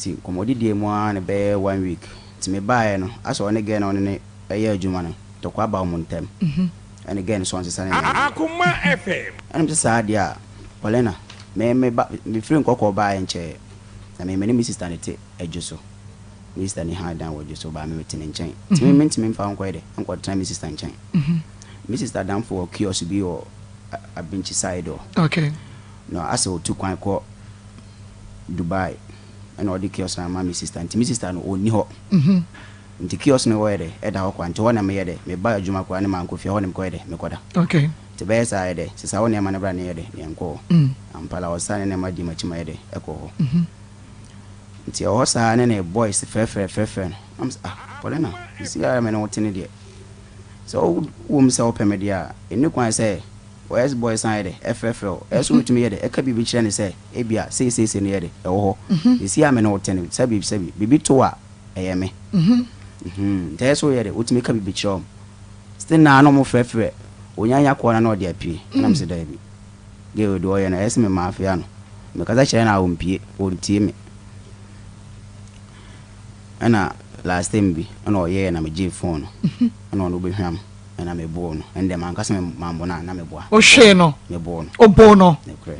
ti komodi die mu an be 1 week ti me bae no aso one again on ne eye adwuma no to kwa ba omuntem and again so answer na Akoma FM and me say dia Polena me free nkoko ba enche na me ni sister ne te adjuso mi sister ni ha dan wo adjuso ba me tene nchen ti me mfa nko de nko try mi sister nchen mi sister dan for kiosk bi o abinchi side o okay no aso tu kwan ko Dubai and all the kiosk na my sister and mi sister no oni ho nti kiosk no wede e da ho kwa nti ho na me yede me ba adwuma kwa ne man ko fie ho ne me ko yede me koda okay ti be sa yede sisa ho ne ma na bra ne yede ne nko ampala osane ne ma di ma chima yede e ko ho nti ho sa ne boys fe am Polena isi ya me no tene de so wo mse open media eni kwan say wes boys side FFL eso utumi yede e ka bibi kire ne say e bia say ne yede e wo ho isi ya me no tene sabi bibi to a eye me te so yede utumi ka bibi kire still na no mo frefre onyanya ko na no de apie na mse da bi ge we do ye na ese me mafia no me kaza kire na ompie ontie me ana last time bi ana oye na me je phone ana no be hwam ana me bo no ende man kase me mambo na me boa o hwe no me bo no o bo no ne kre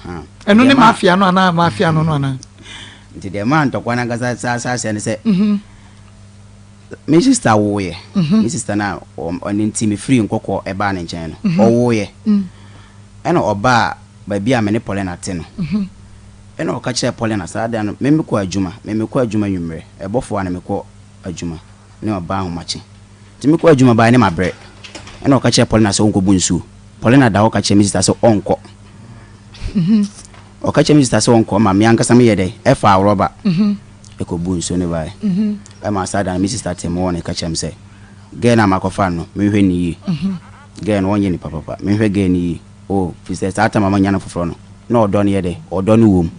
ha eno ne mafia no ana mafia no ana nti de man to kwana kasa sa ne se me sister wo ye me sister na on nti me free nkoko e ba ne nchen no o wo ye ena oba ba bia me ne Polena te no ena o ka kire Polena sada no me ko adwuma nwumre e bofo na me ko adwuma ne oba ho machi ti me ko adwuma ba ne mabre ena o ka kire Polena so onko bunsu Polena da o ka kire me sister so onko o ka kire me sister so onko ma me ankasa me yede e fa roba e ko bunsu ne ba e ma sada na me sister te mo ne ka kire me se ge na makofa no me hwe ni yi ge no onye ni papa me hwe ge ni yi o fi se sa mama nya na foforo no na odon yede odon wom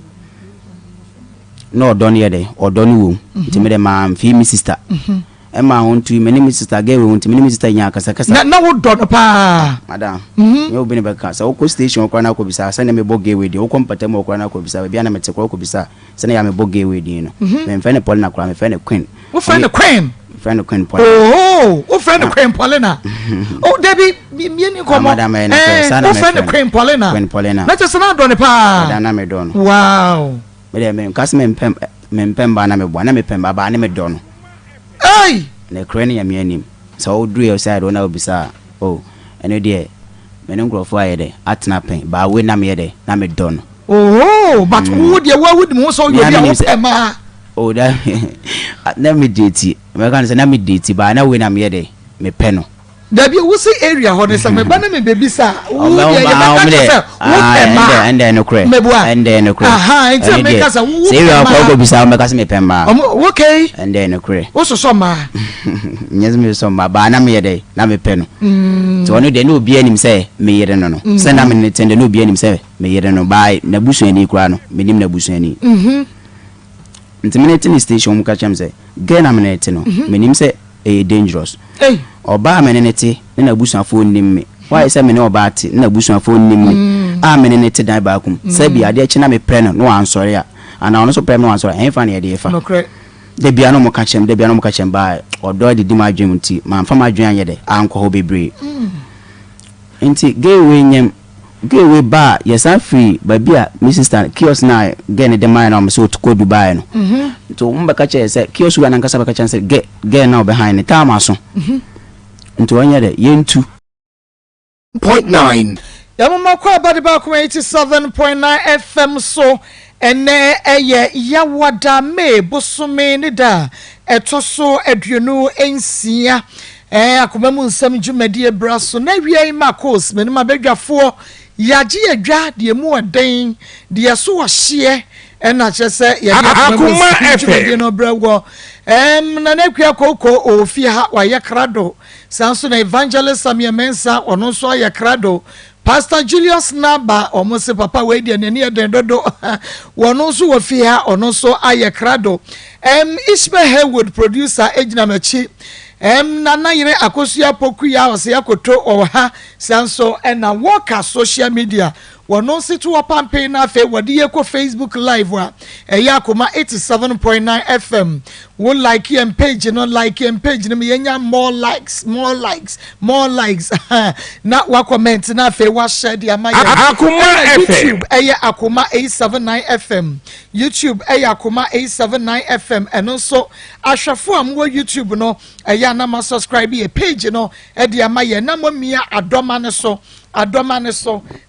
no don yede odon wom nti me de ma mfi mi sister e ma hon tu me ni mi sister ge we nti me ni mi sister nya kasa na wo don pa madam me obi ne be ka sa ko station ko na ko bisa sa na me boge we de o kompata mo ko na ko bisa bia na me te ko bisa sa na ya me boge we de no me mfa ne Polena kra me fa ne queen wo fa ne queen friend queen Polena oh wo friend queen Polena oh Debbie me ni ko mo madam e na friend queen Polena na just na don pa madam na me don wow me de me kas me mpem ba na me bua na me pem ba na me don hey na krani ya me anim so do your side ona obisa oh ene de me no grofo ayede atna pen ba we na me yede na me don oh but who de wa would mo so you be ma oh that na me date me kan say na me date ba na we na me yede me pen no Dabi wo see area ho ne se me ba na me baby sa wo ende no kre ende no kre aha enti me ka sa wo say you ko bisa me ka se me pen ba okay ende no kre wo so ma nyeze me so ma ba na me yede na me pen no so no de no obi anim say me yede no no say na me ne tende no obi anim say me yede no ba na busuani kura no me nim na busuani nti me ne tin station mu ka chem say ge na me ne te no me nim say e dangerous oba menenete na busuafo nim me why say me ne oba ate na busuafo nim me a menenete dan ba kum sabi ade chi na me pre no ansore a ana ono so pre no ansore en fa na ye fa de bia no mo ka chem ba odo de di ma adwem nti ma mfa ma adwen anye de anko ho bebre nti gewe ba yesa free ba bia my sister kiosk na gene de mine na so to ko Dubai no to mba ka che say kiosk wa na nkasa ba ka che say ge na behind the time aso nti wanya de yentu 0.9 yamma kwa body ba ko 87.9 FM so ene eye yawada me bosome ne da etoso aduonu ensia akoma mu nsam dwumadi braso na wiai Maa Akos me ma badwafo yaje adwa de mu oden de so wo hye na chese ya Akoma FM no brawo na nakua koko ofi ha wa yakrado sanso na evangelist Samia Mensa ono so yakrado Pastor Julius Naba omose papa we de nani eden dodo wono so wo fi ha ono so ayakrado Ishmael Haywood producer ejina machi nana yire akosia poku ya ose yakoto o ha sanso na work social media wono situ opampe na afi wode ye ko Facebook live wa Akoma 87.9 FM wo like your page no like your page no yenya more likes na wa comment na afi wa share dia ma Akoma YouTube Akoma 879 FM YouTube Akoma 879 FM and also ahwefo am wo YouTube no na ma subscribe ye page no dia ma ye na momia adoma ne so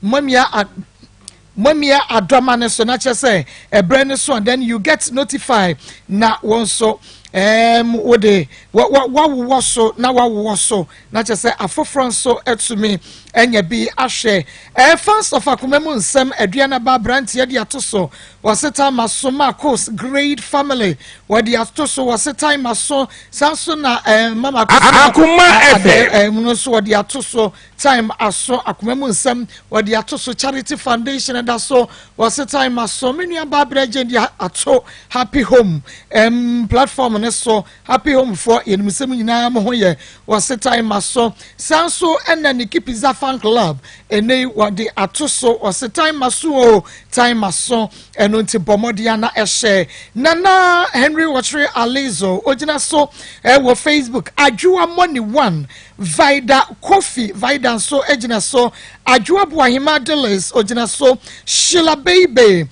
momia adoma ne so na che say ebre so and then you get notified na won so wode wa so na che say afofran so etumi enya bi ahwe fans of Akoma mu nsem aduana ba brantie de atoso waseta maso Maa Akos great family wode atoso waseta maso sanso na mama Akoma FM no so wode atoso time aso Akoma mu nsem wode atoso charity foundation and so waseta maso menua ba braje de ato happy home platform ne so happy home for yenmusem nyina mo ho ye waseta maso sanso ena ni kipiza fan club ene wade atoso waseta maso time maso eno nti bomodia na ehye nana Henry Watry Alizo ojina so wo Facebook adwua money 1 Vida Coffee Vida so ejina so adwua Boahima Delis ojina so Sheila baby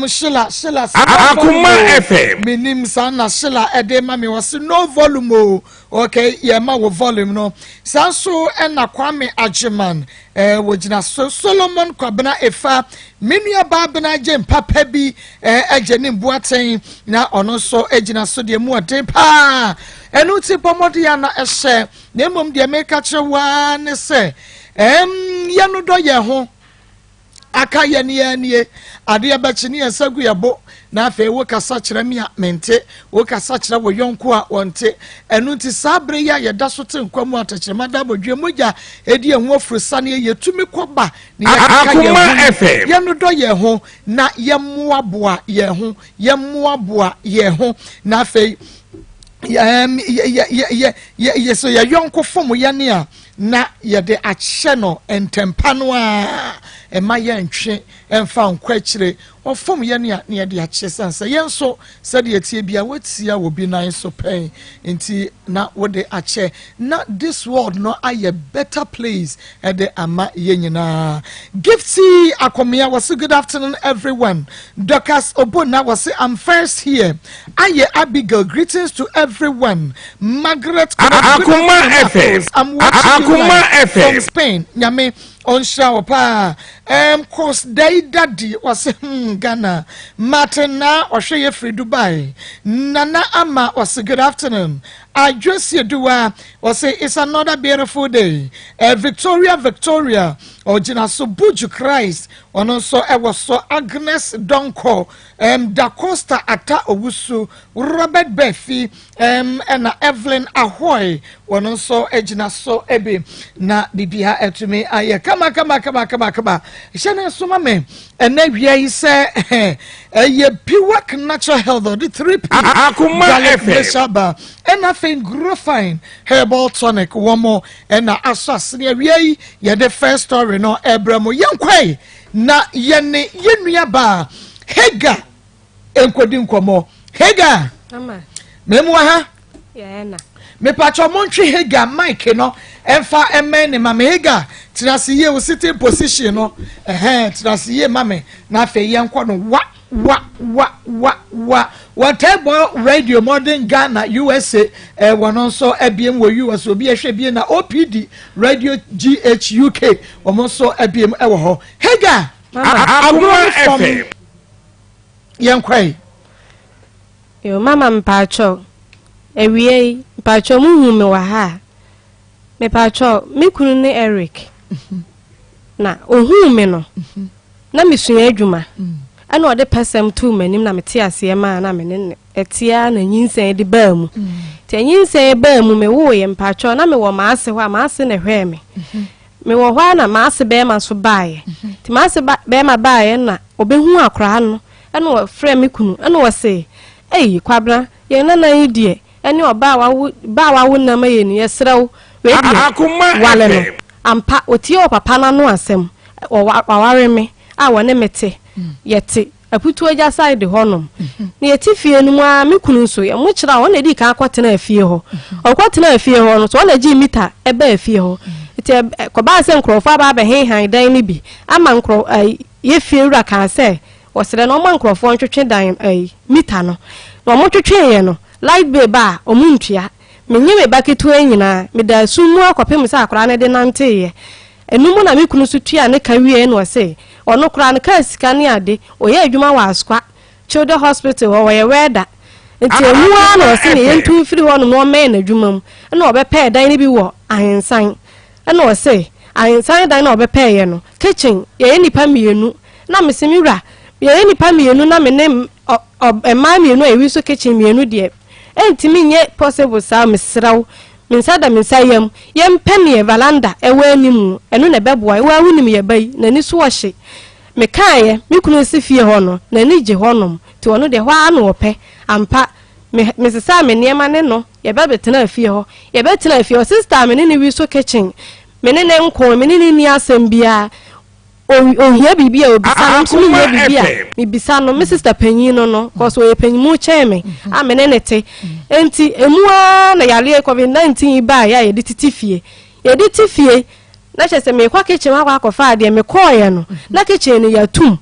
Sheila Akoma FM minim sana Sheila ede mami wasi no volume okay ye ma wo volume no sanso ena Kwame Ajiman wojina so Solomon Kwabena Efa menua babena je papa bi agene mboaten na ono so ejina so de mu oden pa enu ti pomodi ya na ehye na mom de make chewa ne se ye no do ye ho aka ye ne ade abachini asagu yabo na afa wo kasa kire me a mente wo kasa kire wo yonko a wonte enu ti sabre ya ye da so te nkwamu atachire mada bodwe moja edi ehu ofrusa ne ye tumi koba ne Akoma FM ye no do ye ho na ye moaboa ye ho na afa ye so ye yonko fom ye ne a na ye de achye no entempano a ema ye ntwe emfa nkwachire ofom ye ne ye de achye sansa ye nso se de etie bia watia wo bi nan so pen nti na wo de achye na this world no aye better place e de ama ye nyina Gifty Akomia was good afternoon everyone Dokas Obona was I'm first here aye Abigail greetings to everyone Margaret Akoma FM I'm watching Akoma FM from Spain nyame on shower pa course daddy was Ghana Martina Oshaye free Dubai Nana Ama was good afternoon I just see dua was say it's another beautiful day Victoria Ojina so Buju Christ on also I was so Agnes Donko Da Costa Ata Owusu Robert Befi and Evelyn Ahoy on also Ejina so Ebe na bibia etumi aye kama shana so mame and he say ye pure natural health the 3 Akoma FM and nothing growing herbal tonic one more and na asasne wie ye the first story no ebramo yankwai na yene yenua ba hega enkwodi nkomo hega ama memwa ha ye na me pacho montwe hega mike no emfa emene mama hega tinasiye wo sitting position no tinasiye mame na afa yenko no whatever radio modern Ghana USA one also ebiem wo US obi ehwe bi na OPD radio GH UK omonso ebiem ewo ho hega Akoma FM yenkwai yo mama mpacho ewie mpacho muhu me wa ha me pacho me kunu ne Eric na ohun me no na mesua adwuma ana ode pesem tu manim na mete ase ma na me ne etia na nyinsen de ba mu te nyinsen ba mu me wo ye mpacho na me wo maase ho maase ne hwe me me wo hwa na maase be ma so baaye ti maase be ma baaye na obehu akra no ana wo frɛ me kunu ana wo se ei kwabra ye na na yidie ene oba wa wo na ma ye ni yesrew we Akoma wale no ampa otie o papa na no asem o waware me a wone mete yete aputu aja side honom na yeti fie no a me kunu so ye mo kira won edi ka akwatena afie ho okwatena afie ho no so won agi mita eba afie ho iti ko ba se nkrofo aba ba han dan ni bi ama nkro ye fie wura kan se osere no mo nkrofo ntwetwe dan mita no no mo twetwe ye no light bay ba omuntua menye me baketu anyina me da sumu akopem se akora ne de nante ye enumu na me kunu so tua ne kawie no se ono kura ne ka sika ne ade oye adwuma wa askwa children hospital wo ye weda nti emuwa na se ne yentu firi ho no me na adwuma mu na obepe dan ne bi wo ahensan na o se ahensan dan na obepe ye no kitchen ye nipa mienu na mesimiwura ye nipa mienu na me ne ema mienu ewi so kitchen mienu de entimi nye possible sa mesraw minsada minsayam yempene valanda ewa animu eno na beboa ewa hunim ye bai na ni so ohye me kaaye me kunu sifie ho no na ni je honom ti ono de hwa na ope ampa me sesa me niema ne no ye betena afie ho ye betena afie ho sister me ni wi so kitchen me ne nko me ni asem bia ohia bibia obisa no so ohia bibia me bisa no me sister panyin no cause we panyin mu cheme amene nete enti emua na yale covid-19 ba ya ye titifie na chese me kwa kitchen wa kwa fa de me koye no na kitchen ni yatum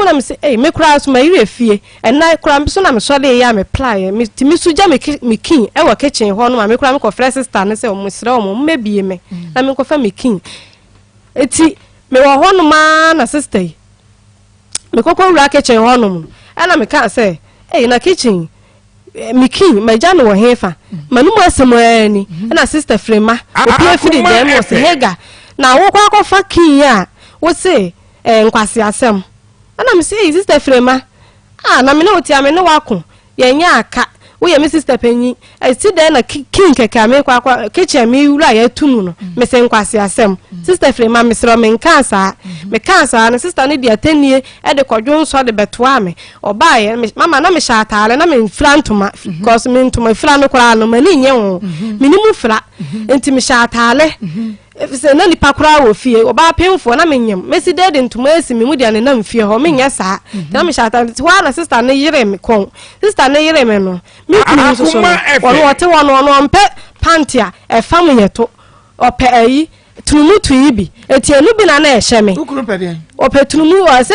na me say me kura so ma ire fie na kura so na me so de ya me ply me timi so ja me kin e wa kitchen ho no ma me kura me ko fresh sister ne say o mo sire o mo mebie me na me ko fa me kin eti me wo hono ma na sister me kokko wura kitchen hono mu na me kan say na kitchen me kin ma ja no wo hefa manu mu asem ani na sister frema opi afiri dem wo se hega na wo kwa kofa kin a wo se nkwase asem na me say sister frema na me no oti ame no wako ye nya aka wo ye me sister panyi ti den na kin keka me kwa kitchen me wura ya tumu no me se nkwase asem sister frema me sro me kansa na sister ne dia tanie e de kodwo so de betoa me oba ye mama na me shatale na me frantuma because me ntuma fra no kora no mani nye ho minimu fra enti me shatale se na nipa kora wo fie oba pemfo na menyem mesi dede ntuma esi me mu dia ne na mfie ho me nya saa na me shatale ti wa na sister ne yire me kon sister ne yire me no me kunu so so no wote wono mpe pantia e fam yeto ope ayi tunumutu ibi eti enu bi na na ehye me ukuru pede ope tunumu wa se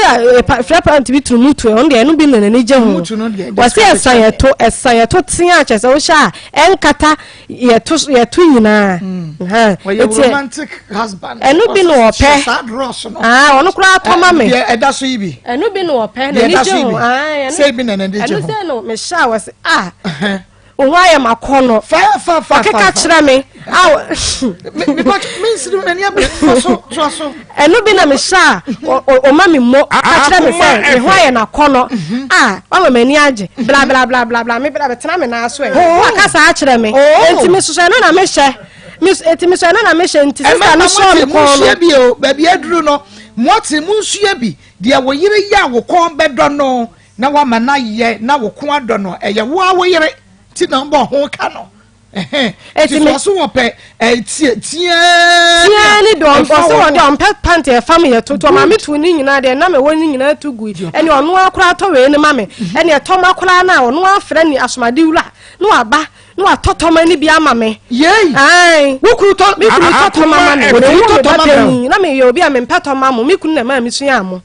fra pant bi tunumutu on de enu bi na na je ho wa se esayeto tia achese wo sha enkata yeto nyina eti romantic husband enu bi no ope ono kura atoma me eda so ibi enu bi no ope na ni je ho se bi na na je ho enu se no me sha wa se why am akono fa keka kire me because means many so enu bi na me sha o ma me mo ka kire me say me why na akono wa mani age bla bla bla bla bla me bla betena me na aso e aka sa kire me enti me so no na me hye enti me so no na me hye enti sister no show me ko bi o ba bi aduru no moti munsua bi de wo yire ya wo kon bedo no na wa ma na ye na wo kon ado no eye wo yire ti na mbo ho ka no eti me so wo pe tie ni do on so wo de on pe pant e fam ye to ma me tu ni nyina de na me woni nyina tu gu eni ono akora to we ni ma me eni e to ma akora na ono afra ni asomade wura no aba no atotoma ni bia ma me ai wo kru to me kru to mama no wo to mama na me ye obi a me peto mama me kru na ma me sua amo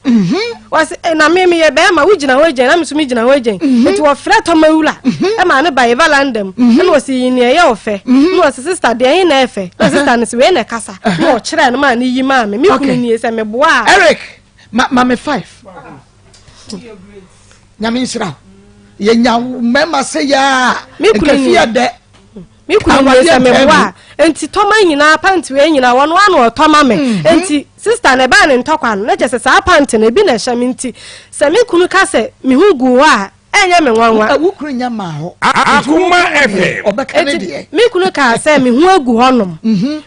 was na me ye be ma wo gina wo gen na me so me gina wo gen enti wo fra to ma wura e ma ne ba ye valandem e no si ni ye ofe no sister de yin na efe sister ne se we na kasa no kire no ma ni yi ma me kru ni se me boa Eric ma me 5 nyame nsira ye nya mema se ya nkafia de mi kunu se me boa enti toma nyina panti we nyina wono anu toma me enti sister ne ba ne ntokwa no na je se sa panti ne bi na hya me enti se mi kunu ka se mi hugu wa enye me nwanwa wo kunu nya ma ho Akoma FM obeka ne de mi kunu ka se mi hu agu honom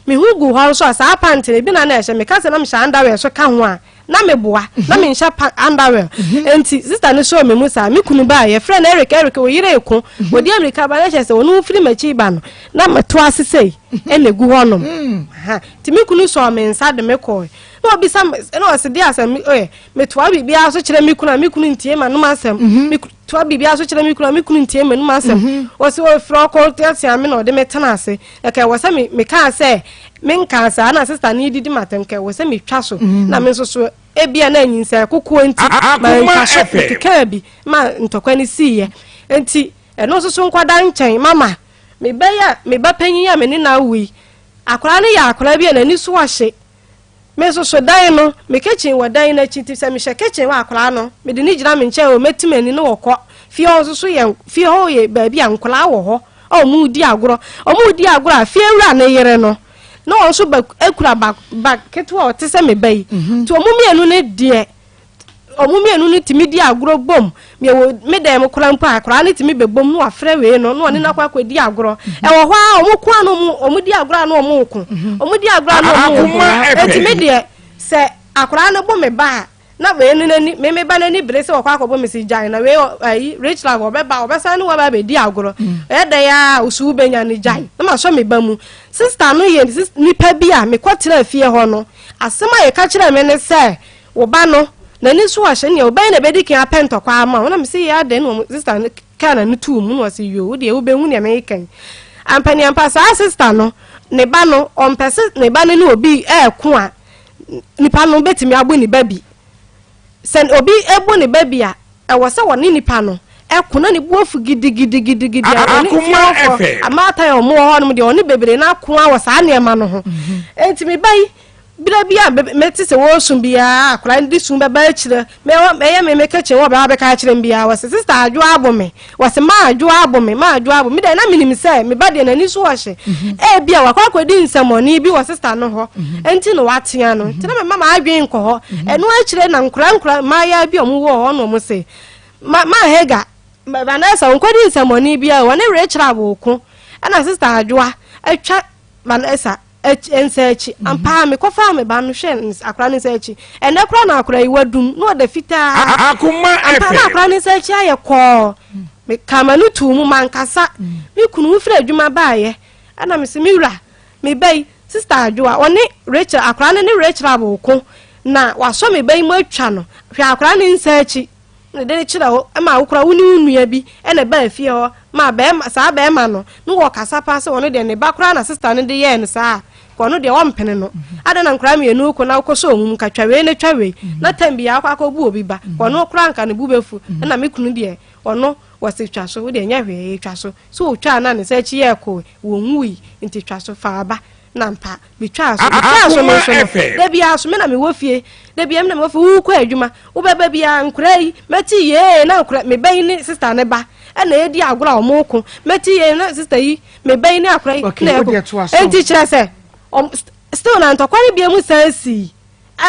mi hugu ho so sa panti ne bi na na hya me ka se na me hya anda we so ka ho a na me boa na me nsha underwear enti sister no show me musa me kunu ba ye friend Eric wo yire eko wo di America ba na chese wonu firi machi ba no na meto asese enegu honom ha ti me kunu so me nsa de me ko no obi sam no ose di asem me to bibia so kire me kunu ntie ma no asem me to bibia so kire me kunu ntie ma no asem o se o fro ko tete ame no de me tena ase e ka wo se me ka se me nka sa na sister ni didi matem ka wo se me twa so na me so ebia na anyinsa kokko enti ma nka so ka bi ma ntokwa ni siye enti no so nkwada nchen mama me ba panyin ya me ni na wi akora ne ya akora bi na ni so ahye me so dan no me kitchen wa dan na chiti se me hye kitchen wa akora no me de ni gira me nche o metimani no wokọ fie o so ye fie ho ye ba bi ankora wo ho o mu di agoro afie wura na yere no no so ba ekura ba keto o te se me bai to omumienu ne de omumienu ne timi di agoro bom me dem kora mpa akora ne timi be bom no afre we no no ne na kwa di agoro e wo ho a omukwa no omu di agoro na omuku omu di agoro na omuku etimi de se akora ne bom me ba na we ni me ba na ni brese wo kwa akobom me si jai na we ayi rich lag obesa ni wa ba be di agoro e de ya usu benya ni jai na ma so me ba mu sister no ye ni pa bia me kwatira fie ho no asema ye ka kira me ne se wo ba no na ni so ahye ne wo ba na be di kin apento kwa ama na me si ya de no sister kana ni tu mu no se yo de wo be hu ne me kan ampani ampa sa sister no ne ba no on pese ne ba ne obi ko a nipa no betimi abo ni babi sen obi ebo ni baby a e wo se woni nipa no e kuna ni buofu gidi Akoma amata yo mo ho no de oni bebere na ko a wo sa ne ma no ho enti me bai bira bia meti se wo sum bia akura ndi sum be ba kire me kache wo ba ka kire bia wo se sister adwo abome wo se ma adwo abome me de na minim se me ba de na ni so wo hye e bia wa kwa di nsamoni bi wo sister no ho enti no watea no enti na me mama adwen nko ho eno a kire na nkura ma ya bia omu wo ho no mo se ma hega ba na sa nko di nsamoni bia wo ne re kire aboko ana sister adwo atwa Vanessa ensechi ampa me kofa me ba no hwe akra ne sechi ene kra na akra iwadum no de fita Akoma ampa na akra ne sechi aye ko me kama no tu mu mankasa me kunu fira adwuma baaye ana me se me wura me bai sister adwoa one Rachel akra ne Rachel aboko na waso me bai mu atwa no hwe akra ne sechi ne de kira ho ma wokra woni unua bi ene ba afie ho ma ba sa ba ma no no wo kasa pa se woni de ne ba kra na sister ne de ye ne sa kono de wampene no ada na nkra me enu ko na koso ohum ka twawe ne twawe na tambia akwa akobu obi ba kono kra nka ne bubefu na me kunu de ono wase twaso wo de nya hwe twaso so twa na ne sechi ye ko wo nwui nti twaso fa ba na mpa bi twaso no so de bia so me na me wofie de bia me na me wofie wo ko adwuma wo beba bia nkra yi meti ye na nkra me ban ni sister ne ba na edi agora omoko meti ye na sister yi me ban ni akra yi na enti kire se still na ntokwari bia mu sansi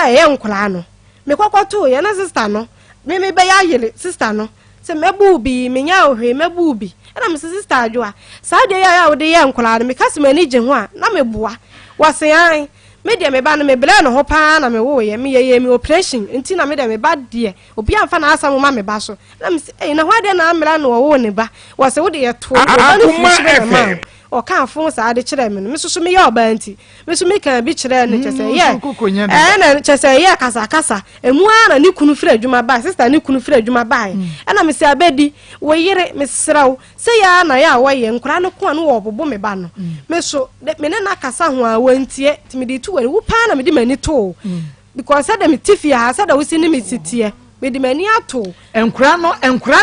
ye nkula no me kwakwato ye na sister no me be ya yele sister no se mebu bi me nya ohwe mebu bi na me sister adwoa sa de ya wo de ye nkula no me kasema ni je ho a na me boa wase an me de me ba no me bele no ho pa na me wo ye me ye me operation enti na me de me ba de obi amfa na asam ma me ba so na me na ho de na amra no wo ne ba wase wo de ye to o kan fun sa de kire me me susu me ye oba anti me su me kan bi kire ne chese ye na chese ye kasa emu ana ni kunu fira adwuma ba sister ni kunu fira adwuma ba na me se abedi wo yire me sraw se ya na ya wo ye nkura no ko no wo bobo me ba no me so me ne na kasa ho a wantie ti me di tu wo pa na me di mani to because said me tifia ha said wo si ni me sitie me di mani ato enkura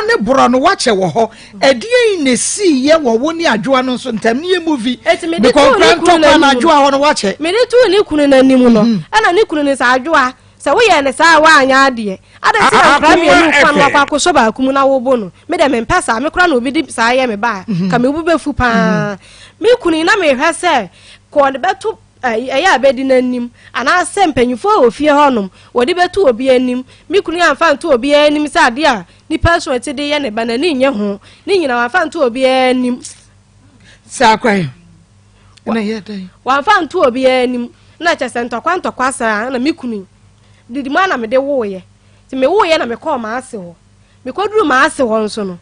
ne boro no wache wo ho edie ne si ye wo woni adwoa no so ntam ne movie because kura na adwoa ho no wache me di tu ni kunu na nimu no ana ni kunu ni sa adwoa sa wo ye ne sa wa anya ade ada si na kura me nu kwa no kwa so ba kumu na wo bo no me de me mpasa me kura na obi di sa ye me ba ka me bu befu pa me kunu na me hwe se ko de betu aya abedi nanim ana sempanyufo ofie honom wodi betu obi anim mikunu amfa nto obi anim se ade a ni person ete de ye ne banani nye ho ni nyina amfa nto obi anim sa kwai na ye dai wa amfa nto obi anim na chese ntokwa sa na mikunu didi ma na me de wo ye ti me wo ye na me call ma ase ho me koduru ma ase ho nso no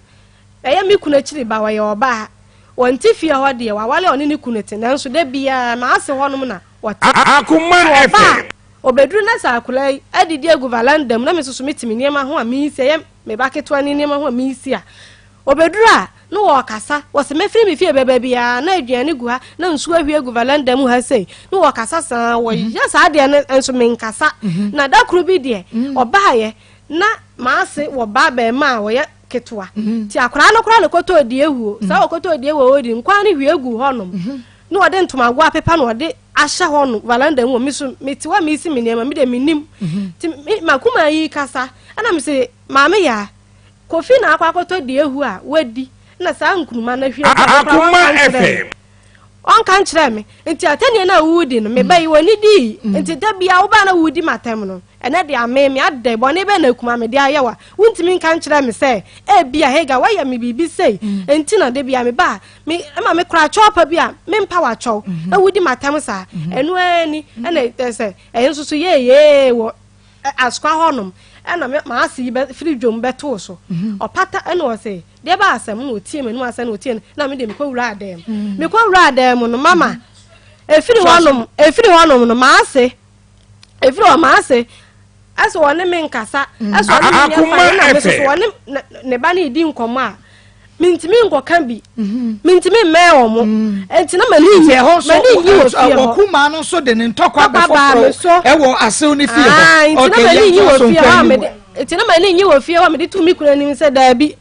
eye me kunu akiri ba wa ye oba wonti fie ho de wa wale oni ne kunu te nanso de bia ma ase ho no na Akoma FM obeduru na sa akula adidi egu valandam na me susu mitimi niema ho a me isi ye me ba ketwa ni niema ho a me isi a obeduru a no wo kasa wo se me firi me fie beba bia na aduane gu ha na nsu ahwie egu valandam ha sei no wo kasa sa wo ya sa de enso me nkasa na da kru bi de oba ye na ma ase wo ba ba ma wo ye ketwa ti akora no koto odi ehu sa wo koto odi ehu odi nkwa ne hwie egu honom no ode ntoma gwa pepa no ode ahya hono valanda wo miso metiwa mi isi minema mi de minim ti makuma yi kasa ana mi se maame ya kofi na akwakoto de ehu a wadi na sa nkunuma na hwie Akoma FM on kan kire me nti atani na wudi no me bai woni di nti da bia wo ba na wudi matam no ene de ame me ade bo ne be na kuma me de ayewa wuntimi kan kire me se e bia hega wa ya me bibi sei nti na de bia me ba me ma me kra chopa bia me mpa wa chow e wudi matam sa enu ani ene se e nsusu ye wo askwa honom ena ma asi be free dwom beto so opata ene wo se de ba asem no tie me no asem no tie na me de me kwura adem me kwura adem no mama efiri honom no ma ase efiri o ma ase aso woni me nkasa aso woni me so woni ne ba na edi nkomo a mintimi nkoka bi mintimi me omo enti na mani ye ho so wakuma no so de ntokwa befofro ewo asew ni fie ho okay mani yi wo fie ha me enti na mani yi wo fie ha me de tu mi kura ni se da bi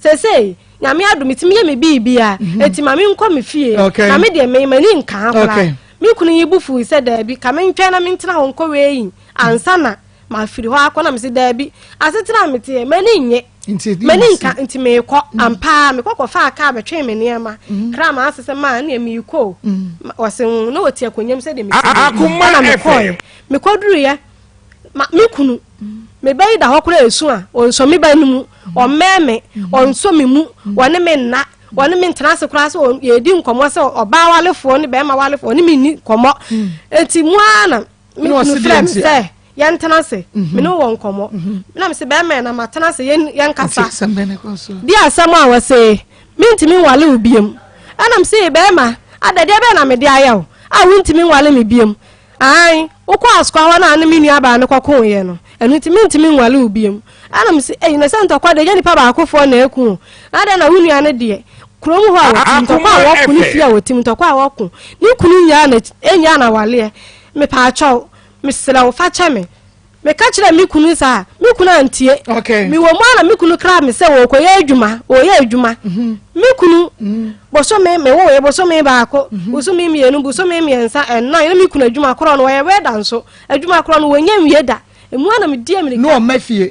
sese nyame adu mitimi ye me bibia enti ma me nko me fie na me de me mani nka akora mi kunu yi bufu se da bi ka me ntwa na me ntena ho nko we ansa na ma firi ho akona me se da bi asetena me te mani nye mani nka nti me ko ampa me kokko fa aka betwe me niema kra ma asese ma na me ko wose no otie akonyam se de me Akoma FM me koduru ye me kunu me bai da hokora esu a onso me ba numu o meme onso me mu wone me nna wone me ntena se kura se ye di nkomo se oba walefo ne be ma walefo ne me ni komo enti mu ana me kunu frem se yan tenase me no won komo na me se be me na matenase yan kasa di asam a wose me ntimi wale ubiem ana me se be ma adade be na me de ayaw a wuntimi wale me biem ai ukwa askwa wana na me nua ba ne kokon ye no enu ntimi wale ubiem ana me se na santa kwa de yani pa ba akofo na eku ada na wunua ne de kromu ho a ntokwa wo ku ni fia wotim ntokwa wo ku ni kunu nya na enya na wale me pa acho misela wo fa chame me ka kire mi kunu sa mi kunu antie mi wo mo na mi kunu kra me se wo ko ye adwuma mi kunu boso me wo ye boso me ba ko boso me mienu boso me miensa enna mi kunu adwuma kro no ye we da nso adwuma kro no wo nya wie da emu na me die me no mafie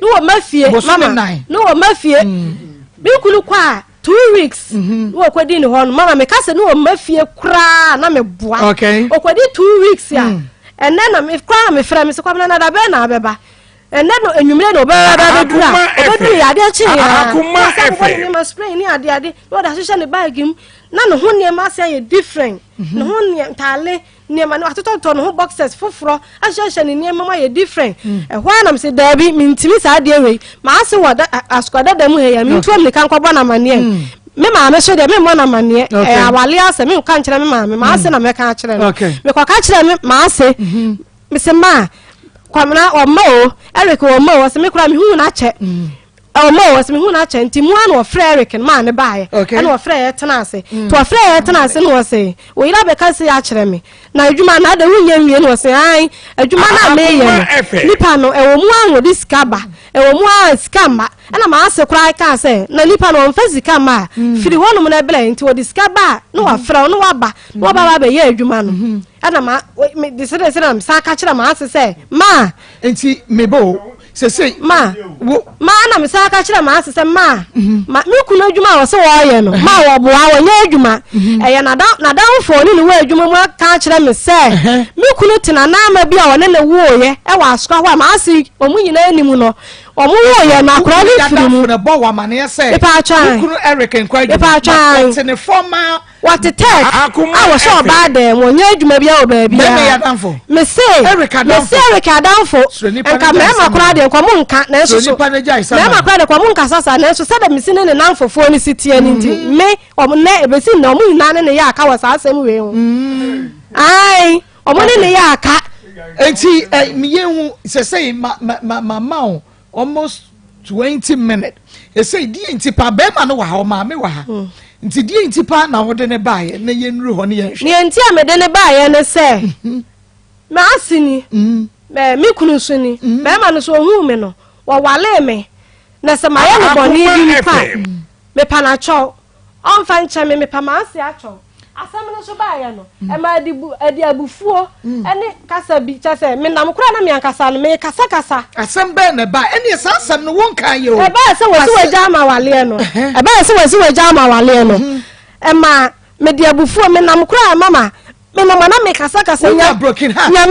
mama no mafie mi kunu kwa 2 weeks wo ko di ni ho no mama me ka se no mafie kra na me boa o ko di 2 weeks ya and then if cry me frame so kwamna na da be na beba and then enwumre no be da dura obedu ya de chi ya Akoma FM ni ma spray ni ade no da social bag him na no ho ne ma say different no ho ne tale ne ma no atoto no ho boxes foforo ahyehyɛ ne ne ma ye different ehwa na me say da bi mintimi sa ade we ma ase wada askwada da mu he ya mintuam ne kan kwaba na mane me ma me so de me mo na mane awale ase me ka nkyere me ma ase na me ka kyere no me kwa ka kyere me ma ase me se ma kwamna o mo Eric o mo se me kura me hu na che o mo se me hu na che nti mu an o frɛ Eric ma ne baaye an o frɛ ye tena ase to o frɛ ye tena ase no se o yira be ka se ya kyere me na adwuma na da hu nya wie no se ai adwuma na me ye no nipa no e wo mu an o diskaba e wo mu an skamba ana ma ase kura ka se na nipa no mfa sika ma firi hono na bela nti o diskaba no wa frɛ no wa ba be ye adwuma no ana ma de se na msa ka kyere ma ase se ma enti mebo se ma na msa ka kyere ma ase se ma me kunu adwuma wo se wo ye no ma wo boa wo nya adwuma eye na da fo ni wo adwuma mu ka kyere me se me kunu tena na ma bia wo ne wo ye e wa asko ho ma ase o mu nyina animu no omo wo ye na akora ni firi mu na bo wa mane se kunu Eric nkwa adwuma ne former what a tag. I was so bad there when you do maybe our baby. Me say Erica down for and come crowd and come can't never cried a common casasa and so said missing in an for 40 city and me or never seen no moon none in the yak. I was asking way. Aye, or one in the yak. And see, me say my mouth almost 20 minutes. They say, dear Tipa Bema no how mammy wa. Nti dear Tipa na wo de ne buy na yenru ho ne yen hwe. Ne ntia me de ne buy ne say. Ma asini. Me kunu so ni. Bema no so hu me no. Wo wale me. Na se ma ye no boni bi pa. Me pa na cho. On fan cha me pa ma ase acho. Asam no so ba ye no. E ma adi abufuo. Ene kasa bi cha se me nam kura na me ankasa no me kasa. Asam be na ba ene sa asam no won kan ye o. E ba se wo si jama wale no. E ba se wo si jama wale no. E ma me di abufuo me nam kura mama. Me mama na me kasa nya broken heart. Nya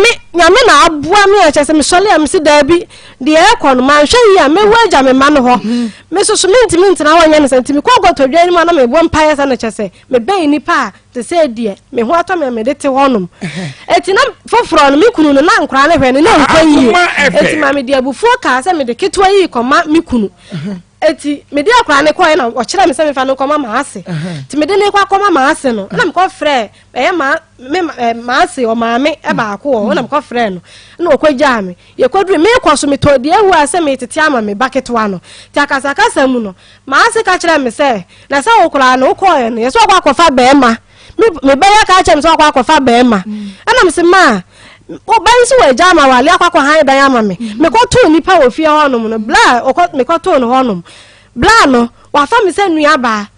me na aboa me a chese me sole am si da bi de e kwa no man hwe yi a me waja me ma no ho me so mint na wanya ne sentimi kwa goto dwa ni ma na me bo mpaye sa na chese me be ni pa te se die me ho ato me de te honum eti na foforo no me kunu no na nkra ne hwe ne na nkwa yi eti ma me de abufuo ka se me de ketwa yi koma me kunu eti me de akra ne kwa na o kire me se me fa no koma ma ase ti me de ne kwa koma ma ase no na me ko frɛ e ma ase o ma me e ba ko o na me ko frɛ no na o kwa gya me ye kwadru me ko so me to de ehu ase me tete ama me baketwa no ti akasa mu no ma ase ka kire me se na se o kra no ko ye no ye so kwa kofa be ma me be ya ka kire me so kwa kofa be ma na me se ma o ban si we jama wale akwa han dan ama me ko to nipa wo fie honum no bla me ko to no honum bla no wa fa me se nua ba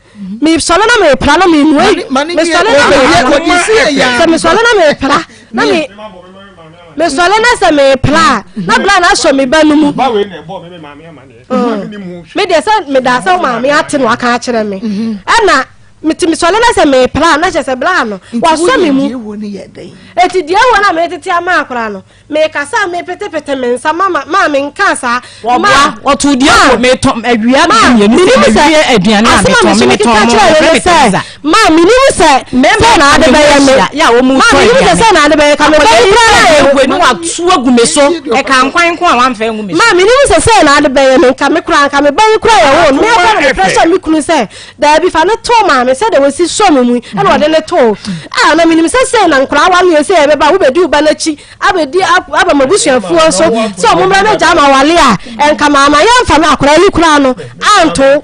me solo na me pra no me nuai me solo na me solo na me pra na me solo na se me pra na bla na so me ba no mu ba we na ebo me maame amane me de se me da se maame ate no aka kire me ana me sole na se me plan na se bla no wa so me mu eti die wo na me tete ama akora no me kasa me pete me nsa mama me nka sa ma otu die wo me to awia me ni se aduane na me to ma me ni se me na ade ba ya wo mu to ya se na ade ba ka me ba no atu agu me so e ka nkwan ko a wan fa ngu me ma me ni se na ade ba ya me ka me kura ka me ba kura ya wo me ba me pressure me kunu se da bi fa no to ma me said there was so mu e no de ne to na minim se na nkra wa no se e be ba wo be di uba na chi abedi aba mabusuafuo so mo mra na jama wale a enka mama ya mfa na akra yi kura no anto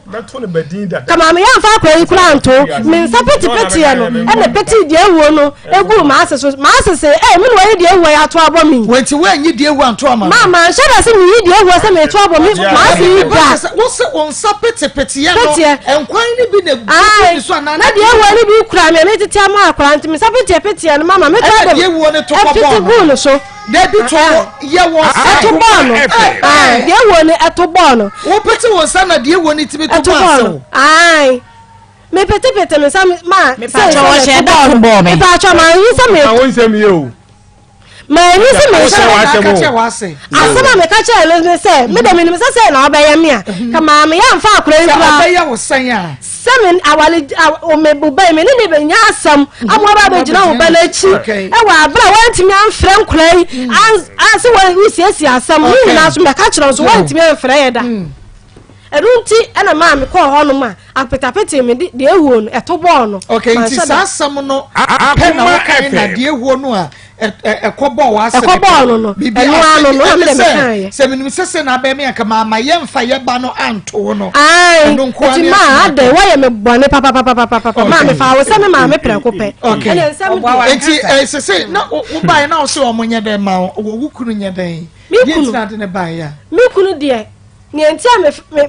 kama me ya mfa akra yi kura anto me nsa peti ya no e na peti die ewo no egu ma asese me no yi die ewo ya to abo mi wenti we anyi die ewo anto ama mama shada se mi yi die ewo se me to abo mi ma se yi da wo se on sa peti ya no enkwan ni bi na so na de ewo ni bi kura me tete ama akra nti me sa peti ya no mama me to abo de ewo ni to abo so de bi to ye wo sa to bono de ewo ni eto bono wo peti wo sa na de ewo ni ti bi to bono ai me pete me sa ma me pa cho wo she da to bo me pa cho ma yi sa me na won se mi o ma ni se me ka che wa se asema me ka che le se me de me se na obeya me a kama me ya mfa akura ikura obeya wo san a semen awale o me bubai me ne be nya asam amwa ba gina wo ba na chi e wa abra wantimi amfra nkura yi anse wo usiesi asam ni na so me ka kire so wantimi amfra ye da erunti ena ma me ko ho no ma apetapete me de ehuo no eto bo no okay nti sa asam no Akoma na de ehuo no a ekobo wa ase ekobo no enu anu no me de me kan ye se minim sese na ba me aka ma ye mfa ye ba no anto no ai ti ma ade wa ye me bone papa ma me fa wo se me ma me preko pe okay enti sese na wo ba na wo se o monye de ma wo wukunu nye den ye tina de ne ba ya mi kunu de ni enti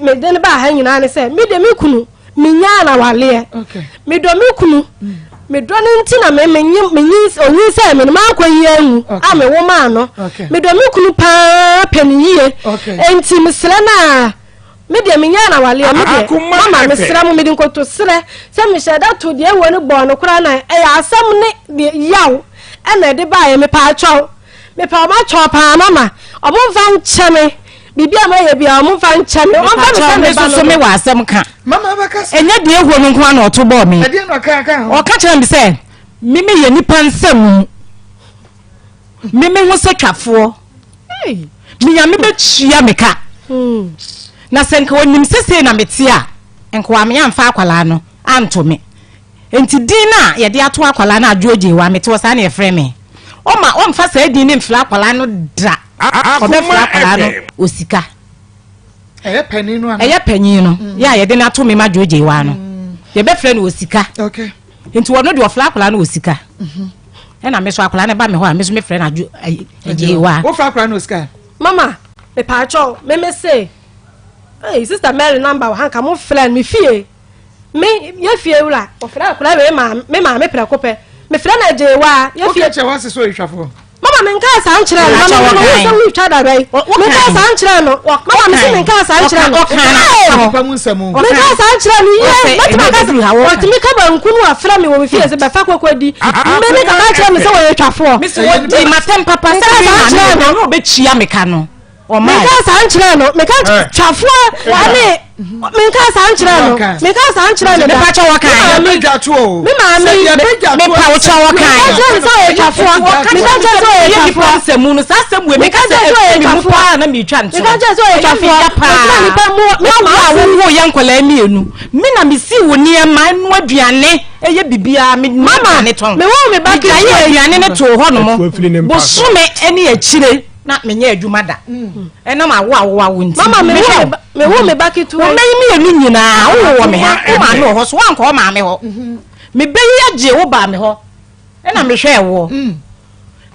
me de ne ba ha nyina ne se mi de mi kunu mi nya na wale okay mi do mi kunu me do ne nti na me onyi se me ma akwan yanu a me wo ma no me do mi kunu pa paniye enti me sere na me de me nya na wale me de mama me sere mo me de nkoto sere se me sheda to de ewo ne bo no kura na e ya asam ne yaw e na de ba ye me pa acho me pa ma cho pa mama obo van cheme bibi amaye bia mo fa ncha me on fa me so me wa asem ka mama bakasa enye de ehwo no nko na oto bo me ade no kan o ka kire me say mimi ye nipa nsam mimi ho setwafo mi ya me be chia me ka na senka wonim sese na mete a enko wa me amfa akwala no anto me enti din na ye de ato akwala na adwoje wa mete wo sa na ye frɛ me o ma o mfa sa din ne mfla akwala no dra Akoma FM osika eye panyin no eye panyin no ya ye de na to me ma adwoje wa no ye be frɛ no osika okay enti wo no de ofla akwala no osika na me so akwala na ba me ho a me so me frɛ na adwoje wa wo fra akwala no osika mama me pa cho me say hey sister Mary number han ka mo friend me fie me ye fie wura o fra akwala we ma me pra kope me fra na je wa ye fie che wa se so itwafo mama me nka sa nkyere no mama me so wi twa da bai me nka sa nkyere no mama me se me nka sa nkyere no pa mu nsamo me nka sa nkyere no ye matima ka si ha wo timi ka ba nkunu afra me wo me fie se be fa kokodi me ka ka kyere me se wo ye twafo me se wo di matem papa se na no be chia me ka no o ma me ka sa nkyere no me ka twafo wa ne me ka sa nkyere no me ka sa nkyere no me pa cha wa kan me dwato o me ma me pa wo cha wa kan me ka so ye twafo me ka so ye twafo semu no sa semu me ka so ye twafo na me twa nto me ka so ye twafo me pa me ma wo ya nkola mienu me na me si wo niema no aduane eye bibia me mama ne ton me wo me ba ka ye aduane ne to ho no mo bo so me ene akire na menye adwuma da ena ma wo nti mama me wo me ba kitu wo me enu nyina wo me ha wo ma no ho so wan ko ma me ho me be ye wo ba me ho ena me hwe wo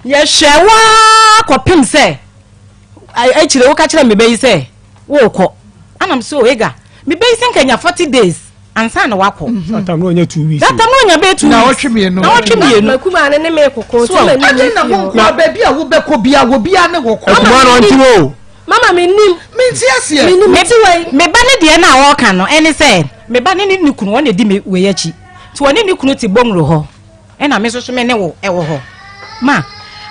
ye hwe wa kopim se ai chire wo ka chire me be yi se wo ko anam so ega me be yi se nkanya 40 days ansa na wako atam no nya 2 weeks atam no nya be 2 na otwemienu na otwemienu makuma ne me kokko so me ni na mo kwa ba bia wo be ko bia wo bia ne wo ko Akoma no ntiwo mama me nim me ti ase me nim ti wai me ba ne de na wo ka no ene se me ba ne ni kunu won di me we yachi ti won ni kunu ti bomro ho ena me so me ne wo e wo ho ma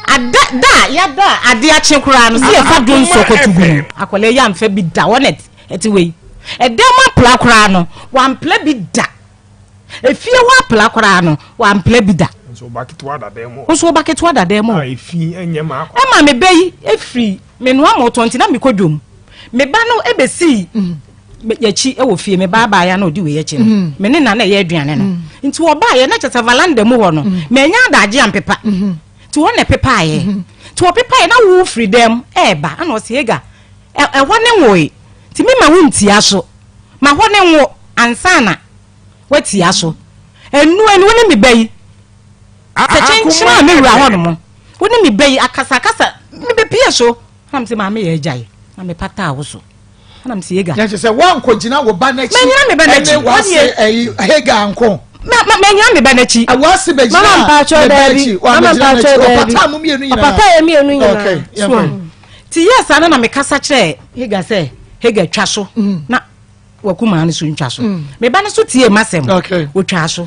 ada da ya da ade a chenkura no se e fa don so ko tugu akola ya mfa bi da wonet eti we e dem apla kura no wan pla bi da efie wa apla kura no wan pla bi da so baketwa da demo so baketwa da demo efi enye ma akọ e ma me beyi efri me no amoto nti na me kodwom me ba no ebesi yachi e wo fie me ba ba ya na odi we yachi no me ne na na ye aduane no nti wo ba ye na cheta valanda mu ho no me nya adaje ampepa ti wo ne pepa ye ti wo pepa ye na wo free dem e ba ana o se ega e ho ne nwoi ti me ma wo ntia so ma ho ne nwo ansana watia so enu ne me bayi Akoma me wura ho no mo woni me bayi akasa me be pie so am se ma me ye jai na me pata wo so na me se yega ya se wan ko gina wo ba na chi me nyina me ba na chi wasi hega anko me nyina me ba na chi awasi be gina mama pacho dabi mama pacho dabi pata mu mienu nyina pata ye mienu nyina okay ti yes ana na me kasa kire hega se hega twa so na wakuma ne so ntwa so me ba ne so tie masem wo twa so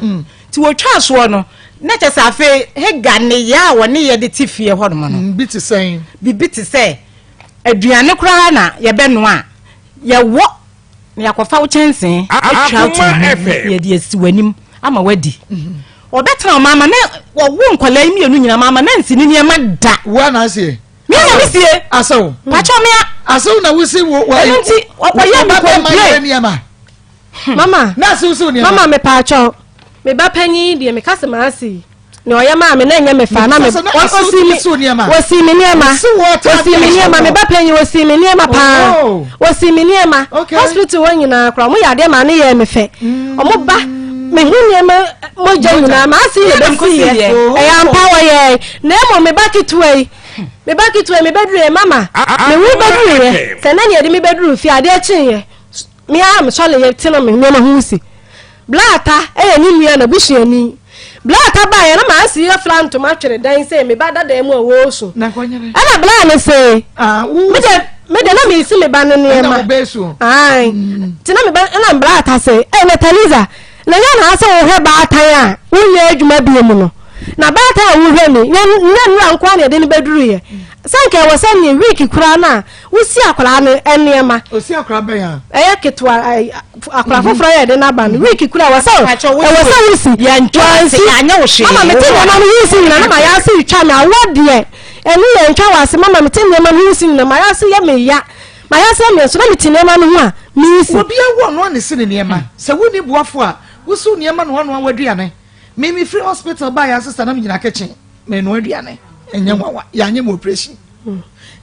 ti wo twa so no na che sa fe hega ne ya wo ne ye de tifie ho no no bi ti sen bibi ti se aduane kura na ye be no a ye wo na yakofa wo chensen atwa to ye de asiwanim ama wadi obetan mama na wo nkola mienu nyina mama na nsini ne ma da wo na se mi na misie aso pacho mia aso na wusi wo enti okoye mi ko mama na so ni mama me pacho me ba panyi de me kase ma asi ne oya ma me na nya me fa na me osi mi niema me ba panyi osi mi niema pa osi mi niema hospital won nyina kra mo ya de ma ne ye me fe omo ba me hu niema mo je nyina ma asi ye dem si ye e ya empower ye na mo me ba kitwe me ba bedru ye mama me hu bedru ye se na ne de me bedru fi ade chin ye me am so le ye tino me niema hu si blata ni nua na busuani blata ba ye na ma asi ye flanto ma twere dan se me ba dada mu wo so na kwanyere ana bla ne se me de na me isi me ba ne ne ma ai tina me ba na blata se na taliza na ya na asa wo he ba atan a wo ye adwuma bi mu no na bata wo hwemi nyanura nkwa na de ne beduru ye sanke wo se ne week kura na wosi akwara no enema osi akwara ben ya ketwa akwara foforo ye de na ba no week kura wo se wosi ya ntwansi anya wo hwe mama meti na no wosi na ma ya se twa na wode enu ye ntwa wase mama meti na ma no wosi na ma ya se ye me ya ma ya se me so na meti na ma no ho a mi si obi awo no ne se ne niema se woni buafo a wosu niema no ho waduane me free hospital ba ya sister na me nyina kitchen me no aduane enye wawa ya nye mo operation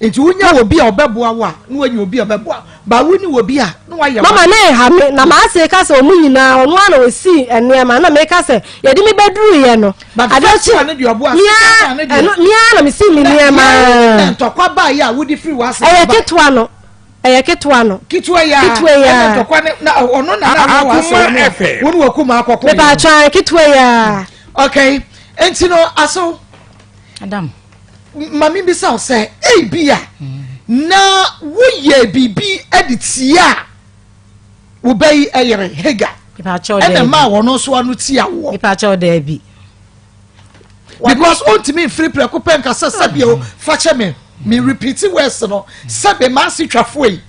enti wonya obi a obeboa wa na wanya obi a obeboa ba woni obi a na wa ya mama na ha me na ma ase ka se omu nyina onu ana osi enema na me ka se ye di me beduru ye no adachi na de obo ase mia na me si me niema ntokwa ba ya wodi free wa ase ketwa no kitwa ya ntokwa na ono na wa ase woni wakuma akoko me ba try kitwa ya okay enti no aso Adam mami bi sa say bia na woye bibi editia wo bai ayere hega ipa cho de e ma wono so anu tia wo ipa cho de bi because ultimate free preko pen ka sabio fache me repeat words no sabe ma si twafo yi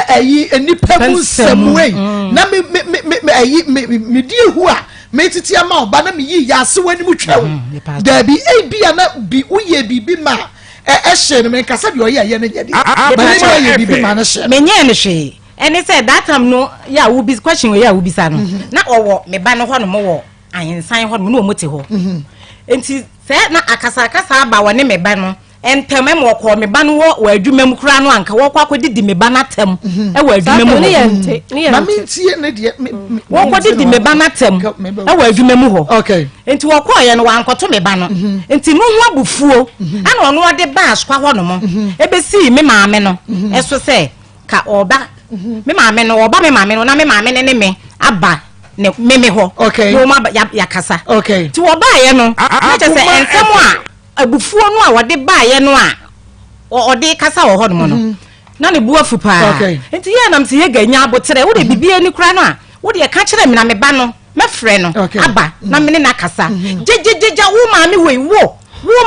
ayi enipa mu samwe na me di hu a me titi ama oba na me yi ya se wani mu twawo da bi bia na bi uye bibi ma hye no me kasa bi oye na yedi ba na ye bibi ma na hye me nye ne hwe ene say that time no ya wo bi question ya wo bi sa no na owo me ba no ho no mo wo ayensan ho no no mo te ho enti se na akasa aba wo ne me ba no enteme mo ko me ba no wo adwuma mu kura no anka wo kwa didi me ba na tem e wo adwuma mu na me tie ne de wo kwa didi me ba na tem e wo adwuma mu ho okay enti wo kwa ye no wankoto me ba no enti no hu abufuo ana ono ode ba askwa ho no mo ebesi me maame no eso se ka oba me maame no oba me maame no na me maame ne me aba ne me ho no ma ya kasa okay ti wo ba ye no na je se ensemo a abufuo no a wode ba ye no a ode kasa wo ho no no na ne bu afu pa enti ye nam se ye ganya abotere wo de bibie ni kura no a wo de ka kire me na me ba no me frɛ no aba na me ne na kasa jejejeja wo maame wei wo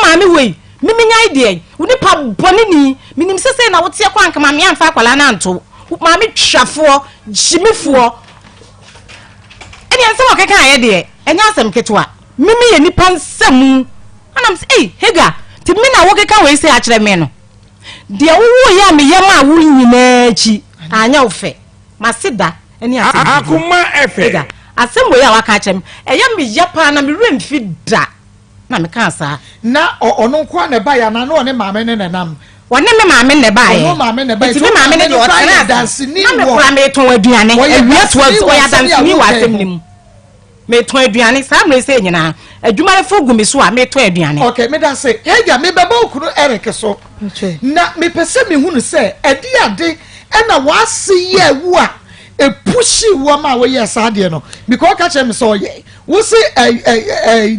maame wei miminya idea wo ni pa bone ni minim sese na wo tie kwa anka maame amfa akwala na nto maame twafo jimifuo eni ansem okeka aye de enya asem ketwa mimi ye nipa nsam anam say hega ti mi na wo keka we say a kire me no de wo ya me yam a wo nyina chi anya wo fe masida eni asem Akoma efe hega asem we ya waka kire me eya me yapa na me remfi da na me kan sa na ono kwa na ba ya na no ne maame ne nam wone me maame ne ba ye ono maame ne ba ti me maame ne de o tena dansini wo na me kura me ton aduane awia to o ya dansini wa asem nim me ton aduane sa me say nyina adwuma fo gu me so a me ton aduane okay me da say hega me beba okunu Eric so na me pese me hunu say ade ade na wase ye wu a epushi wo ma wo ye sa de no because ka che me so ye wo se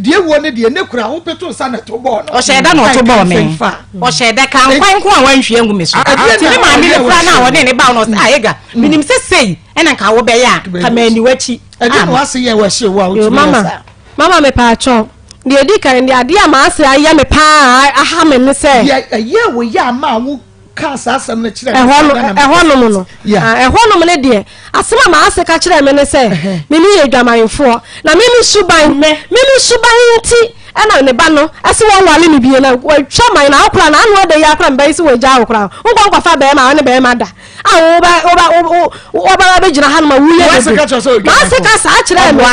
die wo ne de ne kura wo peto sa na to bo no o sheda no to bo me o sheda kan kwan ko an hwie ngu me so ti me ma me kura na wo ne ba no ayega minim se sei ena ka wo be ya ka mani wachi ade no wase ye wo hye wo a wo mama me pa cho de di kan de ade ama ase aye me pa aha me ne se ye wo ya ma wo kansa asem na kire ehonum no ehonum ne de asema ma ase ka kire me ne se me ni ye dwamanfo na me ni suban nti ana ne ba no ase won wale me bie na wa twaman na akora na anu de ya akora mba isi we ja akora ngwa ngwa fa be ma ne be ma da oba be jira han ma wuye ma ase ka sa kire me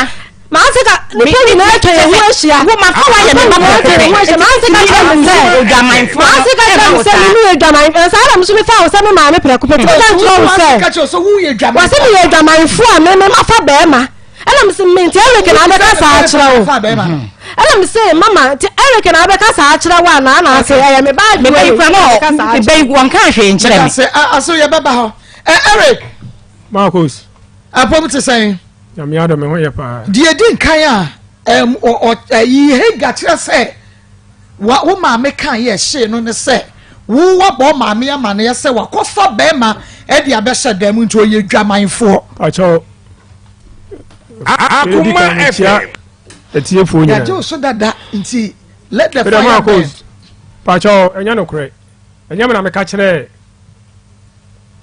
Masika ni peli na eto ye huashia wo mafawa ye me mama eto huashia masika kama ogamanfo masika kama se ni ogamanfo sara msumi fa o se me ma me preko pete na njo se masika so wu ye dwamanfo wase ni ye ogamanfo a me mafa be ma ela msi menti Eric na abeka sa akira wo ela msi mama ti Eric na abeka sa akira wa na ase ya me ba me be ifra no me be won kan hwe nkire me aso ye baba ho Eric Maa Akos apom te say ya me ado me ho ye pa die din kan a yi hega kire say wo maame kan ye hye no ne say wo wo bo maame ya ma ne ye say wakofa be ma e dia be hye dam nti oye dwamanfo acho Akoma efe etie fo nya yaje so dada nti let the Maa fire burn Akos pacho enya no kure enya me na me ka kire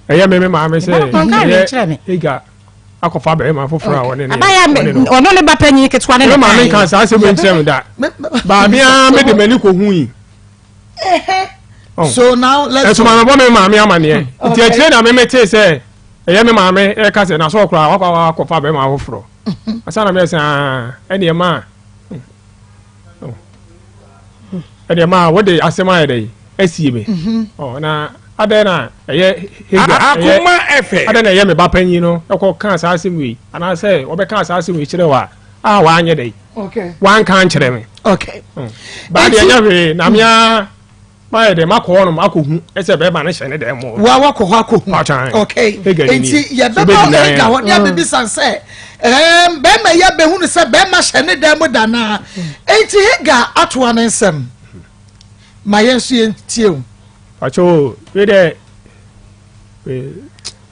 eya me ma me se ega akofa be ma foforo a woni ne abaya ono ne bapanyi ketwa ne ma me kan sa se me nkyerɛ me da ba bia me de mani ko hu yi so now let's so ma bo me ma me amane nti akire na me mete se eya me ma me e ka se na so kura akofa be ma foforo asana me se ene ma ene ma wo de asema ede asie me na adena eye Akoma efe adena eye me bapanyi no ekọ kan sa asem wi ana se wo be kan sa asem wi kire wa wa anye dai okay wan kan kire me okay ba de nya we na mia ma de makọ no makohu ese be ba ne hye ne dem mo wa ko ha ko hu okay enti ye be ba e ga ho ya be san se be ma ya be hu ne se be ma hye ne dem da na enti he ga atoa ne nsem ma yensu entie o acho we de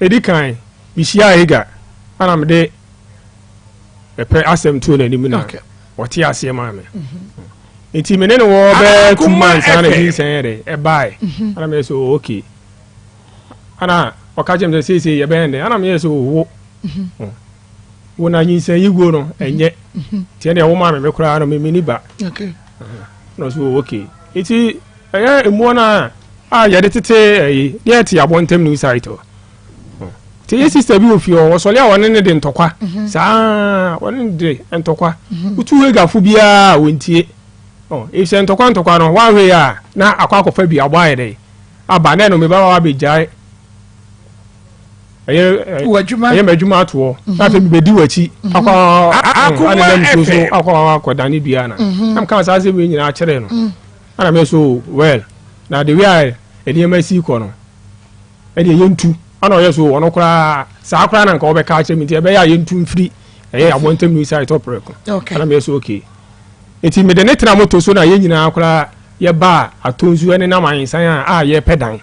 edikan bishia hega ana me de pe asem tu na nimu na woti ase ma me enti me ne no wo be 2 months ana hi sen de e bai ana me so okay ana wakajem se se ye be ende ana me so wo na yin sen yigwo no enye tie ne wo ma me kura no me ni ba okay no so okay enti emu na yade tete yeti abontem new site te ye sister bi ofi o so le awon ne de ntokwa saa won de ntokwa utu we gafu bia wontie e se ntokwa no wa hwe ya na akwa akofa bi agba yede aba na no me ba wa bejai aye majuma to na fe bi bedi wachi akwa ana dem so akwa dani bia na am kan sa se we nyina a kire no ana me so well na the way eniema si ko no ene yentu ana oye so wono kura sa kura na nka obeka a chemi tie be ya yentu mfiri eye abontem ni side top reko ana me so okay eti me de ne tena moto so na ye nyina kura ye ba atonzu ene na mansan a ye pedan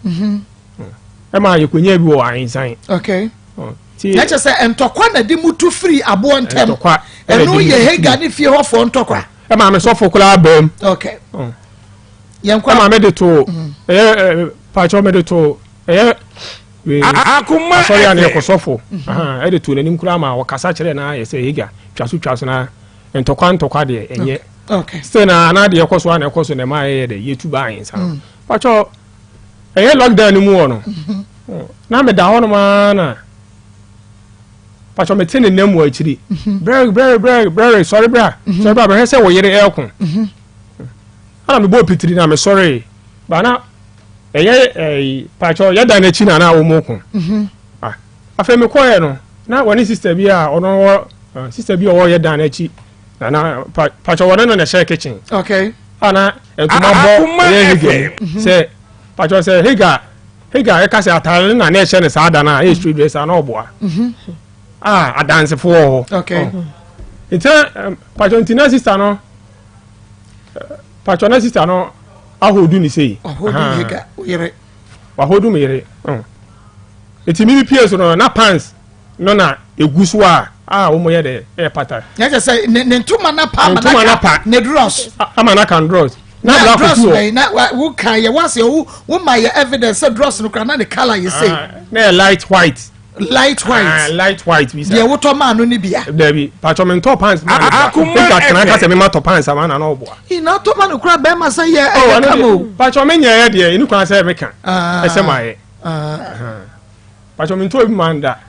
e ma ye konya bi wo ansan okay na che se entokwa na di mutu free abontem eno ye hega ni fie hofo ntokwa e ma me so fo kura bam okay yankwa ma me de to pacho me de to Akoma sorry an ekosofo e de to nanim kura ma wakasa kire na ye se higa twaso na ntokwa de enye okay se na na de ekoso na ekoso na ma ye de yetu ba ansa pacho lockdown ni mu ono na me da hono ma na pacho me tene nemu akiri brother sorry bra be se wo yere ekon ana me bo pitiri na me sorry ba na pacho ya da na chi na wo moko afa me koye no na woni sister bi a ono sister bi o ye da na chi na pacho wona no na share kitchen okay ana entuma bo ye hige se pacho se higa e ka se atare na na she ne sa da na e street dress na oboa adanse fo okay ita pacho ntina sister no pacho na sister no ahodu ni sei ahodu higa yere ahodu me yere eti mi PS no na pants no na egusu a wo mo ye de e pata ya je say ne ntuma na pa ne dross ama na kan dross na black dross na wo kan ye wase wo ma ye evidence say dross no kana ne color you say na light white light white we say ye wo to ma no ni bia Debbie pacho me top pants na kana ka se me ma top pants ama na obo ina to ma no kura be ma say ye e kamo pacho me nya ye de inu kwa say me kan e se ma ye pacho me to bi manda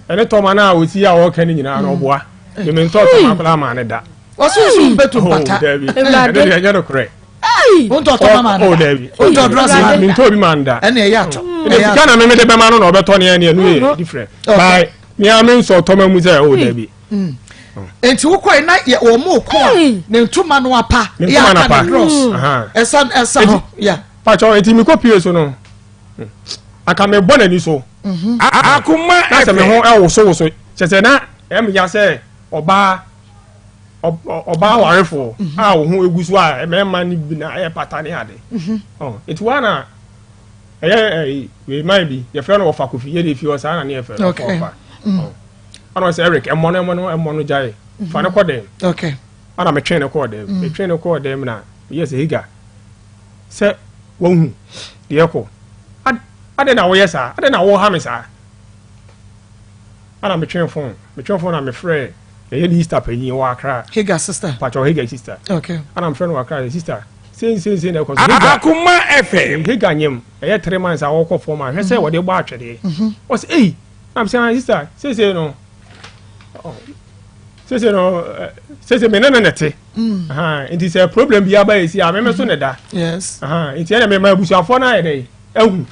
ene to ma na oti a wo kan nyina na obo me to ma bla ma ne da osusu betu pata Debbie e de ya no kure Unto to mama na. Debbie. Unto dress na. Me to bi manda. Ene e yato. E kana me de be ma no na obeto ne ene anu different. Bye. Me am nso to ma mu say Debbie. Enti wo koi na ye o mu ko ne ntuma no apa. Ya ka dross. Esa yeah. Pacho enti mi ko pie so no. Aka me bona ni so. Akoma na se me ho e wo so. Chese na em ya say oba warefo a wo hu egusu a me ma ni bi na e patane ade it wana we might be your friend of Fakofi ye dey fi o sa na ne e fe okay ana say Eric emono jai fa ne kode okay ana me train call them me train call them na yes higa se wonhu de ekọ ade na wo yes ade na wo ha me sa ana me train phone na me frɛ ye di sister panyin wa akra higa sister pacho higa sister okay ana me frɛ no akra sister say na ko Akoma FM higa nyem 3 months a wo kɔ form a hwɛ sɛ wo de bɔ atwede o say I'm saying sister say no say no say me na nete it is a problem bi aba esi a me so ne da yes it ya me ma busuafo na ye ehu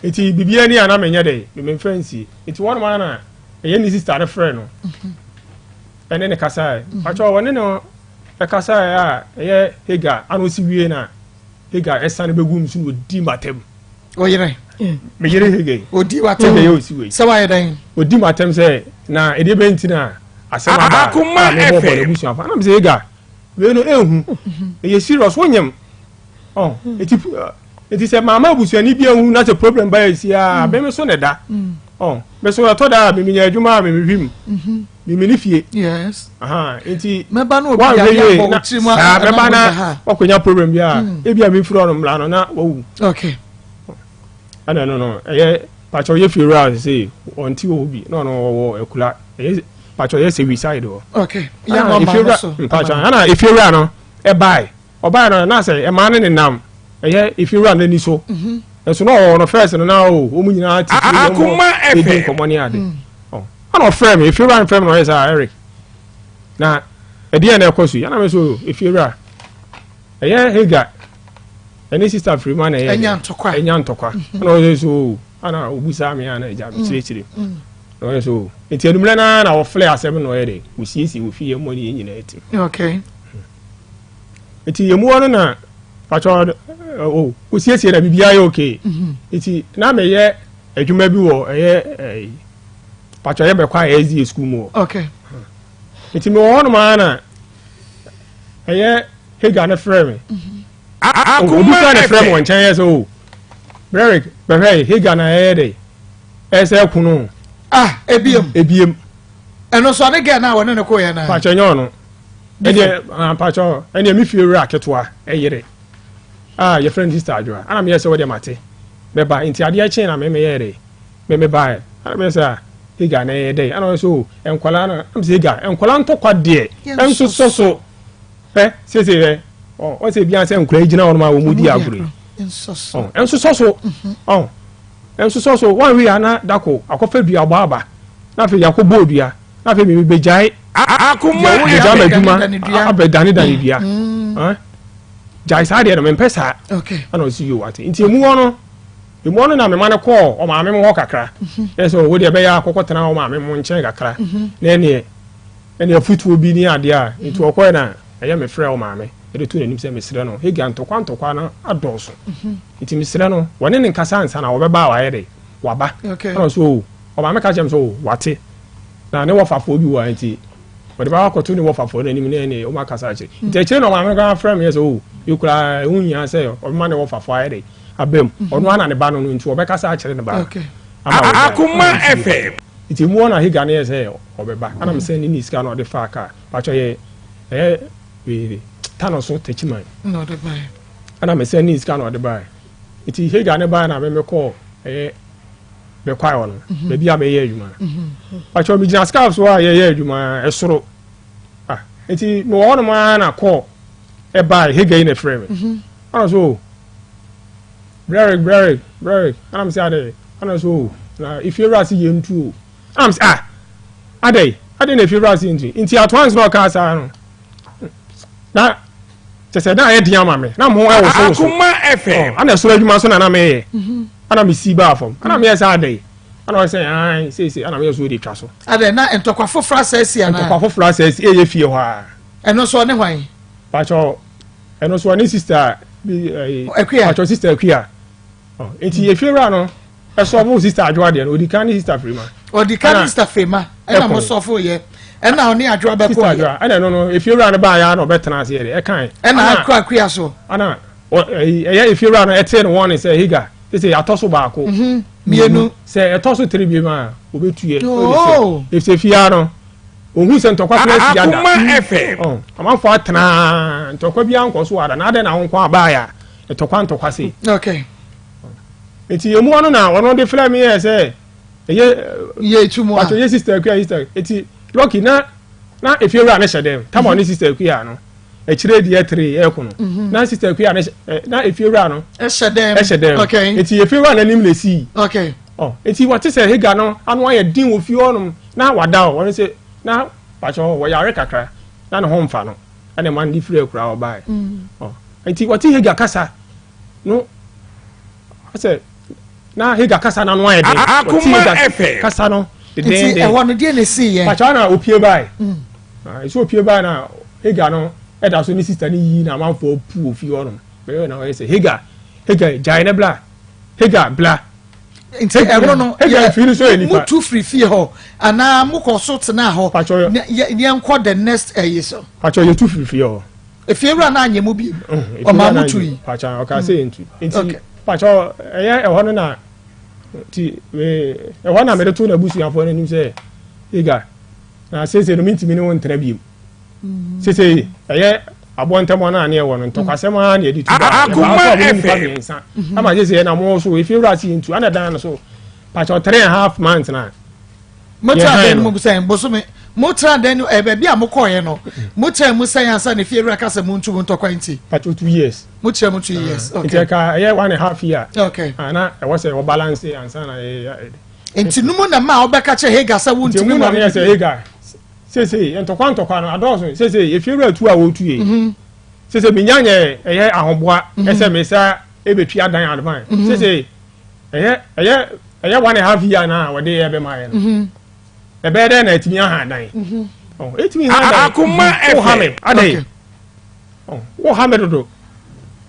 it bibia ni ana me nya dey me fancy it one man na ye ni sister na friend no ene ne kasa acho woni no e kasa ya ye higa anu si wie na higa esane begum su no di matem oyire me yere higa odi watem ye o si we se wa ye dan odi matem se na ede benti na asema ba Akoma FM busuafo na me se higa we no ehu ye serious wonyem it is a mama busuani bi ehu na se problem ba esi a be me so ne da me so to da me nya adwuma me hwim me ni fie yes enti me ba no obi ya bo utima me ba na okonya problem bi a e bia me firo no mla no na wo okay ana no pacho ye firo a say onti wo bi no wo ekula pacho ye say we side o okay ya no ma so pacho ana e firo no e buy oba no na say e ma ne nam if you run any so so no first no now o mu nyina ti Akoma FM komoni ade ana frame if you run frame no is Eric na e dey na ekosu yana me so if you run higa any sister free man enya ntokwa ana so ana obusa me ana eja chire no so enti enumle na wo flare asem no yede wo siesi wo fie mo ni nyina eti okay enti yemu wono na pacho osiesie na bibia ye okay iti na me ye adwuma bi wo pacho ye be kwa ezi school mo okay iti me wono ma na higa na frame Akoma na frame won chan ye so Derek be higa na dey ese kunu ebiem eno so ade ga na won ne ko ye na pacho nyono pacho ene mi fie ra ketwa yere your friend sister adwa ana me say we dey mate me ba inti ade a chen na me yere me ba ana me say higa na ye dey ana so enkwala na am say higa enkwala ntokwa de enso so say o say bia say enkwala gina won ma wo mudi agure enso so one we ana dako akofa dua aba na fe yakobo dua na fe me bejai Akoma aduma abedani dani dua jai sade na mempesa okay ana si yo ate nti emu wono na me mane call o ma me mo kakra so wo de be ya akokotena o ma me mo nchen kakra na ene afutuo bi ni ade a nti okoy na eye me frɛ o ma me e de tu nanim se me sere no he ga ntokwa na adɔso nti me sere no wone ne nkasa ansa na wo be ba wa ye de waba ana so o ma me ka chem so wate na ne wofafo bi wa nti wode ba akoto ne wofafo na nim ne o ma kasa ache nti ache no ma me ga frɛ me ye so yukura unya say o ma ne wofafo aye de abem ono ana ne ba no nti obekasa akere ne ba Akoma FM iti mu na higa ne say obeba ana me say ni sika no de fa aka pa cho ye we tano so techiman no de bai ana me say ni sika no de bai iti higa ne ba na me call be kwai wono be bia be ye adwuma pa cho mi gina scarf so a ye adwuma esoro iti me wono ma na call e bai higa in a frame ana so Brerick. And I'm saying, and so if you're asking you to, I'm saying, I didn't if you're asking into at once no cars are now. Just said, I had Yamame. Now, more I was Akoma FM. And I saw you, my son, and I may, and I'm a sea bar from, and I'm yes, I day. And I say, I say, and I'm yes with the castle. I did not enter for phrases here, and for phrases, if you are, and also anyway. Pacho, and also one sister, your sister, queer. Enti if you run e so bo sister adwa de no di kan sister frema o di kan sister frema e na mo so fo ye e na oni adwa be ko ye e no if you run ba ya no betena se ye e kan e na akwa so ana if you run e ten one say higa say atoso ba ko mienu say etoso 3 bi ma obetuye if say fia no ohun se ntokwa class yada Akoma FM oh amanfo atena ntokwa bi anko so wada na ade na wonko abaya ntokwa se okay eti emu ono na ono de frame ye se ye tumo a ye sister kwa sister eti lucky na efiewura na shedem tama oni sister kwa no echire die 3 ekono na sister kwa na efiewura no shedem okay eti efiewura na nim lesi okay oh eti what say hega no anu aye din wo fi onum na wada o won say na pacho wo yare kakra na ne ho mfa no ene man di free kura obai oh enti what hega kasa no say na hega kasa na no aye de Akoma FM kasa no enti e wono die na si ye pacho na opie bai so opie bai na hega no e da so ni sister ni yi na man fo pu ofi onum be na we say hega jaine bla hega bla nti ero no hega feel so enipa mutu free fie ho ana mukoso tena ho ne enko the next yeso pacho you too free ho efiewura na anyemu bi o ma mutu yi pacho o ka say ntu nti pacho eye e ho no na ti e ho na me de to na busu afo na nim say hega na say no minti mi ne won tena bi say eye abontam na ne wo no ntokwasem na edi tu ba Akoma FM ama say na mo so efiewura si ntu ana dan no so pacho 3.5 months na motra den mo say bosume motra den be bia mo koye no motra mu say ansa na efiewura kasa mu ntu ntokwa nti pacho 2 years motra mu 2 years okay nti ka eye 1.5 year okay ana e wo say wo balance ansa na enti numu na ma obeka che hega sa wunti mu na me say hega sese ntokwa no adoso sese efiewura tu a wo tu ye sese binyanye eye ahoboa ese mesa ebetu adan advan sese eye 1.5 year na we dey ebe maye no ebe dey na etimi aha dan oh etimi ha dan Akoma FM adai oh wo ha medodo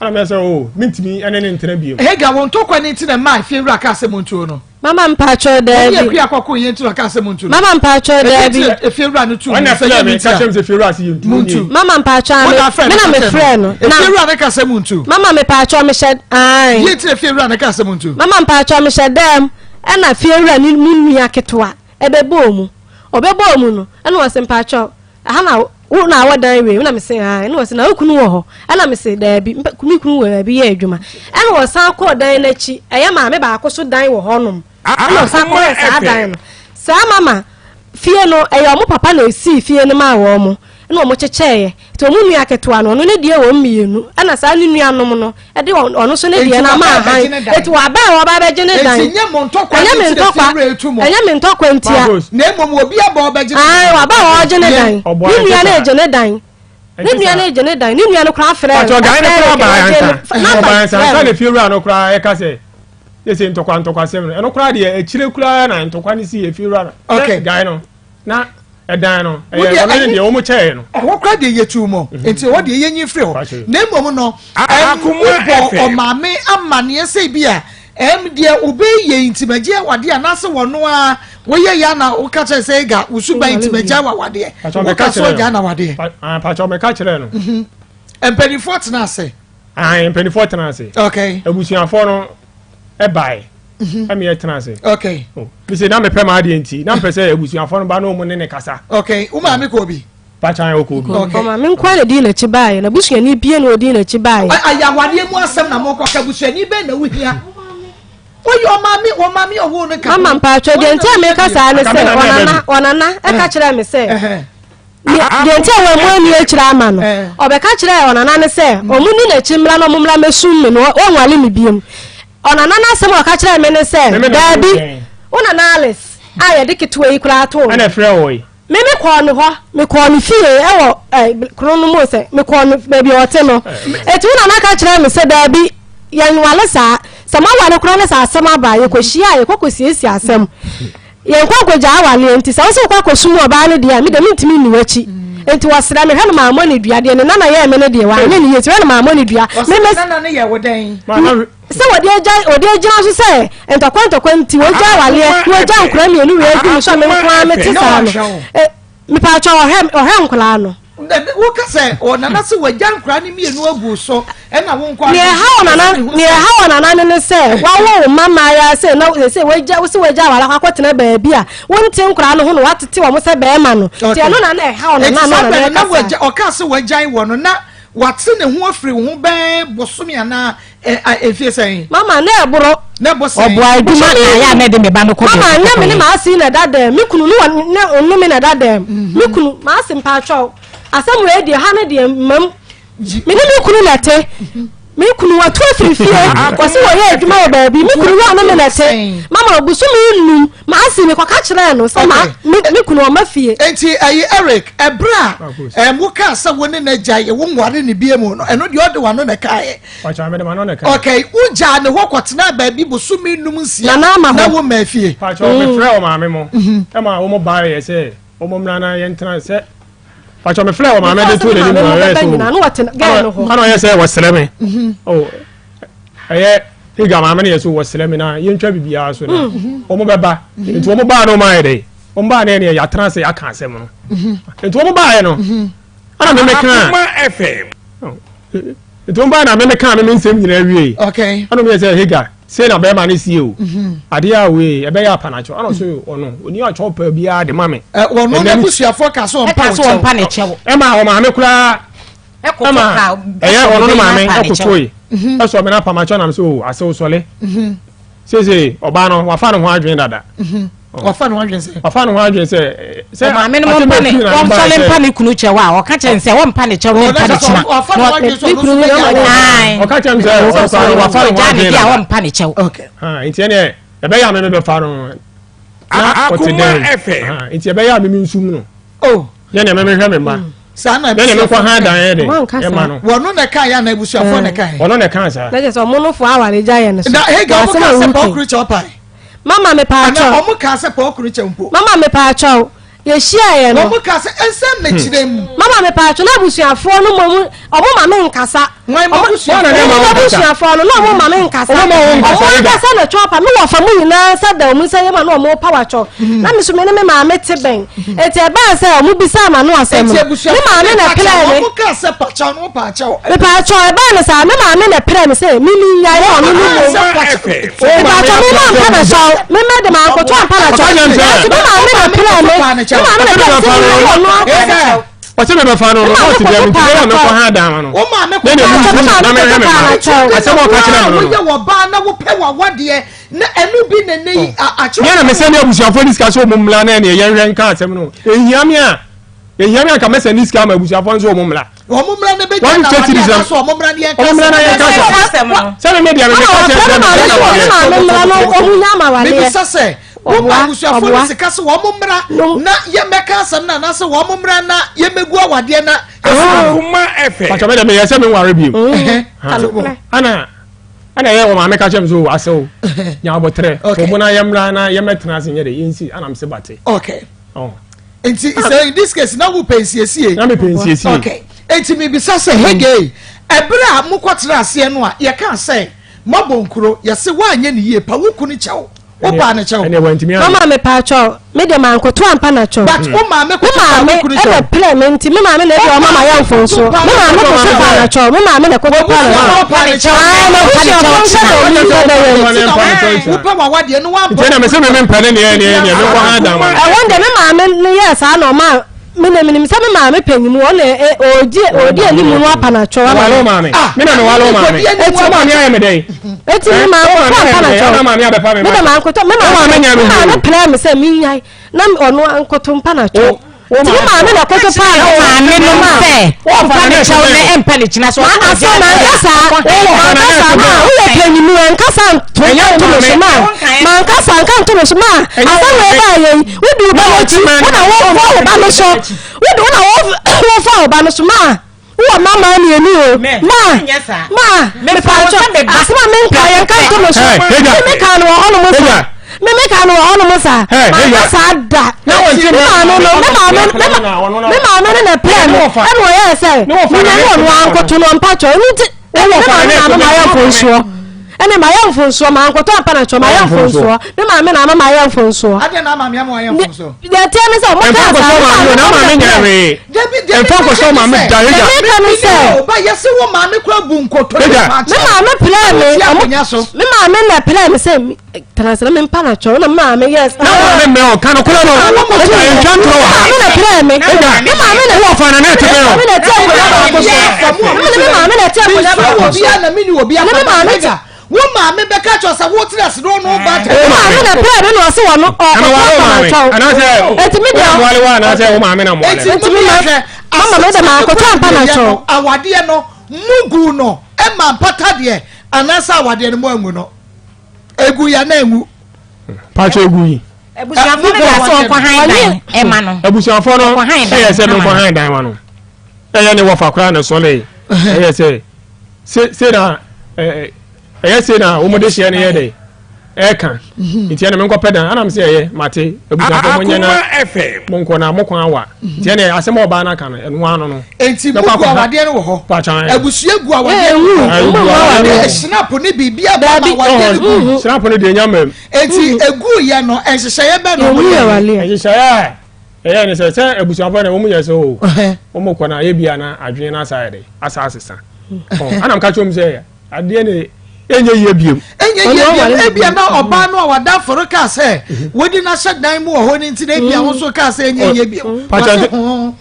ana me say oh mintimi ene ne ntena biem hega won tokwa ni ntina ma efiewura ka se muntu no mama mpacho da bi ya kwakọ yen tu ka se muntu mama mpacho da bi efiewura no tu ona fẹ́ me ka chem se efiewura si muntu mama mpacho me na me friend no efiewura na ka se muntu mama me mpacho me shed ai ye ti efiewura na ka se muntu mama mpacho me shed dem e na efiewura ni munnu aketwa ebebo mu obebo mu no e na wose mpacho aha na wo na wadan we na me say ai na wose na okunu wo ho ana me say da bi kumi kunu wo bi ye adwuma e na wosan ko dan na chi eye ma me ba akoso dan wo honum ana wosan ko sa dan no sa mama fie no eye omo papa na esi fie no ma wo mo na omo checheye to omo nua ketewa no ne die wo mienu ana sa ne nua nom no e de ono so ne die na ma han eti wa ba be gene dan eti nye me ntokwa ntia na emom obi aba oba gene ai wa ba wo gene dan ni nua na gene dan ni nua na gene dan ni nua no kra frɛ pacho ga ne kra ba yansa sa le fiewura no kra e ka se yese ntokwa sem no kra de echire kra na ntokwa ni si e fiewura okay ga no na edan no wona de o mo chee no wo kra de yetu mo enti wo de yenyi frɛ ho na emom no Akoma FM o mame amane se bia de obeye intimaje wade anase wono a woye ya na wo ka che se ga usuba intimaje wade wo ka so ja na wade pacho me ka kire no empenifo tena ase empenifo tena ase okay abusuafo no e bai am ye tena ase okay me say na me pe ma de enti na me say abusuafo no ba no mo ne kasa okay uma me ko bi pacha yo ko bi okay mama nkwa le di na chi bae na busuani bie na odi na chi bae aya wade mu asem na mo ko ka busuani be na wuhia wo mami owo ne ka mama mpacho de ntia me kasa ne se onana e ka kire me se de ntia we mo ani e kire ama no obeka kire onana ne se omu ni na chi mra no mumra mesum me no o nwale me biem onana na asem o ka kire me ne se dabi onana Alice aye de ketewa yi kura to ana frɛ wo yi me ko no ho me ko no fie e wo krono mo se me ko no baby ote no eti onana ka kire me se dabi yanwale sa sama wale kura ne sa asema ba ye ko hia ye ko siesi asem ye ko ja wale enti sa so ko sumu oba ne dia me de mintimi ni wachi enti wasira me hanu ma amoni dua de ne nana ye me ne de wa ne ni ye ti hanu ma amoni dua me nana ne ye wodan se wodi eja so se entokwa enti wo ja wale wo ja nkura me ni we egu so me nkwa me ti sa no me pa cha o he nkula no woka say onana se wagya nkra ne mienu agu so e na wo nkwa ne ha onana ne say wa wo mama ya say na say wagya wala kwakotena baabi a wonte nkra no ho no watete wo mo say be ma no ti no na na ha onana na wagya oka se wagya wo no na wate ne ho afiri ho be bosomi ana efie say mama na eboro na bosomi obo aduma ya na de me ba no ko mama nya me ne ma asi na dada mi kunu no onu me na dada mi kunu ma asi mpa atwa asam we de ha na de mam me ne mi kunu late mi kunu wa to afirifie wase wo ye adwuma wo baabi mi kunu wa na me late mama obusumi nnu ma asi me kwaka kire no se ma mi kunu o mafie enti ayi Eric ebra muka sa woni na gyaye wo nware ne biemu no eno de ode wano na kae pacha me de mano na kae okay uja ne hokotena baabi busumi nnum nsia na wo mafie pacha me frɛ o maame mo e ma wo mo ba ye se o mo mra na ye ntra se pacha me frɛ o maame de to de ni mo ye so ano ye se wasere me oh eye iga maame ne ye so wasere me na ye ntwa bibia so na o mo beba nti o mo ba no ma ye de o mo ba ne ya tra se ya kan asem no nti o mo ba ye no ana me meka Akoma FM nti o mo ba na me meka me nsem nyina wie okay ana me se higa se na be ma ne sie o ade a we e be ya panacho ana so ono oni a chopa bia de mame wono na busuafo ka so mpa ne chewo e ma o maame kura e ko ka e ono no maame e ko toyi e so me na pamacho na me so ase o sole se oba no wa fa no ho adwen dada wafa no adwen se maame no mpa ne wo sole mpa ne kunu chewo a o ka chen se wo mpa ne chewo ne mpa ne china wafa no adwen so no o ka chen se wa fa no adwen ya wo mpa ne chewo okay ha nti ne e be ya me be fa no Akoma FM nti e be ya me nsum no oh ye ne me hwe me ma sana ye ne me kwa ha dan ye de e ma no wono na kan ya na busuafo na kan wono ne kan sa na je so mo no fo aware jaye ne so na he ga mo ka se pa okuru chopai mama me pa atwa ana o mo ka se pa okuru chempo mama me pa atwa ye shia ye no o mo ka se ensem na kirem mama me pa atwa na busuafo no mo o mo mama nkasa wan mo busuafo na busuafo no no mo mama nkasa o nkasa na chopa me wo fa mu nyina sa da mu sa ye ma no mo pa wacho na me so me me mama te ben eti e ba se o mu bisa ma no asem me mama na plan o mo ka se pa cha no pa cha me pa atwa e ba na sa me mama na plan se mi ni nya ye o mi ni o ba cha me mama pa na so me me de ma ko to pa na cho me mama na plan me what's me fa no no ti dem ti no ko ha dan no o ma me ko na me asem o ka kire no wo ye ba na wo pe wa wade na enu bi na nei a cho na me se ne abusuafo discussion mo mla na ne ye hwen ka asem no ehiamia ka me se niska ma abusuafo nso mo mla o mo mra na be na so o mo mra ne o mla na ye ka asem no se me media me ka asem no o mu nya ma wale me se wo ba busuafo ni sika se wo mo mra na ye meka asem na se wo mo mra na ye megu awade na Akoma FM pacha me de me ye se me ware bi ana ye wo ma me ka chem so asew nya obotre o mo na ye mra na ye metena se nye de yinsi ana me se bate okay oh enti in this case na wo pensiesie na me pensiesie okay enti me bisa se hege ebra amukotra ase no a ye kan say mabonkuro ye se wa anye ne yie pa wo kunu chewo wo pa na chewo mama me pa cho me de man ko to ampa na cho but wo ma me ko kunu chewo e play me nti me ma me na e o mama ya mfo so me ma me ko so pa na cho me ma me na ko pa na cho wo pa wa wade no wa tena me se me mpane ne me ko ha dan e wonde me ma me yes ana ma me na me se me ma me panyimu o na odi ani mu apa na cho walo ma me me na me walo ma me eti ma me aye me dai eti ma ko apa na cho ma me abefa me me na ma ko to me ma me nya me plan me se mi nyai na ono ankoto mpa na cho ti ma me na ko to pa ma me no se o fa ne chewo ne empa ne china so na so na nkasa ma o le panyimu nkasa to nya to so ma nkasa nkan to so ma asa we ba ye we du ba wo chi na wo ba no so we do na wo fa ba no so ma wo mama ni eni o ma me pa cho asema me nka ye nkan to so me ka no ono mo sa me ka no ono mo sa ma sa da na wo ti ma no me ma no na plan e no ye say me na no anko to no mpa cho ni ti e wo fa na ma ya fo nsuo ene ma ya mfonso ma ankoto ampa na cho ma ya mfonso me ma me na ma ya mfonso ade na ma me ma ya mfonso de te me se mo ka sa na ma me nyare en foko so ma me da hega ba yesi wo ma me kura bu nkoto me ma me plan me ma me na plan me se transfer me mpa na cho na ma me yes na ma me o kan kula no en jantro wa me na plan me me ma me na wo fa na net me o me na te ko me na te ko obi na me ni obi na me ma me ta wo ma me be ka cho sa wo tira se do no ba ta ma me na plan me no se wo no ana se eti me dia wale wa na se wo ma me na mo wale eti me na mama me da ma ko ta ampa na cho awade no mugu no e ma pata de anasa awade no mo angu no egu ya na engu pacho egu yi ebusuafo na so ko han dan e ma no ebusuafo no e se me ko han dan wa no e ne wo fa kra na so le e se na se na wo mo de hia ne ye de e kan nti ene me nko pedan anam se ye mate ebusuafo mo nya na mo nko na mo kwa wa nti ene asem oba na kan enu ano no enti mo kwa awade no wo ho ebusua egu awade no snap ne bibia ba ma awade no snap ne de nyamem enti egu ye no enhyehyɛ ye be no mo ye enhyehyɛ ye ne se ebusuafo na wo mo ye se o wo mo kwa na ye bia na adwene na side asa asesa anam ka chom se ade ne enye ye biem ebia na oba no awada foro ka se wodi na shedan mu ho ni nti na ebia ho so ka se enye ye biem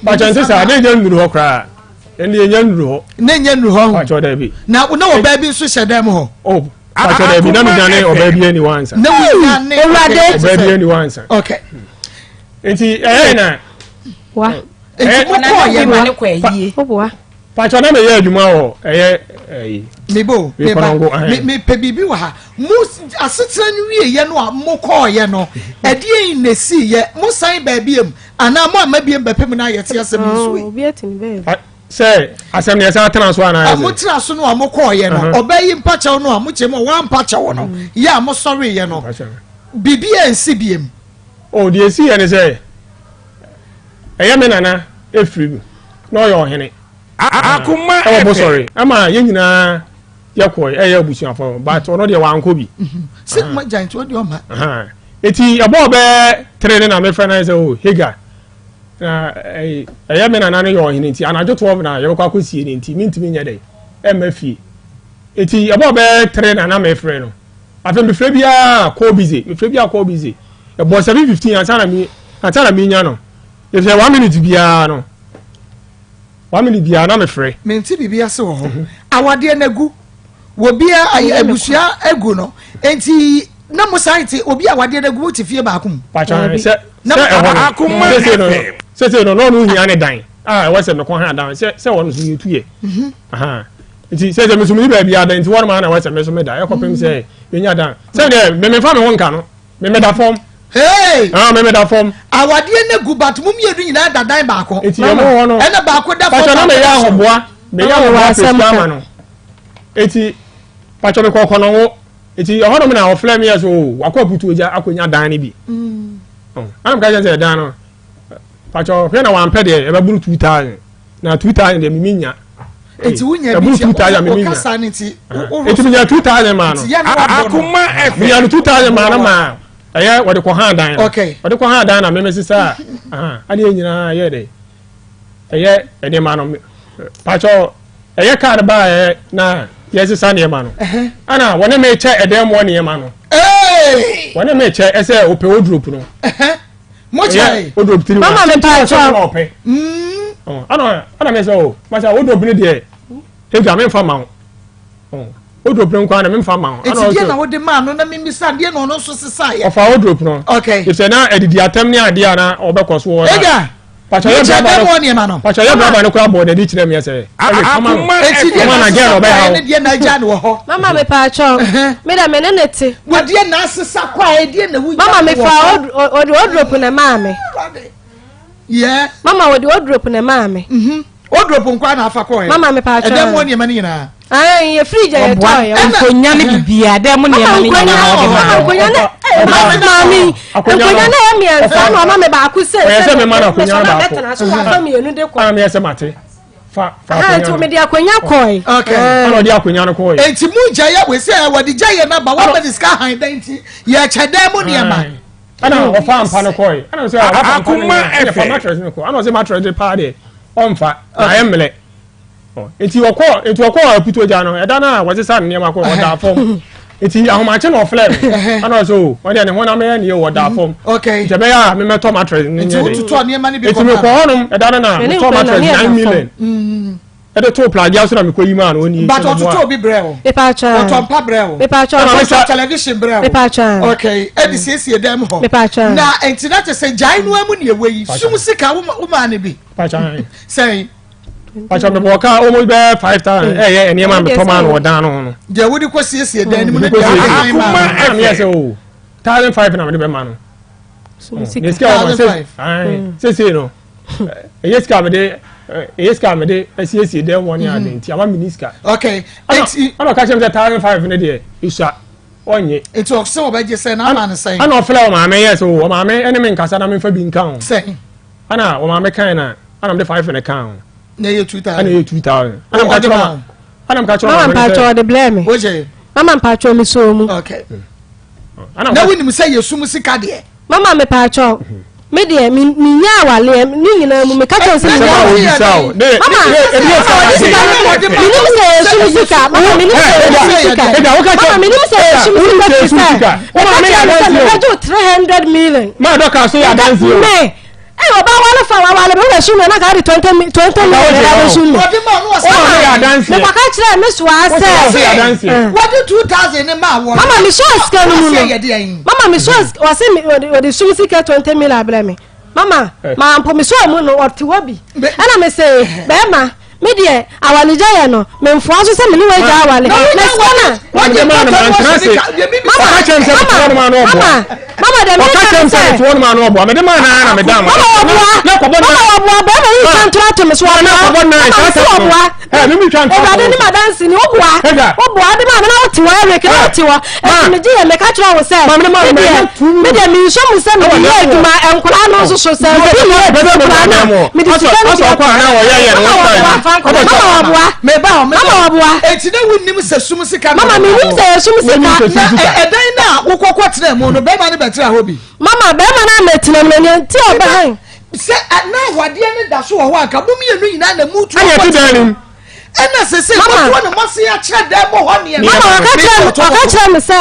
pachante sa de nya nuru ho kra ene nya nuru ho na nya nuru ho pacho da bi na oba bi so shedan mu ho pacho da bi na mi dane oba bi ani wansa na wi dane oba bi ani wansa okay enti na wa enti mo ko ye ma ne kwa yie oboa pacho na me ye adwuma ho mebo me pe bibi wa ha mu asetra ni wie ye no a mo ko ye no ade na si ye mo san ba biem ana mo amabiem ba pem na ye te asem nsuwe obi atini be se asem ne sa tena so ana mo tena so no a mo ko ye no obayi mpacha no a mo che mo wa mpacha wo no ya mo sorry ye no bibi ensi biem o de esi ye ne se me nana efiri no yo hene Akoma mo sorry ama ye nyina yakọ ya abusuafo but ono de wanko bi se ma giant o de o ma eti abo be trene na me friend na say o hega na me na yo hene nti anajo 12 na ye kwa akosie ni nti mintimi nya dai ma fie eti abo be trene na me friend no afa me frɛ bia call busy e bo 7:15 atana mi nya no e say 1 minute bia no 1 minute bia na me frɛ me nti bibia se wo ho awade na gu wobia abusua egu no enti na mo site obi awade na gu ti fie ba akum pacha se Akoma se no hia ne dan we se me ko ha dan se won so yetu ye nti se me so me ba bia dan nti won ma na we se me so me da e kopem se nya dan se de me fa me won ka no me da form me da form awade na gu but mum yedu nyina da dan ba ko eti mo wono e na ba ko da form pacha na me ya hoboa pesiama no eti pacho me kokọ no wo eti ohono me na ofle me yeso wakọ putu oja akonya dan ne bi anam ka je dan no pacho hwe na wampe de e ba buru 2000 na 2000 de miminya eti wunya bi 2000 miminya kasa ne ti eti minya 2000 ma no Akoma minya 2000 ma na ma aya wode ko ha dan okay wode ko ha dan na me mesisa ade nyina ye de ede ma no pacho card ba na yes sane ma no ana wona me che edem wona ye ma no wona me che ese ope wardrobe no mo che wardrobe 3 mama me pa cho ana me so ma cha wardrobe ne de e ga me fa ma wardrobe nko ana me fa ma ana eti na wo de ma no na me misa de no no so sesa ye of wardrobe no okay if say na edidi atem ne ade ana obekọ so wo ega pacha ye braba no kwa board di kire me say Akoma eti de na get obe ha ne de na ja no ho mama me pa cho me da me ne te wo de na sesa kwa e de na wu mama me fa o de wardrobe na mama yeah mama o de wardrobe na mama wardrobe nkwa na afa ko mama me pa cho edem woni ma ni nyina ye fridge ye toy nkonya ne bibia de mo ne ma ne nkonya ne mami nkonya ne ya mi ansa no mama me ba ku se se me ma na nkonya ba ko so wa fa mi enu de ko me se mate fa to me dia kwanya koi okay ana di akwanya no koi enti mu jaya we say we di jaya na ba wa be ska han dan ti ye chede mu ne ma ana o fa ampa no koi ana say Akoma efe mattress no koi ana say mattress de pa de on fa na emle enti wokọ aputo ja no eda na wo sesa ne ma ko da fom enti ahomache no flem ana so o de ne ho na me ne wo da fom okay je be ya me meto mattress ne enti tutu ne ma ne bi ko enti me ko honum eda na meto mattress 9 million ede to plagi so na me ko yima na oni but tutu obi breo pepa cha to mpa breo pepa cha television breo pepa cha okay edi siesie dem ho pepa cha na enti na te say jai no amu ne ewe yi sum sika wo ma ne bi pepa cha say Pacha me boka almost be 5,000 eh eni ma me to ma no dan no je wodi ko siesie dan ni mu ne Akoma am yes o 1,500 na me be ma no sika 1,500 say no yes ka me de siesie dan won ya den ti ama miniska okay ana ka chem say 1,500 ne de isa onye it o se obeje say na ma ne say ana ofle o ma me yes o ma me ene me nkasa na me fa bi nkan say ana o ma me kan na ana me de 5 ne kan na ye 2,000 ana ye 2,000 ana mka mama mpacho de blame oje mama mpacho mi so mu okay na wini mu say yesu mu sika de mama me pacho me de mi nya wale ni nyina mu me ka to se nya o bisao de mama mi ni se yesu mu sika mama mi ni se yesu mu sika mama mi ni se yesu mu sika mama me ya 300 million ma do ka so ya dance yo oba wale fa wale be we sume na ka di 20 million be sume odi ma no o ma ya dance me kwaka kire me so ase ya dance wodi 2,000 ne ma wo mama mi so aska no mu mama mi so o se odi sume sika 20 million abra me mama ma ampo mi so mu no oti wabi ana me say be ma me de awale jaya no me mfo aso se me ni we ja awale me skona wodi ma na trance mama chem se to ma no obo mama de me chem se to ma no obo me de ma na me dam na ko bon mama obo be me yi contract me so na ko bon na eh me mi twan o ba de ni madansi ni obo de ma na oti wa re ke oti wa e me je me ka kira wo se me de mi so mu se me de ye duma enkura no so so se me de na me de so na wo ye no mama wabua eti na wunnim se sum sika mama me nim se sum sika edan na wokokọ tena mu no be ma ne betra hobi mama be ma na metina mu ne nti oba han se na wade ne da so ho aka mum ye no nyina na mutu aye ti danim ena se se ko no mo se ya kire da bo ho ne mama aka kire me se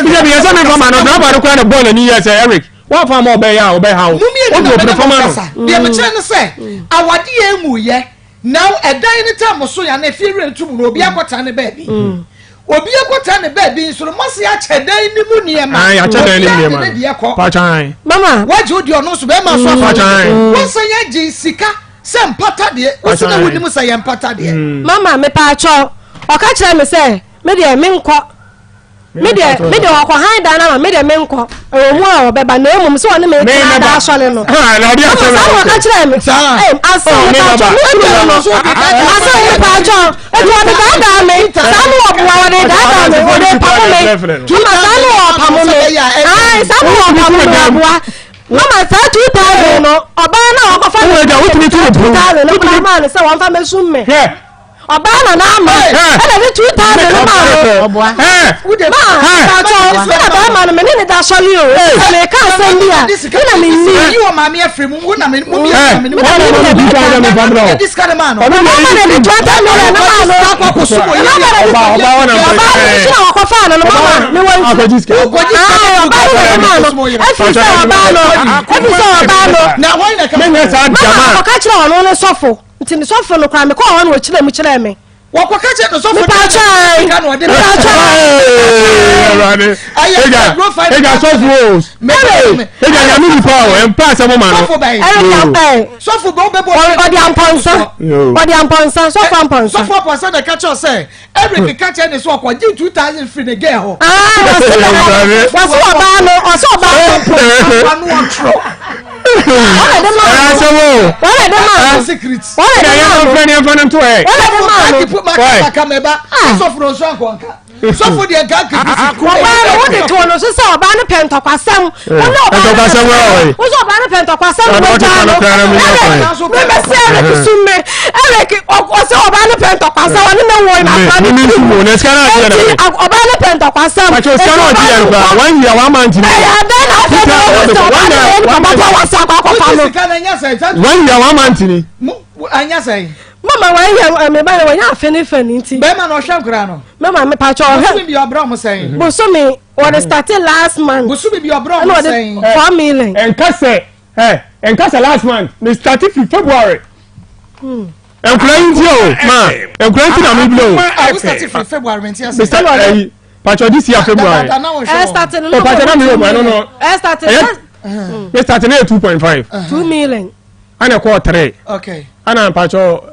bi be yesa me fama no na ba no kwa na ball ni yes Eric wa fa ma obe ya obe ha o do performance bi me kire ne se awade ye mu ye now edan ni tam so ya na fiere ntum no obi akota ne baabi obi akota ne baabi so mo se ya chedan ni mu niema ah ya chedan ni niema pa chan mama waje odi ono so be ma so afa chan wo se ya ji sika se mpata de wo se na woni mu se ya mpata de mama me pa cho o ka kire me se me de me nko me de o ko han da na me de me nko o mu a obeba na emum se woni me ta da asole no ha na odi asole no ka kire me asa me pa cho asa me pa cho e to da da me sa no obuwa woni da da me o de pa me mama sa no opa mo me ai sa no opa mo me obuwa mama sa 2,000 no oba na o ko fa we da wotumi tu bu 2,000 no pa ma ne se won fa me summe ọba na na ama ẹna ni 2,000 ní ma lọ ọbua wúdẹ máa ṣàtọ sílẹ̀ bá ma nù mí ní da sọ́lí o ẹ̀mí ká sẹ́ ní à nínà mi ní. yí wọ maami ẹ firi mu wọ́n na mi mú mi ẹ̀ mi ní wọ́n mi ní bí wọ́n mi bá mi lọ. ẹ̀dí sikari máa nù. ọba mi ní 20 million ní ma lọ. ọba wọn náà ọba mi ní ọkọ fáànù ní mama mi wọ́n ti. ọba mi ní ma lọ ẹ fi sẹ ọba lọ ẹ fi sẹ ọba lọ. mama ọkọ kyerẹ wọn ní sọfọ nti ni sọfọ no kwa me kọ wọn wo kyerẹ mu kyerẹ me wọ́n kache no sọfọ pa chai ega sọfọ ega yami ni pa en pa se mo ma no sọfọ bo be bo odi amponsa sọfọ amponsa sọfọ amponsa na kache say Eric kache ni so ọkọ ji 2,000 free the girl wọ́n ọba no ọsọ ọba no one tro wọ́n de ma secret wọ́n de ma ma kameba sọfọ no so anko anka so for the gag Oba wo de to no so say oba no pentokwasem wo no pentokwasem wo so oba no pentokwasem wo ja no me say Eric summe Eric o so oba no pentokwasem wo no wo na fa ni sumo na ska na oba no pentokwasem pa cho ska no di en kwa 1 year 1 month ni ya da na fa 1 year 1 month ni anya say mama wa ya me ba wa ya fani nti be ma no hwam kra no mama me pa cho he bi obra mo say bo so me what started last month bo so bi obra mo say 4 million enkase last month me started February enkranti o ma enkranti na me blow I started from February me started pacho this year February started no pacho na me no started me started na 2.5 2 million ana ko 3 okay ana pacho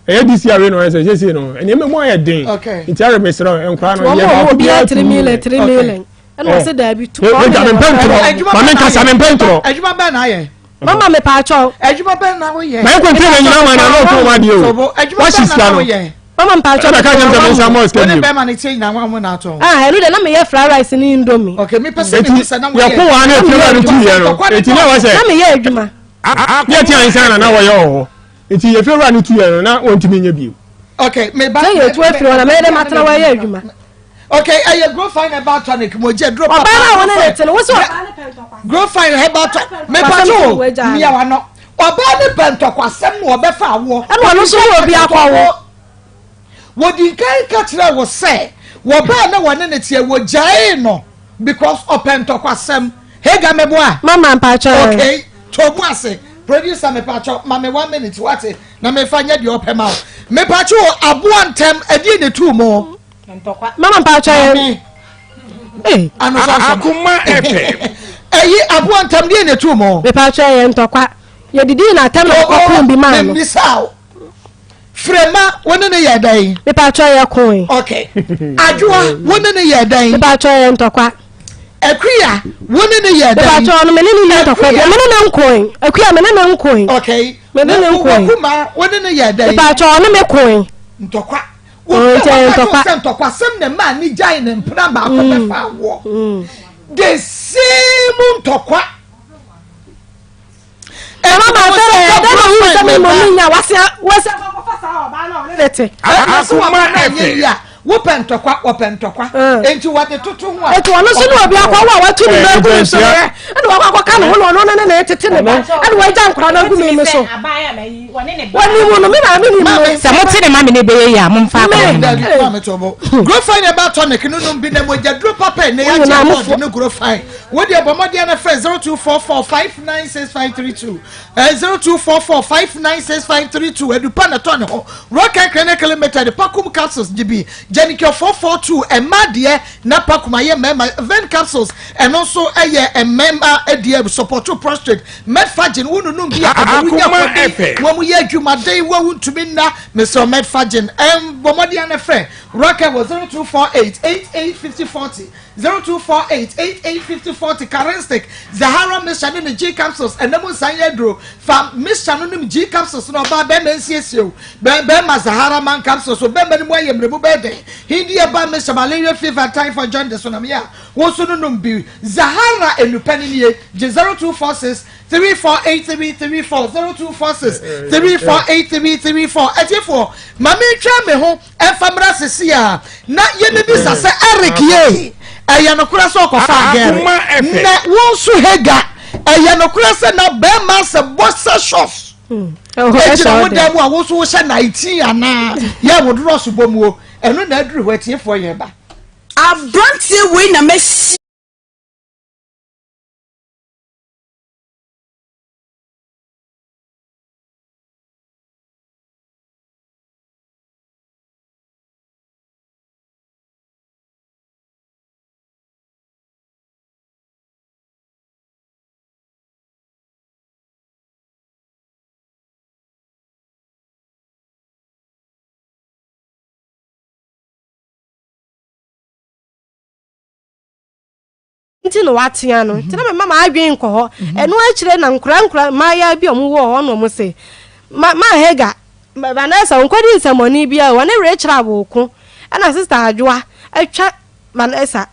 this year we no say no eni me mo ya den nti are me sero enkra no ye ba bi 3 million and we say that be 2 million mama kasa me pentro ejuma ba na ye mama me pacho ejuma ba na wo ye ma ko nti na nyina ma na no ko ma di o wa shi na wo ye mama me pacho na ka jam me sa mo ska ni be ma ni change na wa na to elu de na me ye fried rice ni indomie okay me person me say na wo ye ya ko wa na fi na 2 year no eti na wa say na me ye adwuma ye ti ansa na wo ye o eti ye February ni 2 year na won ti me nya bi okay me ba ye 12 na me de matra wa ye adwuma okay I grow fine about tonic mo je drop oba na wona le tele wo so grow fine about me pacho mi ya wa no oba ne pentokwasem no obefa awo e no so wo bi akwawo wo di kai ka kire wo say wo ba na wona ne tie wo jai no because of pentokwasem hega mebo a mama pacho okay to bu ase producer me pacho ma me 1 minute what na me fanya di opema me pacho aboa ntem adi ne tu mo mama pacho Akoma epe eyi aboa ntem di ne tu mo me pacho ye ntokwa ye didi na tem na kokun bi ma no misao frema wona ne ye dan me pacho ye coin okay adwoa wona ne ye dan me pacho ye ntokwa akuya wona ne ye dan me pacho no me ne ntokwa me ne na coin akuya me ne na coin okay me ne na coin kuma wona ne ye dan me pacho no me coin ntokwa ntokwa sem ne ma ni jai ne mpra ba ko be fa wo the same ntokwa mama fere da no hu se me mo nya wasa ko fa sa oba na o le te Akoma epe wo pentokwa enti wade tutu ho a eto no so no obi akwa wa watu ni na gu so e na wakwa ka no no no na etete ne ba ade wa ja nkra na gu mi so wani mu no me na me ni se mo tene ma me ne be ya mo mfa ko grow fine about tonic no no bi na mo ja drop papa ne ya ja no grow fine wo de bomode na friend 0244596532 0244596532 edupa na ton ho rock kilometer de pakum capsules GB Jenikyo 442 emade na pakuma ye mema ven capsules and also a member edie support to prostate medfagin wonu no bia wo mu ye adwumaden wo wuntumi na Mr. Medfagin bomode na friend rock was 0248885040 0248885040 Karenstick Zahara Mr. no G capsules and nemu sanyedro fam Mr. no G capsules no ba be mensiesio be ma Zahara man capsules so be mani mo yemrebu be hindi aba Mr. malaria fever typhoid jaundice so na me ya wo so no bi Zahara enupani nie 0246 348334 0246 348334 atifo mama twa me ho enfamra sesi a na ye me bisa se Eric ye eya no kura so ko fa gere na wo so hega eya no kura se na be ma se bossa shots ejina wo dem a wo so wo hye 19 ana ya wo dro so bomuo eno na aduru watie fo ye ba abrantie we na me nti no watia no nti na mama adwen nkɔ hɔ eno akire na nkura ma ya bi omu wo hɔ no mo se ma hega Vanessa nkwadi nsamoni bia wona re kira aboko ana sister adwoa etwa man esa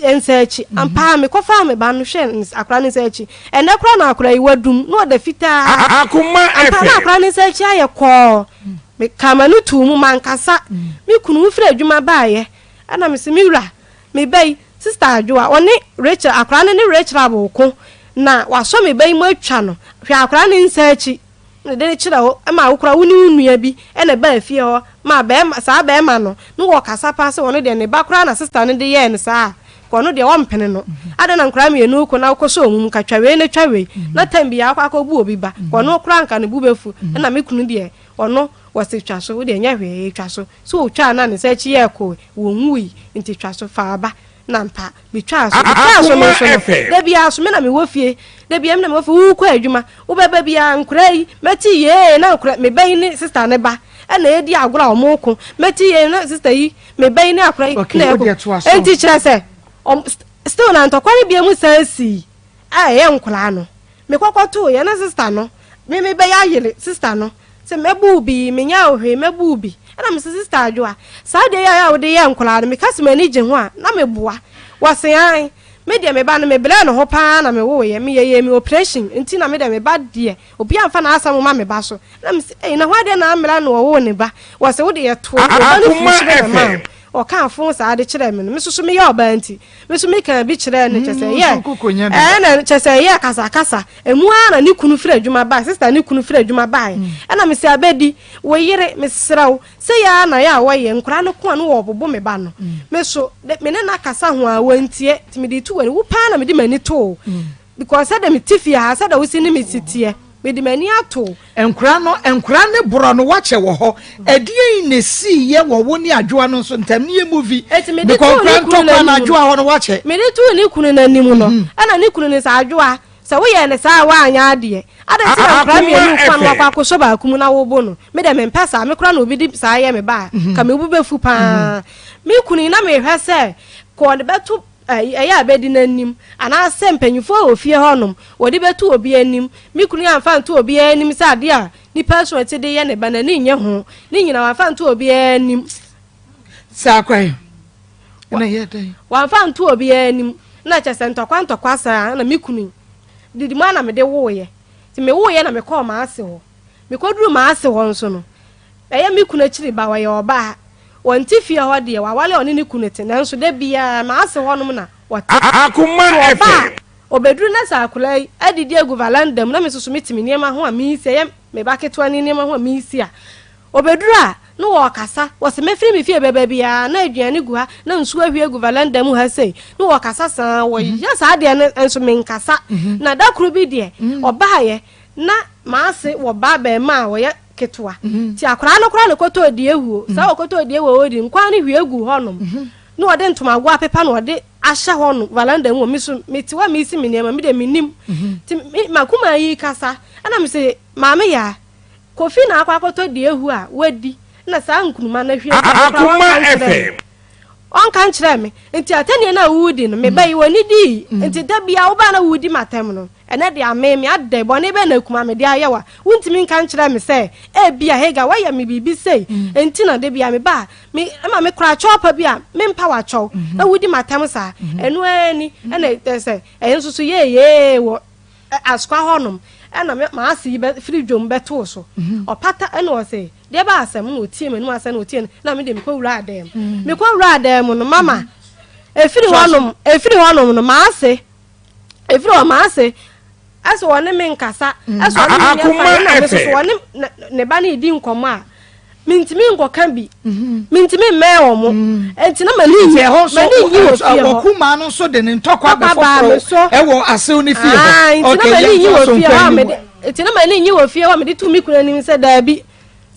ensechi ampa me kofa me ba no hwe akra ne sechi ene kra na akra iwadum no da fita Akoma ampa na akra ne sechi aye ko me kamanu tu mu mankasa me kunu mfira adwuma baaye ana me se me wura me bai sister adwoa oni Rachel akra ne Rachel aboko na waso me bai mu atwa no hwe akra ne sechi ne de chira ho ma akra wuni unua bi ene ba afie ho ma ba sa ba ma no no wo kasa pa se wono de ne ba kra na sister ne de ye ne sa kono de wompene no ade na nkra me enu ko na koso omum ka twawe ne twawe na tambi ya akwa bu obi ba kono kra nka ne bubefu na me kunu de ono wase twaso wo de nya hwe twaso so twa na ne se chi ye ko wo nwui nti twaso fa ba na mpa me twaso me so de bia so me na me wofie de bia me na me wofie wo ko adwuma wo beba bia nkra yi meti ye na nkra me ban ni sister ne ba na edi agora omoko meti ye na sister yi me ban ni akra yi na enti kire se still na ntokwari bia mu sansi ye nkula no me kwakwato ye na sister no me be ya yele sister no se mebu bi me nya ohwe mebu bi na me sister adwoa sa de ya wo de ye nkula no me kasema ni je ho a na me boa wase an me de me ba no me bele no ho pa na me wo ye me ye me operation nti na me de me ba de obi amfa na asam ma me ba so na me na ho de na amela no wo ne ba wase wo de ye to o kan fun sa de kire me so me ya oba anti me so me kan bi kire ne chese ye na chese ye kasa emu ana ni kunu fira adwuma ba sister ni kunu fira adwuma ba na me se abedi wo yire me sraw se ya na ya wo ye nkura no ko no wo bobo me ba no me so me ne na kasa ho a wantie ti me di tu wani wo pa na me di mani to because said me tifi ha said wo si ni me sitie me di mani ato enkura ne boro no wache wo ho edie ne si ye wo woni adwoa no so ntam ne movie because enkura ntokwa na adwoa ho no wache me di tu ni kunu na nimu no ana ni kunu ni sa adwoa sa wo ye ne sa wa anya ade si enkura me ni kwa no kwa ko so ba kumu na wo bo no me de me mpesa me kura na obi di sa ye me ba ka me bu befu pa me kunu na me hwese ko de betu eya abedi nanim ana sempanyufo ofie honom wodi betu obi anim mikunu amfa nto obi anim se ade a ni person ete de ye ne bana ni nye ho ni nyina amfa nto obi anim sa kwai na ye dai wa amfa nto obi anim na chese ntokwa sa na mikunu didi ma na me de wo ye ti me wo ye na me call ma ase ho me koduru ma ase ho nso no eya mikunu akiri ba wa ye oba wanti fia ho de wa wale oni ni kunete nanso de bia ma ase honom na Akoma FM obedru na sa akula adidi egu valandam na mesusu mitimi niema ho a mi se ye me ba keto ani niema ho a mi si a obedru a no wo kasa wo se mefiri mi fie beba bia na aduane gu ha na nsu ahwie egu valandam ha sei no wo kasa san wo ya sa de enso men kasa na da kru bi de obaye na ma ase wo ba ba ma wo ye ketwa ti akora no koto odi ehu sa okoto odi ewu odi nkwa ne hwie egu honom no ode ntoma agwa pepa no ode ahya hono valanda mu misu metiwa misi miniema mi de minim ti makuma yi kasa ana mi se maame ya kofi na akwa koto odi ehu a wadi na sa nkunuma na hwie Akoma FM on kan kire me nti atani na wudi no me bai woni di nti da bia wo ba na wudi matem no ene de amemi ade bo ne be na kuma me de ayewa wuntimi kan kire me se e bia hega wa ya me bibi sei nti na de bia me ba me ma me kra chopa bia me mpa wa chow na wudi matem sa enu ani ene se ensusu ye wo askwa honom ena ma asi be free dwom beto so opata ene o se de ba asem no tie me no asem no tie na me de me ko wura adem me ko wura adem no mama efiri honom no ma ase efiri o ma ase aso woni me nkasa aso woni me na so woni ne ba na di nkomo a mintimi nkoka bi mintimi mewo mo enti na mani ye ho so okuma no so de ne ntokwa befofo ewo asew ni fie ho okay mani yi wo fie ha me enti na mani yi wo fie ha me de tumi kura ni se da bi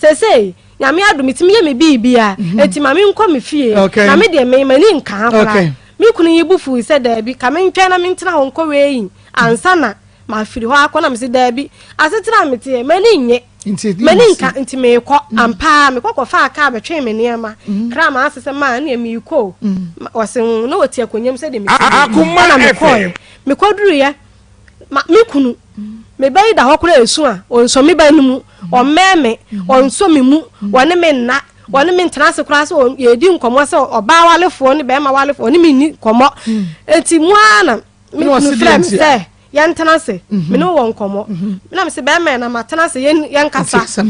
sese nyame adum mitimi ye me bibia enti ma me nko me fie na me de me mani nka ha mi kunu yi bufu se da bi ka me ntwa na me ntina ho nko we ansa na ma firi ho akona me se da bi asetira me te mani nye mani nka nti me ko ampa me kokko fa aka betwe me niema kra ma asese ma na me ko wase no woti akonyem se de me Akoma na me ko me koduru ya me kunu me bai da hokura esu a onso me ba numu o meme onso me mu wone me nna woni me ntena se kura so ye di nkomo se oba walefo ni be ma walefo ni me ni komo enti mu ana me no frem se yan tena se me no won komo me na me se be ma na ma tena se yan kasa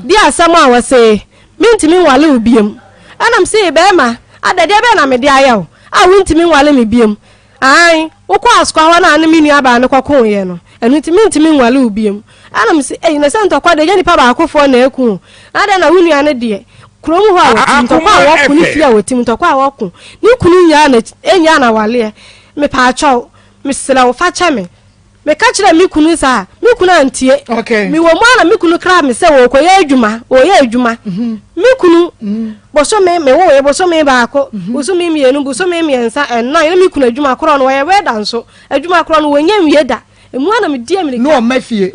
di asam a wo se me ntimi wale obiem ana me se be ma adade be na me di ayaw a wo ntimi wale me biem ai wokọ askwa wa na me nua ba ne kokon ye no enu ntimi wale obiem ana me se na se ntokwa de nipa ba akofo na eku na na wo nua ne de krom ho a ntokwa a woku ni fia wotim ntokwa a woku ni kunu nya na enya na wale me pa acho me sela wo fa cha me ka kire me kunu sa me kunu antie me wo mo na me kunu kra me se wo koye adwuma o ye adwuma me kunu boso me wo ye boso me ba ko boso me mienu boso me miensa enna ye me kunu adwuma kro no ye we danso adwuma kro no wonya wie da emu na me die me no mafie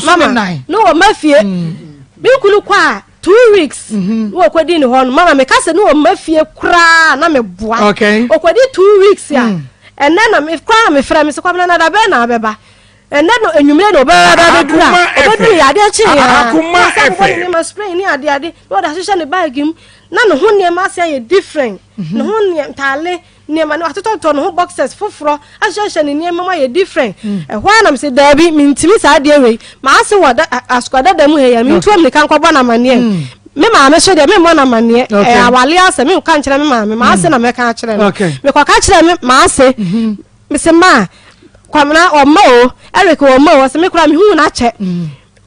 mama no mafie me kunu kwa 2 weeks wo kwadi ni ho no mama me ka se no mafie kra na me boa o kwadi 2 weeks ya and then I'm if cry me frame so kwamna na da be na beba and then enwumre no be da dura obedu ya de chi ya Akoma FM ni ma spray ni ade no da hye ne bag im na no ho ne ma sia ye different no ho ne tale ne ma no atoto no ho boxes foforo ahye ne ne ma ye different hwa na me se da bi mi ntimi sa ade we ma ase wo da askwada da mu he ya mi ntuam ne kan kwaba na mane me ma me so de me mo na mane awale ase me kan kire me ma ase na me kan kire no me kwa ka kire me ma ase me se ma kwamna omo Eric omo was me kura me hu na che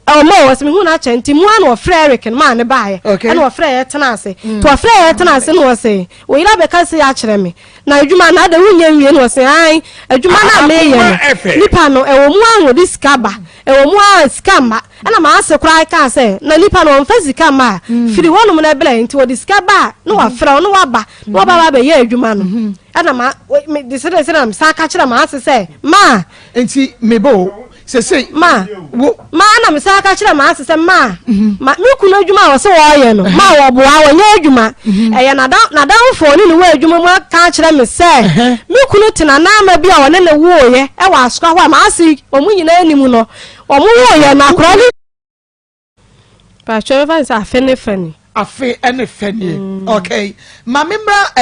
omo was me hu na che nti mu an ofre Eric ma ne baaye na ofre ye tena ase to ofre ye tena ase no se o ira be ka se ya kire me na adwuma na da wunya wie no se ai adwuma na me ye nipa no e wo mu an odi skaba e wo mu an skamba ana ma ase kura ka se na nipa no mfa sika ma firi wonum na bela nti odi skaba no wa fra no wa ba be ye adwuma no ana ma me disere se na sa ka kire ma ase se ma enti mebo se ma na me sa ka kire ma ase se ma me kunu adwuma wo se wo ye no ma wo boa wo nya adwuma e na da fo ni wo adwuma mu ka kire me se me kunu tena na ma bia wo ne wo ye e wa asko ho ma ase omu nyina animu no omu wo ye na kro ni pa chwe fa sa fene afe ene fene okay ma membra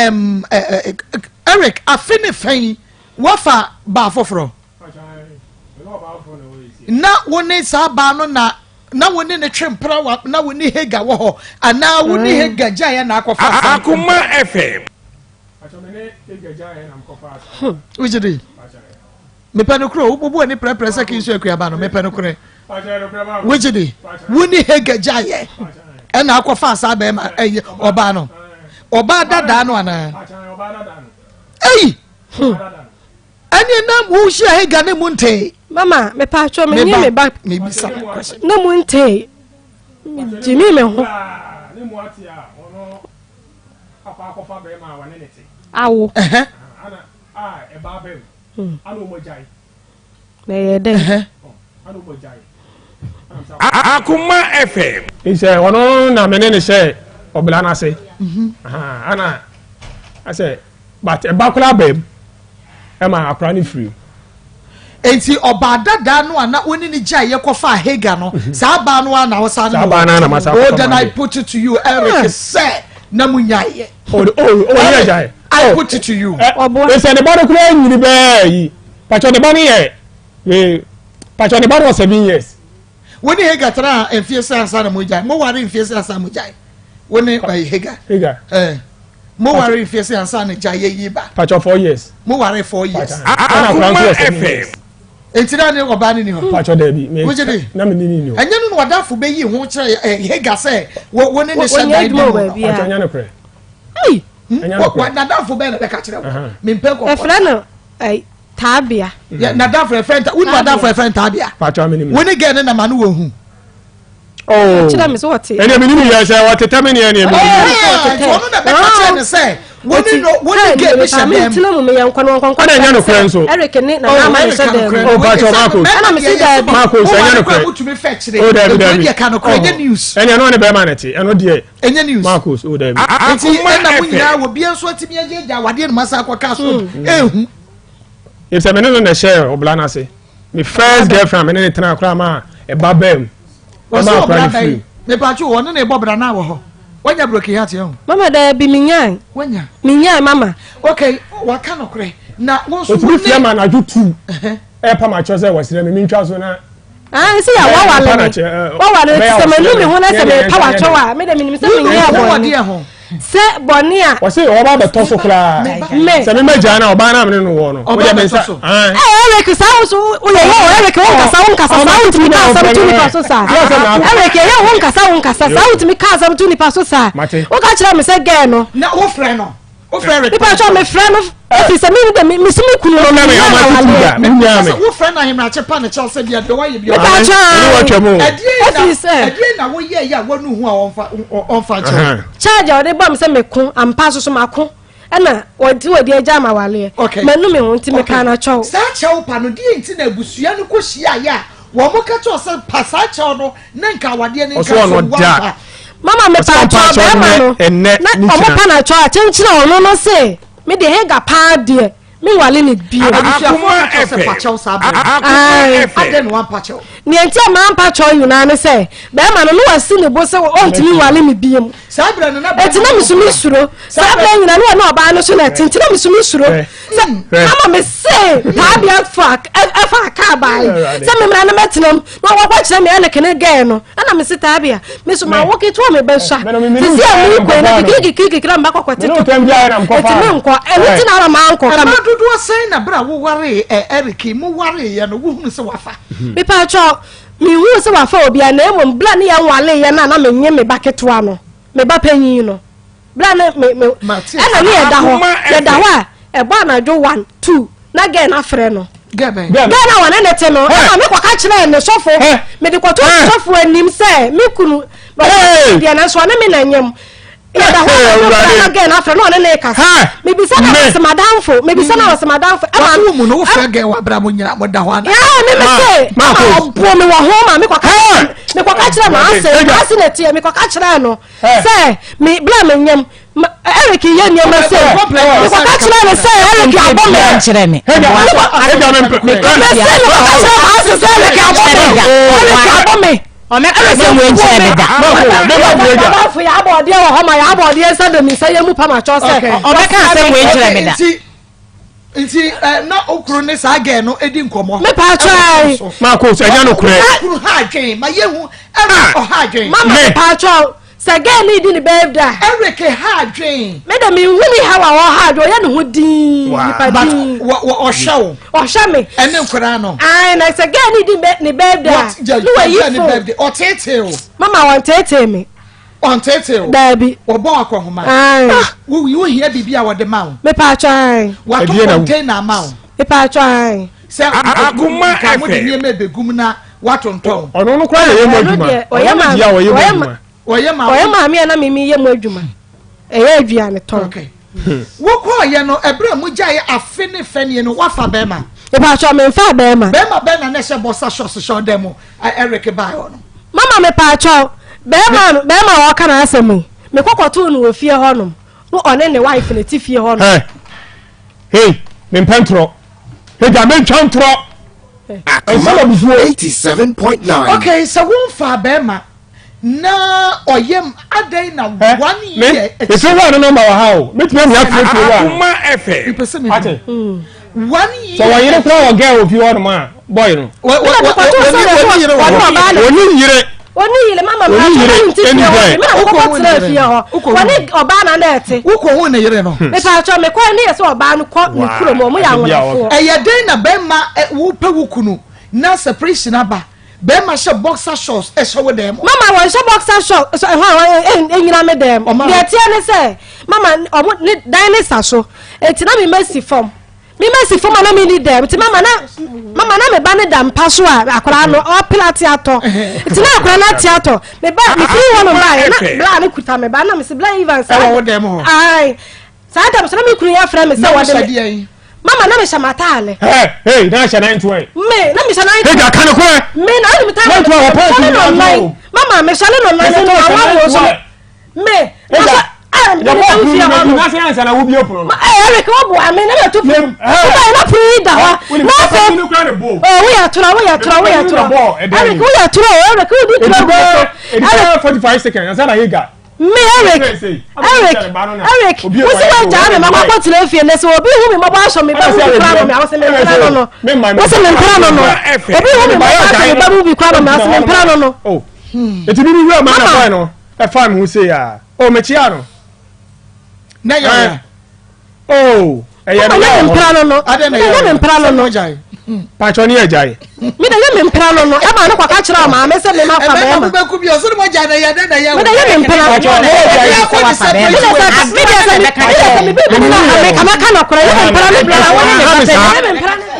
Eric afene fene wafa ba foforo na woni sa ba no na woni ne twempra wa na woni hega wo ho ana woni hega jaya na akwafa Akoma FM achomene hega jaya na mkofa ujidi me penokro ububu ni prepare kinso akuaba no me penokro ujidi woni hega jaya na akwafa sa ba ma oba no oba dada no ana ei ani na mu hia hega ne munte mama me pa cho me me ba me bisa na munte jimi me ho ne mu ati a ono papa akofa be ma wa ne nete awo ana e ba be ana mo jai na ye de ana mo jai Akoma FM ise ono na me ne se obla na se ana ase but e ba kula be e ma akra ni free enti oba dada no ana woni ni jai yekofa hega no sa ba no ana wo sa no ba na masa oh then I put it to you Eric say na munyaye yeah jai I put it to you we say the body kula nyiri be yi pacho the body ye pacho the body was 7 years woni hega tra enfiesa asa na mujai mo ware enfiesa asa mujai woni hega mo ware enfiesa asa na jai yi ba pacho 4 years mo ware 4 years Akoma FM entira ne oba ni ho pacho da bi me na me ni enye no wadafo be yi ho kire hega se woni ne shada mo ba pacho bia nya no pre ai wa nadafo be na be ka kire me mpe ko e fra no ai tabia ya nadafo friend woni nadafo friend tabia pacho me ni woni ge ne na ma no wo hu oh chira me so what ene me ni ya say what tell me ni ene me ono na be ka kire ne say woni ge be sha dem tena mo me yan kwano ana nya no friend so Eric ni na ma so dem oh pacho Maa Akos ana me see da bi Akos enya no kre mutumi fe kire oh da bi e ka no kre enya news enya no ne be ma nete eno de enya news Maa Akos oh da bi enti na munyina wo bia so atimi ajeja wade no masa akwa so ehu if se me no na share obla na say me first girlfriend me ne tena akra ma e ba bam o so obla dai me pa chu won na e bobra na wo ho Wanya broken heart yo. Mama da bi minyan. Wanya. Minyan mama. Okay, wa ka no kure. Na won so we fear man aju tu. Pa ma chose wasire me ntwa so na. See ya wa wale. Se menu me ho na se me power chowa. Me da minim se minyan bo. Se bonia. Wase oba be to so kra. Se me maja na oba na me no wo no. Wo de be sa. Eric sawo so wo Eric won kasa sawo timi ka sam tu ni pa so sa. Eric ya won kasa sawo timi ka sam tu ni pa so sa. Wo ka kira me se girl no. Na wo frɛ no. Wo frɛ Eric. Ipa cho me frɛ no. Eti se me simi kunu no na me amatuda. Me nya me. Wo frɛ na hemra che pa ne Chelsea dia de wa ye bi. Ipa cho. Ni wo twemu. Adie na wo ye ya wonu hu a onfa che. Charge o de bom se me kun ampa so mako. Ena wodi agya ma wale. Manu me ho nti me ka na cho. Sa chew pa no die nti na abusua no ko hia ya. Wo mo ka cho se pa sa chew no na nka wade ne nka so. Mama me pa cho be ma no. Na omo pa na cho a chenchina ono no se. Me de hega pa de. Me wale ne bio. Akoma se pa chew sa ba. Aden wan pa chew. Ni enti ma pa cho yuna ne se. Be ma no wasi ne bo se ontimi wale me bio. Sa bra no na ba. Eti na misumi suro. Sa bra nyina no oba no so na enti na misumi suro. Mama me say tabia fuck efa ka bai. Se me mra na metinam na wo kwa kire me ene kene gay no. Ana me say tabia. Me so ma wo ke to me be sha. Se se mi ko na kiki kira mba kwakwete. Eti me nko enti na ra ma nko kam. Dodo say na bra wo ware Eric mu ware ye no wo hunu se wafa. Me pa cho mi hu se wafa obi na emom bla ne ya wale ye na me nye me baketoa no. Me ba panyin no. Bla na me ana ne ye da ho a eba na jo 1 2 na ge na frɛ no gebe na wana ne te no na me kwa ka kire ne sofo me de kwato sofo anim se me kunu ba dia na so na me na nyam ya da ho na ge na frɛ no ne ka me bi sa na se madamfo me bi sa na se madamfo ama mu no frɛ ge wa bra mo nyina mo da ho ana ya me se ma bo me wa ho ma me kwa ka kire ma ase na tie me kwa ka kire no se me bla me nyam Eric ye ni ma say ko ka kire me say Eric abome kire me o me ka say mo kire me da fu ya abode wo ho ma ya abode say de mi say ye mu pa ma cho say o me ka say mo kire me da nti na okuru ne sa ge no edi nkomo me pa try Maa Akos enya no kure okuru ha adwen ma ye hu o ha adwen mama pa try Sage ni di ni bebda. Eric ha adwen. Me da mi huni ha wa ha adwo ya ne ho din. Nipa din. O hyew. O hye me. Ene nkura no. Ai na sage ni di ni bebda. Lu wa yi ni bebda. O tete o. Mama wan tete me. On tete o. Dabi. O bon akohoma. Ai. Wo hia bibia wo de ma wo. Me pa try. Wa to container ma wo. Me pa try. Se Akoma ka mo de ni me begum na wa tonton. Ono no kwa ye mo adwuma. Oye ma me na mimi ye mo adwuma. Eye aduane ton. Okay. Wo ko ye no ebra mu jaye afe ne fane no wafa be ma. E ba cho me fa be ma. Be na na she bossa show dem Eric ba yo no. Mama me pa cho be ma wo kana asemu. Me kokoto no ofie ho no. No one ne wife ne ti fie ho no. Hey, me pantro. Hey, ga me chantro. 87.9. Okay, so won fa be ma. Na oyem adai na 1 year. It's one number how. Make me have to Akoma FM. Person 1 year. So when you call a girl if you want man, boy no. Oni yile mama ma nti me ko tira fie ho woni oba na na ete wo ko hu ne yire no me pa cho me ko ni yeso oba no ko ni kuro mo ya wonafo eye den na be ma wo pe wo kunu na separation aba be ma she boxer shorts e so we dem mama won she boxer shorts enyina me dem de tie ne se mama omo ni dinosaur so enti na me mesi form na me ni dem ti mama na me ba ne dam paso a akora no o pilati ato ti na akora na ti ato me ba me fi wono ba na bla ne kuta me ba na me se bla even say wo dem ho ai sa ta so na me kunu ya fra me se wo dem mama na me shamatale hey na sha 920 me na me sha 920 hey da kan ko me na me ta mama me shale no online no awa so me na say answer na wo bi oporo no Eric wo bo ame na to pum na pum da wa na se we ya tura Eric we ya tura Eric we di tura 45 seconds answer na higa Me Eric. What's the way down? My mama to live here. Let's go. Be who me mama show me. I was in the what's in the plan? Obi who me mama show me. Babu be crowd me. I was in the plan. Oh. It's really real man. I know. A farm who say oh Mechiano. Na ya. Oh. I am plan no. I don't plan no. Patroni Ajay. Me na yem plan no. E ma no kwa kachira ma me se me ma fa me ma. Be ku bi o so mo ja na ya na ya. Me na yem plan no.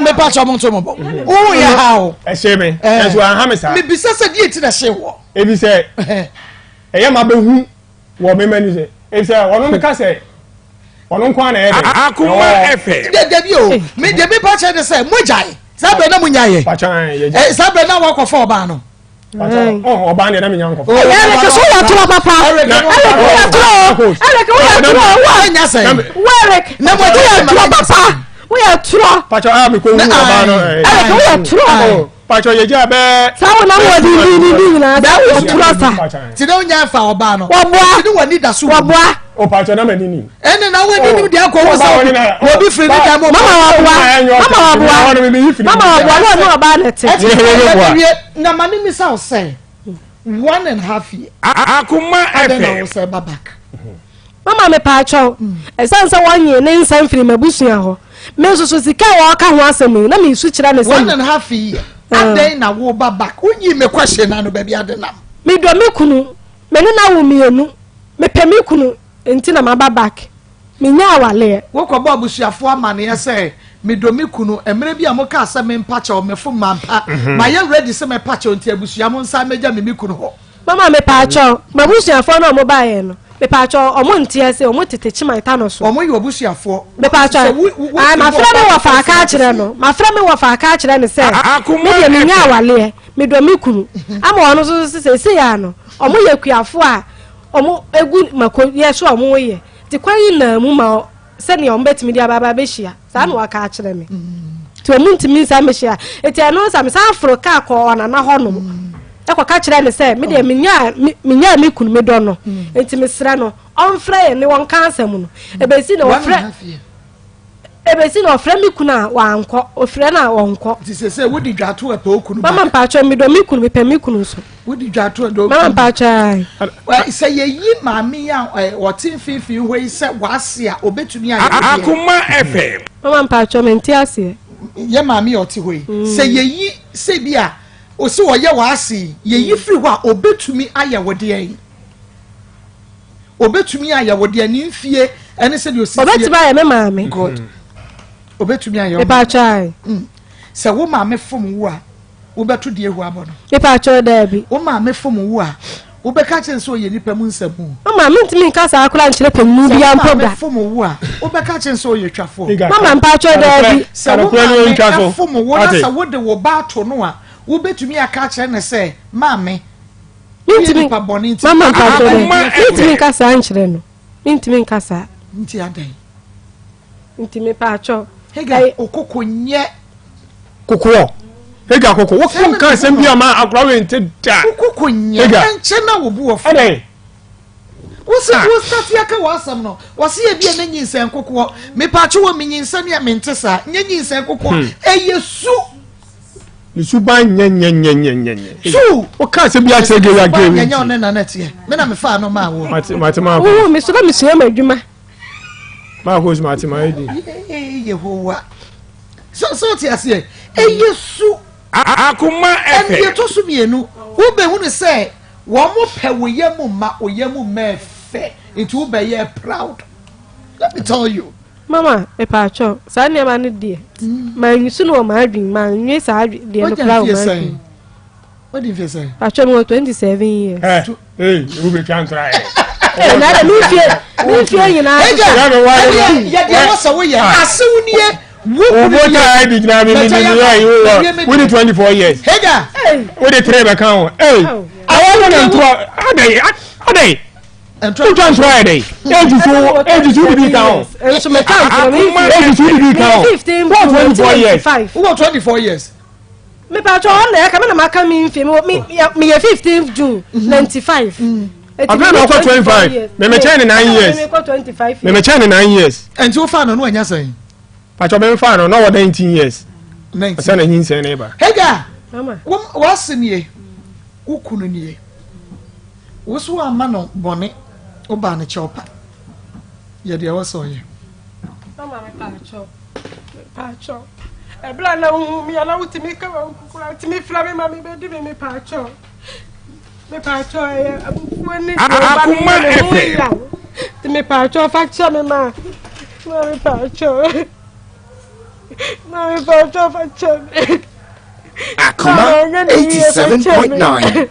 Me pa cho mo to mo. Oh ya how. E se me. E so an ha me sa. Me bisa se die ti na she wo. E bi se. E ya ma be hu wo me mani se. E se wono me ka se. Wono kwa na e de. Akoma FM. De bi o. Me de bi pa che de se mo jai. Sabe na munyaye. Pachan ye. Sabe na wa kwofo oba no. Pachan. Oh, oba ne na me nyanko. Ele ke so ya tro papa. Ele ke ya tro wa nya se. Werek. Na mo ya tro papa. We are tro. Pachan a me ko hu oba no. Ele ke we are tro. Pachan ye ja be. Sa wo na wo di na. Da wo tro sa. Ti na nya fa oba no. Wo boa. Ti woni da so. Wo boa. O Pachan na manini. Ene na we ni dia ko wo sa. Obi free ni da mo. Mama wa boa. Mama wa boa no oba na te. Na mani mi sa o say 1.5 year. Akoma FM. Say back. Mama me pa acho. Esan say 1 year ne nsan firi mabusua ho. Me so sika wa ka ho asem na me su kira ne say 1.5 year. Aden na wo back. Unyi me question na no ba bia de nam. Me do me kunu. Me ne na wo mienu. Me pe me kunu enti na maba back. Me nya awale. Wo ko ba busuafo amane ya say me do me kunu emre bia mo ka asa me mpacha o me fo mampa. Ma ye ready say me pacha onti abusua mo nsa meja me kunu ho. Mama me pa acho. Mabusuafo na mo ba ye no. Me pa acho omo ntia se omo tete chima ita no so. Omo ye obusuafo. Me pa acho. Ah ma fra me wo fa aka kire no. Ma fra me wo fa aka kire ne se. Me de me nya awale. Me do me kunu. Ama ono so se ya no. Omo ye kuafo a omo egu mako ye so omo ye. Ti kwani na mu ma se ne omo betimi dia baba be hia. Sa na waka kire me. Ti omo ntimi sa me hia. Eti eno sa me sa afro ka ko ona na honom. Ekwa ka kire ne se me de menya me kunu me do no. Enti me sra no. Onfra ye ne won kansa mu no. Ebesi na ofra. Ebesi na ofra me kunu a wanko. Ofra na wonko. Ti se wodi dwato e pa okunu. Mama mpacho me do me kunu me pe me kunu so. Wodi dwato do. Mama mpacho. Se ye yi maami a wotin fifi hoi se wase a obetumi a. Akoma FM. Mama mpacho me nti ase. Ye maami oti hoi. Se ye yi se bia o se wo ye wase ye yi firi ho a obetumi aya wode an. Obetumi aya wode an mfie ene se de osi. Obetumi aya me maami. God. Obetumi aya. Mpacho. Se wo maami fom wo a wo beto de ehu abono. Mpacho da bi. Wo maami fom wo a wo beka chen so ye nipa mu nsamu. Mama me ntimi nka sa akura nkyere pamu bia mpoda. Fom wo a wo beka chen so ye twafo. Mama mpacho da bi. Se wo maami fom wo na sa wo de wo ba to no a wo betumi aka kire ne se maami. Ntimi mama mpacho da. Ntimi nka sa nkyere no. Ntimi nka sa. Nti adan. Ntimi pacho. Hega okokonye Kokoro. Hega koko. Wo fun kan sem bia ma akura we nte da. Okokonye enche na wo bu ofo. Ade. Wo start ya ka wasam no. Wo se ye bia na nyinsan kokoro. Me pacho wo minyinsan ya mente sa. Nyinsan kokoro. Eyesu. Ni suban nye. Su. O kan sem bia chege ya ge. Nye one na netie. Me na me fa no ma wo. Mate wo me so da me sua ma adwuma. Maa Akos mate ma edi. Yehowa. So ti ase. Eyesu. Akoma FM. And ye to so mienu. Wo be hu ne say wo mo pe wo yemu ma oyemu ma fe. It will be ye proud. Let me tell you. Mama, e pacho, sa ne ma ne die. Ma nyisu no ma adwin, ma nyi sa adwin de no proud ma. What do you say? Pacho mo 27 years. Hey, we be trying try. Na mi fie nyina. Ya de wo so wo ye. Asewunie. Wo ta ID na me we need 24 years. Hega. We dey trade account. Hey. I want to ade. And try Friday. Age to be count. So me count. Age to be count. 15 24 years. 24 years. Me pacho on na ka me na maka me mfie me 15th June 95. Abena no 25. Me change 9 years. Me 25. Me change 9 years. And you fan no anya say. Pacho me fan no 19 years. 19. Asa na nyin say neighbor. Hega. Mama. What's nie? Ukunu nie. Woso ama no bone oba ne chopa. Ye de woso ye. Mama me pacho. Pacho. Ebla na mi ana utimi ka kula utimi fla me mama be di me pacho. Me pacho e woni Akoma FM. Ti me pacho faccia me ma. Ma me pacho. Ma me pacho faccia. Akoma 87.9.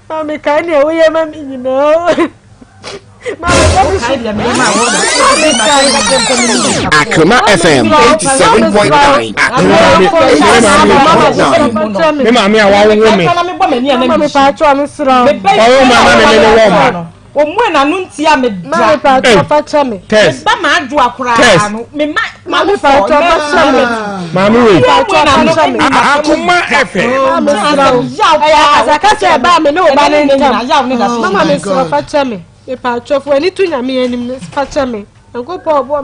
Mami kan ya we mami you know. Akoma FM 87.9. Me mama ya wa wo me. Mami pacho am sro. Wa mama me no wo ma. Omwe na no ntia me Mami pacho faccia me. Test. ba ma adu akura no me Mami pacho faccia me. Mama we. Akoma FM. Zakati ba me no ba ne ntam. Mama me sro faccia me. Me pacho fu ani tunya me anim faccia me. Ngo po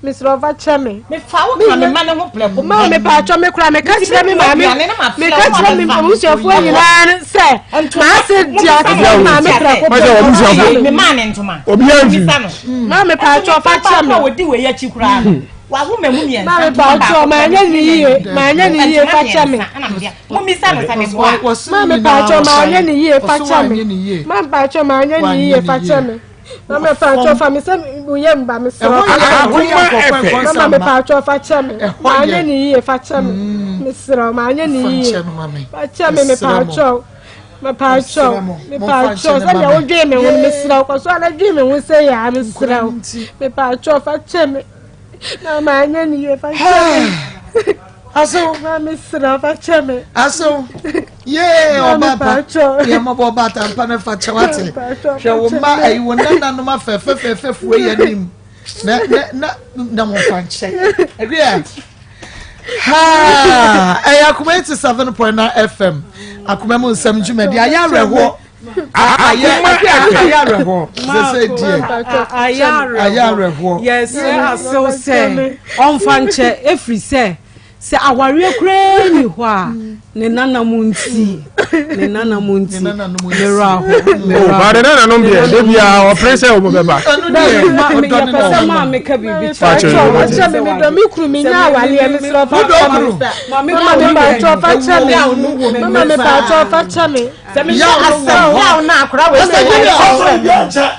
me sro faccia me. me fa wo ka me ma ne ho pleko Mama me pacho me kura me ka kire me mama. Me ka kire me musuafo nyina se. Ma se dia ma me pleko. Ma se obusuafo. me ma ne ntoma Obi anju. Mama me pacho faccia me. wo di we ya chi kura no wa wo me mu mi Mama me pacho ma nya ni ye faccia me. mo mi sa no sa me boa Mama me pacho ma nya ni ye faccia me. Mama pacho ma nya ni ye faccia me. Mama pacho fa me se uyem ba me sro. Mama me pacho faccia me. Ma nya ni ye faccia me. Me sro ma nya ni ye. Faccia me pacho. Me pacho. Me pacho. Sa ya wo dwe me wo me sro. Ko so na dwe me wo se ya me sro. Me pacho faccia me. Mama nya ni ye faccia me. Aso Mama sro faccia me. aso ye obaba ye mo ba ta mpa na fa chawate hwe wo ma ai wo nana no ma fe fu ye nim na mo fa nche agria ha ai Akoma 87.9 FM Akoma mu nsam dwumadi ayareho ayareho se die ayareho yes so say on fanche every say aware kra ni ho a ne nana munti mera Ba de na no bia de bia o pressure o beba. ma me ka bibi Faccia me do mi kru mi nya wale me sro faccia me. Mama me pacho faccia me. Mama me pacho faccia me. ya asa ya na akura we se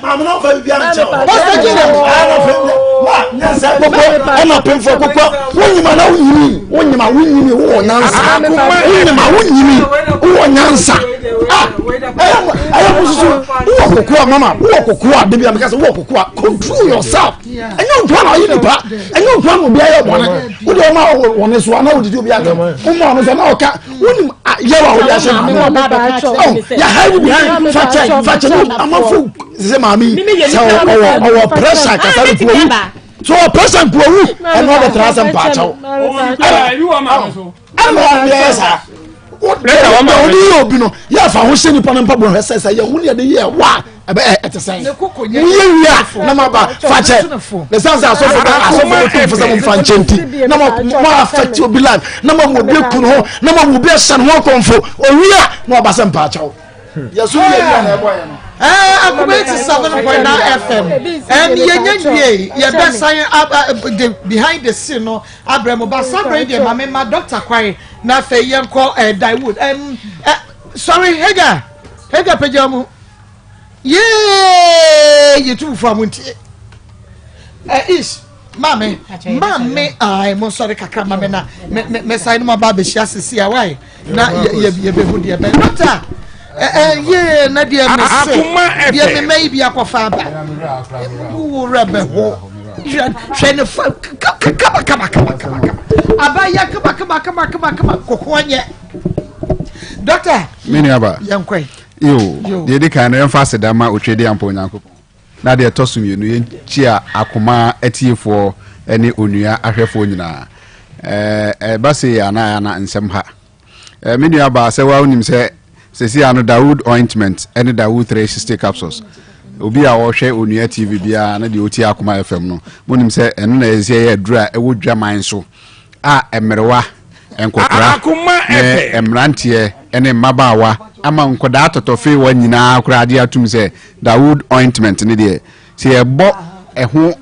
Mama no fa bia nche. Ena pemfo kokwa wonyima na wonyimi wo nansa wonyima wonyimi wo nansa ayo mususu wo kokwa mama wo kokwa de bia mekase wo kokwa control yourself enyo ntwa na yinipa enyo ntwa no bia ye bone wo de ma won so na wo de obi aga wo ma no so na oka wonim yewa wo ya se ya hide behind facha no amafu ze mami so our pressure kasale fuwu so person powu and all the transom pacho You are ma so. yes Later one man. Odi obi no ya fa ho hye ni pa na mpa bro hese ya hu ne de ye wa ebe etesen ye wia na ma ba fa che the sense aso for some fanchenti na ma affect obi life na ma mo be kun ho na ma mo be san ho konfo owia na oba sem pa chawo yesu ye wia na ebo ye no Akoma 87.9 FM and ye best sign behind the scene no Abraham Basabra de mama Dr. Kwai na fe yem call Daiwood sorry Hega pejamu ye tu from unti is mame I mo sorry kakra mame na me sign ma ba be hia sisi awai na ye be hu de be doctor ye na dia me se dia me mai bia kofa ba wo rebe ho hwene fa kama abaya kama kokonye doctor mini aba yankwai yo de kan na fa sedama otwede ampo nyankopon na de tosum yenu yenchi a Akoma atiefo ene onua ahwefo nyina base ana nsem ha mini aba se wa onim se sesi ano Dawood ointment any Dawood 360 capsules obi a wo hwe onua TV bia na de oti Akoma FM no monim se eno na ezie ya dura ewo dwaman so a emerewa enkokra Akoma FM emrantie ene mabawa ama nkoda atotofe wa nyina akura ade atum se Dawood ointment ne de se ebo eho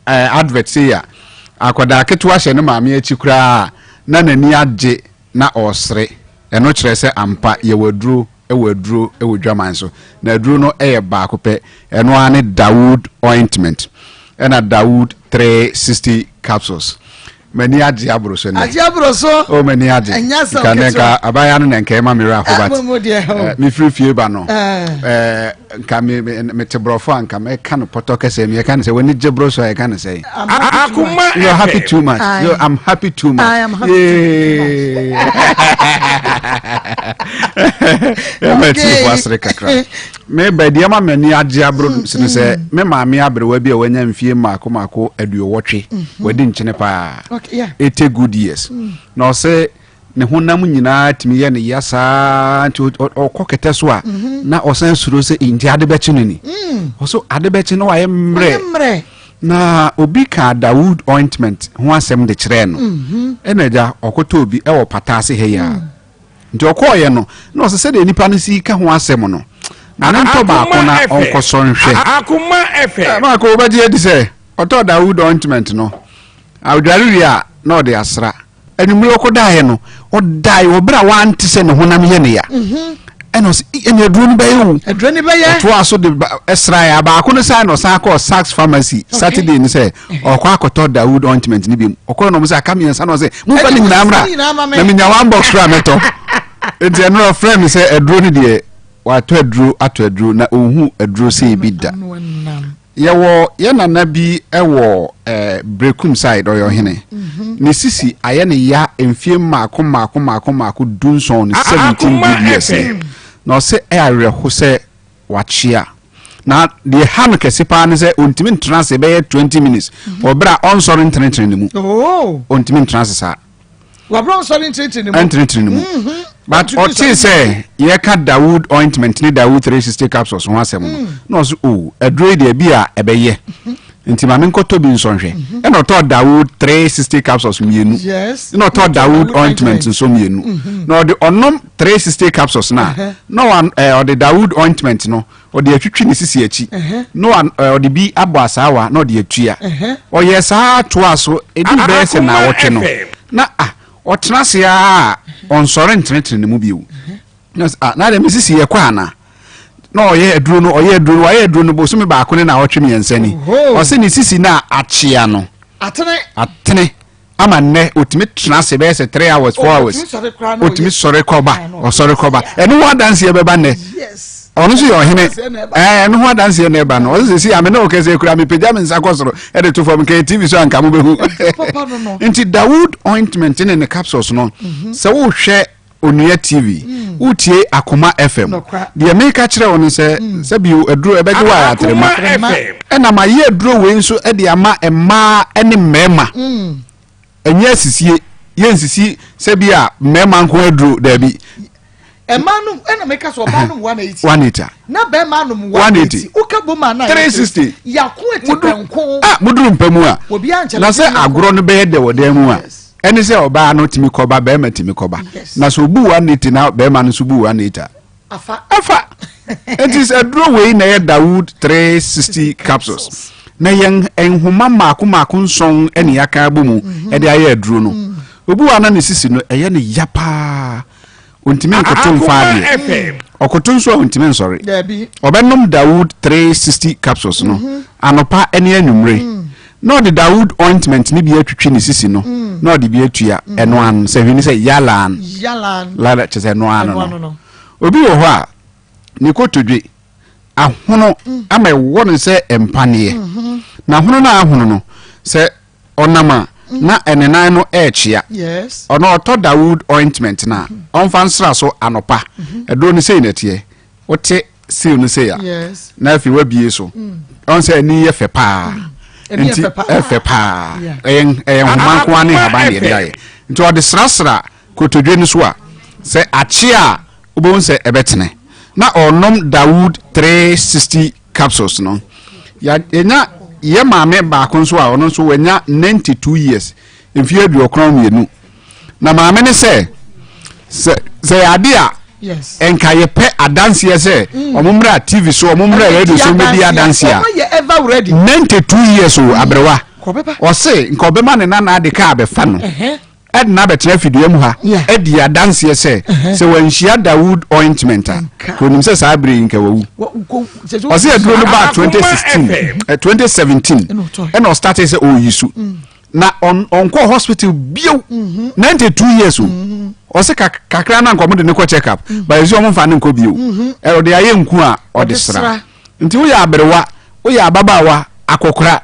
advert se ya akoda ketwa hye ne maame achi kura na nani age na osre eno kire se ampa ye waduro ewodwaman so na aduro no ba akopɛ eno ane Dawood ointment ena Dawood 360 capsules mani age abroso ne age abroso o mani age kaneka abaya no nenka ma mira ahobat mi free ba no nka me tebrofo anka me kan poto kese me kan se woni jebroso e kan say Akoma you're happy too much I'm happy too much I am happy me ba dia ma mani age abro sene se me maame abrewa bi a wanya mfie mako aduowotwe wadi nkyene pa it a good years no say ne honam nyina timi ye ne yasa nti okokete so a na osan suro se inji ade bechi ni oso ade bechi no waye mre na obi ka Dawood ointment ho asem de kire no enaja okoto obi e wo patase he ya nti okoye no na osese de nipa no si ka ho asem no na nto ba ko na onkoso nhwe Akoma FM ma ko obaje edi se oto Dawood ointment no awdware a na ode asra enumre okodae no odai obra wanti se ne honam ye ne ya enos ene aduro ni baye aduro ni baye to aso de esra ya ba ko no sai no san ko Saks pharmacy Saturday ni se okwa akoto Dawood ointment ni bi okwa no mo say kam yensa no say mo fa ni nyina amra na me nya one box fra meto enti eno friend mi say aduro ni de wa to aduro na ohu aduro sei bi da yewo ye nana bi ewo brekum side oyo hene ni sisi aye ne ya emfie mako dunson ni 17 years no se areho se wachia na de han kese pa ne se ontimi trance be 20 minutes obra on sorry intrentre ni mu ontimi trance sa wabra on sorry intrentre ni mu but oti say ye ka Dawood ointment ni Dawood 360 capsules ho asem no so aduro de bia ebeye nti ma men koto bi nsonhwe e no to Dawood 360 capsules mienu no to Dawood ointment nso mienu no de onom 360 capsules na no one the Dawood ointment no o de atwitwi ni sisi achi no one o de bi abo asawa no de atua o ye sa to aso edi be se na wotwe no na otena se a on sore ntrentre ne mu biu na de misisi ye kwa na no ye aduro no bosumi ba ko ne na wotwe me yansani o se ni sisi na achia no atene ama ne otimi tena se be se 3 hours 4 hours otimi sore koba o sore koba eno wa dance ye beba ne onu so yo hene eno wa dance ye ne ba no o se si ame na o kese kura me pejam nsa kosoro e de to form ke TV so anka mo behu nti Dawood ointment in the capsules no se wo hwe onua TV utie Akoma FM de America kire won se bi aduro ebeje wa atrema ena ma ye aduro we nso e de ama ema ene mema enye sisie ye nsisi se bi a mema nko aduro da bi emanum ena meka so ba num 180 na be manum 180 uka boma na 360 yakwo etipenko muduru mpemu a na se agro no be de wodan mu a eni se oba no timi koba be ma timi koba na so bu 180 na be ma no so bu 180 afa it is a draw way na Dawood 360 capsules na yen enhoma mako nson eni yaka bomu e de aye aduro no obu ana ne sisi no eye ne yapa ontimi nkoto faade okoto nso ontimi nsori obenom Dawood 360 capsules no anopa eni anwumre no the Dawood ointment ni bi atwitwi ne sisi no no de bi atua eno an se hwini se yalan la chese no an no obi wo ho a ni kotodwe ahono ama won se empane na ahono na ahono no se onama na enenan no echia ono oto Dawood ointment na onfa nsra so anopa edo ni sei netie wote sei no sei ya na afi wabie so on se ni ye fe pa enti efe pa homan ko ani haban ye dia ye nti odi srasra kotodwe ni so a se achia ubon se ebetene na onom Dawood 360 capsules no ya enya ye maame ba ko nso a ono nso wanya 92 years mfie aduokron mienu na maame ne se ade a yes enka ye pe adanse ye se omumra TV so omumra radio so media adanse a 92 years o abrewa o se nka obema ne na ade ka abefa no edna betre fidua mu ha edi adanse ye se wanhia Dawood ointment a konim se sa abre nka wawu o se aduro no ba 2017 and o started say o yisu na on call hospital bio 92 years o se kakra na nkomo de ne ko check up ba yesu o mfa ne nko bio e o de aye nku a o de sra nti wo ya abrewa wo ya ababawa akokora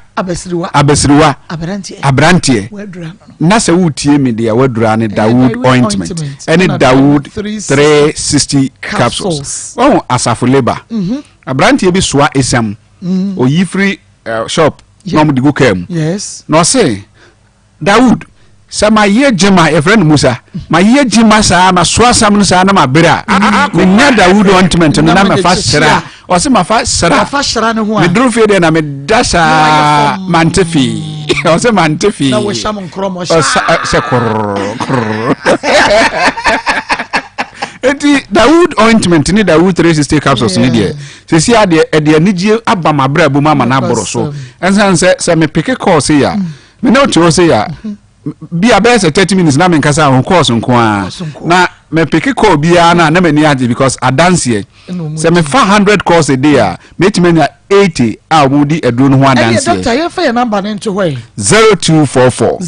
abesiriwa abrantie na se wutie me de wadura ne Dawood ointment any Dawood 360 capsules oh asafo labor abrantie bi soa esam oyifri shop no mo digo kam yes no say Dawood sama ye jema e friend Musa ma ye jema sa ma soa sam no sa na ma bere a nya Dawood ointment no na me fa sra o se ma fa sra ne ho a me dru fe de na me dasa mantefi o se mantefi na wo sham nkromo se korr eti Dawood ointment ni Dawood 360 capsules ni de se si ade e anigye aba ma bra bu mama na boro so ensan se me pick course ya me no to say ya bi about 30 minutes na me nkasa on course nko a na me pick call bia na me ni age because adanse se me 400 calls a day a metimenya 80 a wudi edro no ho adanse doctor you fa your number into where 0244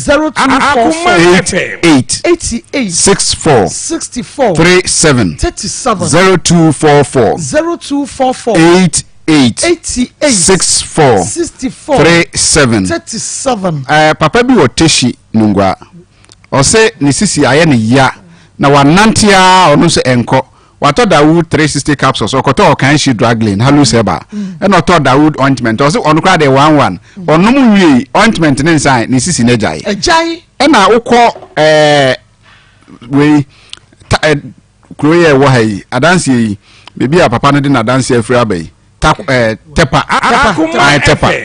88 64 37 0244 64 37 papa bi woteshi nungwa o se ni sisi aye ne ya na wanantia onu se enko wato Dawood 360 capsules okoto kan shi draglin halu seba e no to Dawood ointment o se onu kra de 11 onu mu wi ointment ne nsan ni sisi ne jai ejai e na ukọ we kroye wo hai adanse yi bebi a papa no de na adanse afri abai tepa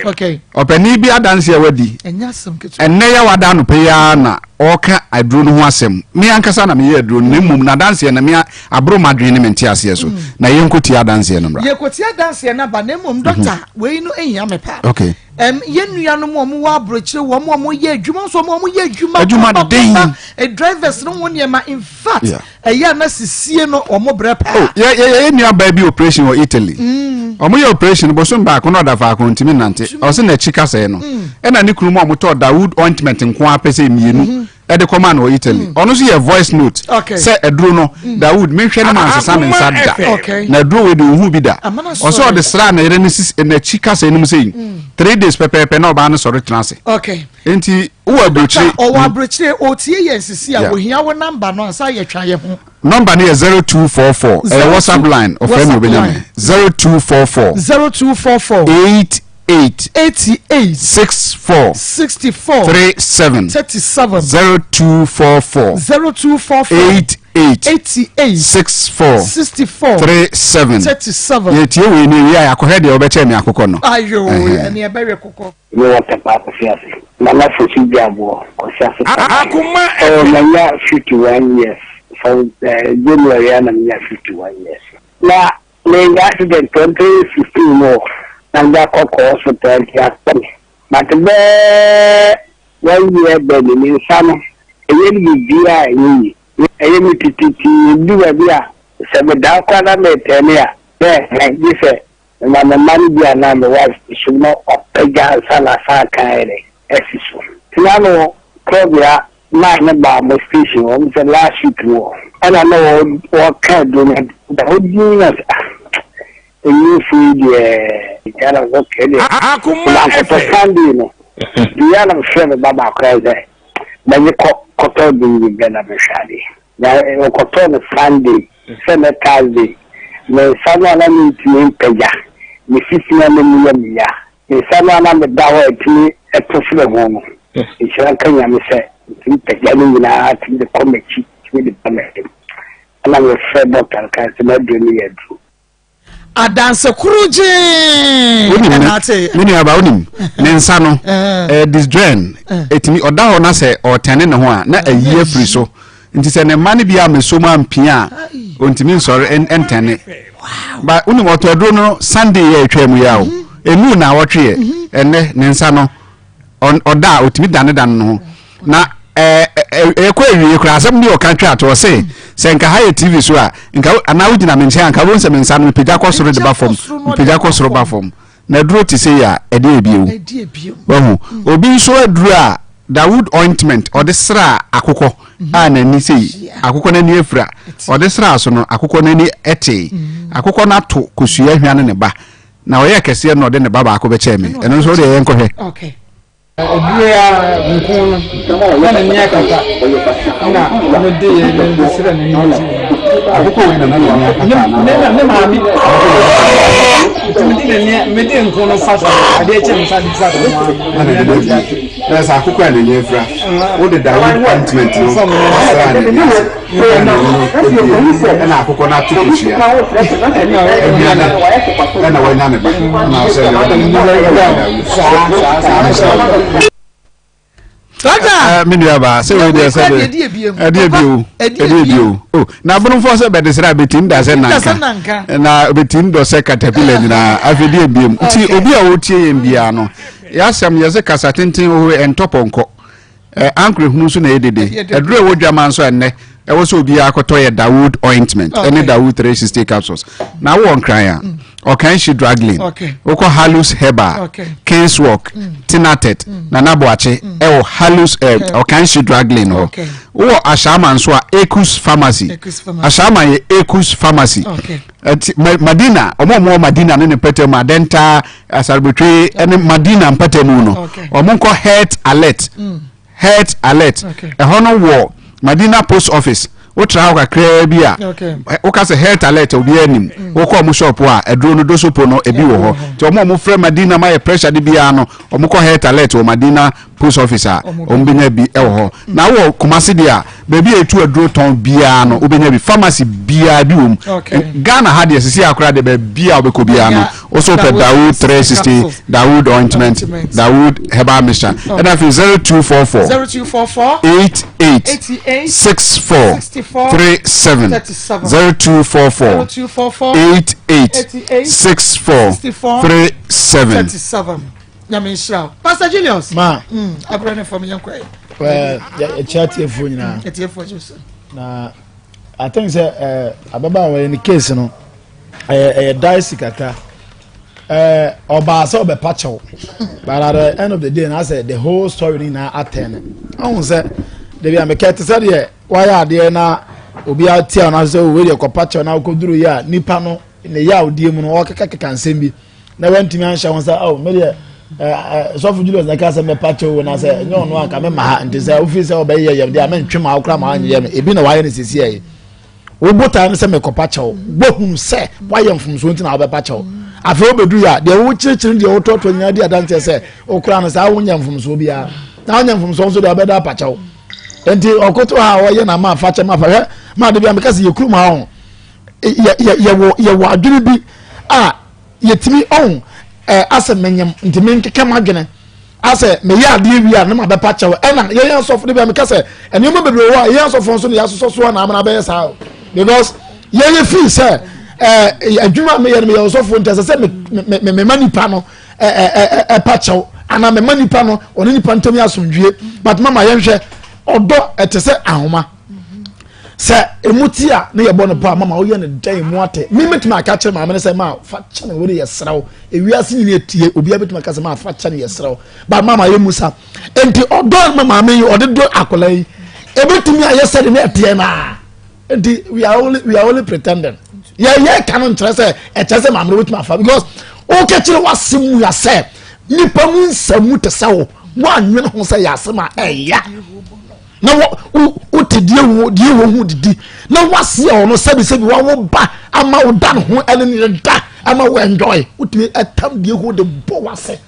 okay opani bi adanse awadi enyasem ketu enne ya wada no pe ya na oka aduro no ho asem me ankasa na me ye aduro no mum na adanse na me abro madwene me ntia ase so na ye nkoti adanse no mra ye koti adanse na ba na mum doctor we no ehia me pa okay ye nua no mo wa abrochire wo mo ye adwuma so mo ye adwuma den drivers no won ma in fact ya na sisie no o mo bre pa ye nua ba bi operation o Italy omo ye operation bo so mba ko no da fa ko ntimi nante o se na chika se no e na ne kunu mo to Dawood ointment nko apese mienu e de command o Italy ono so ye voice note say eduro no Dawood me hwe ne man sesa me nsada na eduro we de hu bi da o so de sra na yere ne na chika se nim sei 3 days pepe na oba no sorry transe okay enti wo abrochire o abrochire o tie yensisi a wo hia wo number no ansa ye twa ye ho number ni 0244 WhatsApp line of friend Obenyame 0244 88 64 37 0244 88 64 37 ye tie we ni wi akohwe de obeche me akoko no ayo eni ebewe kokko you want to pass fiase na na fusi biabo ko fiase Akoma na ya 51 years from January na ya 51 years na le accident 2015 no and that hospital ya but be 1 year baby ni sana eyi bia yi eyi mi tititi duwa bia se me da kwa na me tene a you say na man bia na me wife should not opega sana sa kaire esiso tinano probia na ne ba mo station on the last week no and I know what kind do the whole union you free the kind of okay Akoma Sunday no the other friend baba crazy na you koto do be na be shade na koto no Sunday Thursday na sana na mi ti peja ni sisi na mi ya ni sana na me dawo ti etofle ho no ishira kanya me se ti peja ni na ti de committee ti de committee ana me fẹ́ doctor kan se na do ni yadu adanse kuruji mini aba onim ne nsa no disdrain etimi oda ho na se otene ne ho a na ayi afiri so nti se ne mane bia mesom ampia ontimi nsore entene ba unim otodro no Sunday ye atwam ya o emu na wotwe enne ne nsa no oda otimi dane no na ekwa ewie kura asem bi o kan twa to se nka ha TV so a nka ana wugina menche anka won se mensa no pejja kosoro de ba form pejja kosoro ba form na duro ti se ya ede ebiewu wahu obi so aduro a Dawood ointment ode sra akokọ a na ni sei akokọ na ni efra ode sra so no akokọ na ni ete akokọ na to kosua hwan ne ba na oye kese no de ne ba ba ko be cheme eno so de yen kohwe okay Obuya nkono na ni akaka na no de ye no sira ni ni akoko we na ne maami me de nkono fast ade chem sa di sa na sa akoko na nye fra o de Dawood ointment no na akoko na to kuchia na wa na me ba na so Miniaba, say we dey say Ediebio. Oh, na bunu for say be desra betim da say nanka. Na betim do say caterpillar na afediebiem. Ti obi a wotie yem bia no. Ya asem ye say kasa tenten o entoponko. Ankre hunu so na edede. Edure wodwaman so enne. E wo so obi akoto ye Dawood ointment. Any Dawood 360 capsules. Na wo nkran or can she draggling? Okay. Oko halus heba. Okay. King's walk. Tinatet. Nanaboache. Eo halus or can she draggling? Okay. O ashama so Ekus pharmacy. Ashama ye Ekus pharmacy. Okay. Madina. Omo Madina nene pete madenta asarbitri ene Madina mpete muno. Okay. Omonko health alert. Health alert. Okay. A honor war. Madina post office. O tra ka kra bia o ka se health alert obi anim o ko mo shop a edro no dosopo no ebi wo ho ti omo frɛ Madina ma ye pressure de bia no omo ko health alert o Madina post office a ombenya bi e wo ho na wo Kumasi dia baby etu edro ton bia no obenya bi pharmacy bia bi wom Ghana ha de sisi akora de ba bia obeko bia no o so pe Dawood 360 Dawood ointment Dawood herbal mixture and that is 0244 88 64 37 0244 88 64 37 Nyamisha Pastor Julius ma abrane from yankwa well e chat for nyina na I think say ababa we in case no dice kaka oba so be pacho but at the end of the day I said the whole story na attend I won say they be make say dey why are there na obi atia na say we dey kopacho na koduru ya nipa no ne ya odie mu no okeka nsem bi na wantimi ansha won say oh me dey so for Julius na ka say me pacho na say nyo no aka me ma nti say ofi say obe ye dey amantwe ma akra ma anye me ebi na waye ne sisi ayi wo bota ne say me kopacho bohum say waye mfumso nti na obe pacho afa obedu ya dey wo chirichiri dey wo toto nya dey adanse say okra no say wonya mfumso bia na wonya mfumso so dey obeda pacho enti okoto ha woye na ma fache ma fa ma de bia me ka say yekuru ma ho ye wo adwiri bi a yetimi on ase menyem ntimi nkeka magene ase me ya de wi a na ma be pache wo na ye yan so de bia me ka say eni mo bebre wo ye yan so fon so ne ya so na amana be sa because ye feel say adwuma me ye me yan so fon ntase say me manipa no pache wo ana me manipa no oni nipa ntami asomdwie but mama ye hwe odo etese ahoma se emutia na ye bono pa mama wo ye ne dan mu ate me metima aka kire mama ne se ma fa kye ne wo ye srawo ewiase ni etie obi abetima aka se ma fa kye ne ye srawo ba mama ye musa enti odo mama me ye ode do akolai ebetimi aye se ne etie na enti we are only pretending ye kan interest etese mama no wetima fa because o ke kire wasemu ya se nipa mu nsamu te sawo wa anwene ho se ya asema eya na wo tedie wo die wo hu didi na wase ono sebi wa wo ba ama wo dan ho ene ne da ama wo enjoy utimi etam die ho de bo wase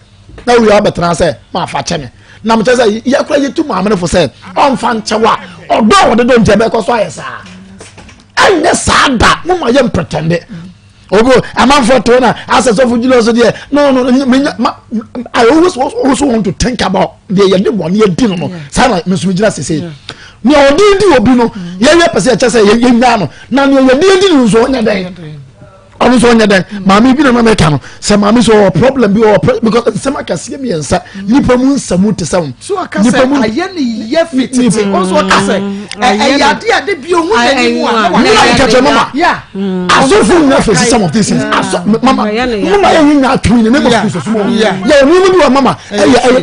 na we abetra se ma fa cheme na mche se ya kura yetu ma amene fo se on fa nche wa odo wo de do nje be ko so ayesa anya sada mo ma yem pretend ogo amanfo to na access of you so there no I always also want to think about the yede one ye di no sana me so gina sese ni odi obi no ye pese che say ye nya no na ni ye di no so nya den onu so nya den mama bi na me ka no se mama so problem bi because se maka se mi ensa nipa mu nsamu te sam so aka se aye ni ye fititi also aka se ade bi ohun ani mu a na ka che mama yeah aso na face some of these things mama ye nya twin ne mo so so yeah ni mu mama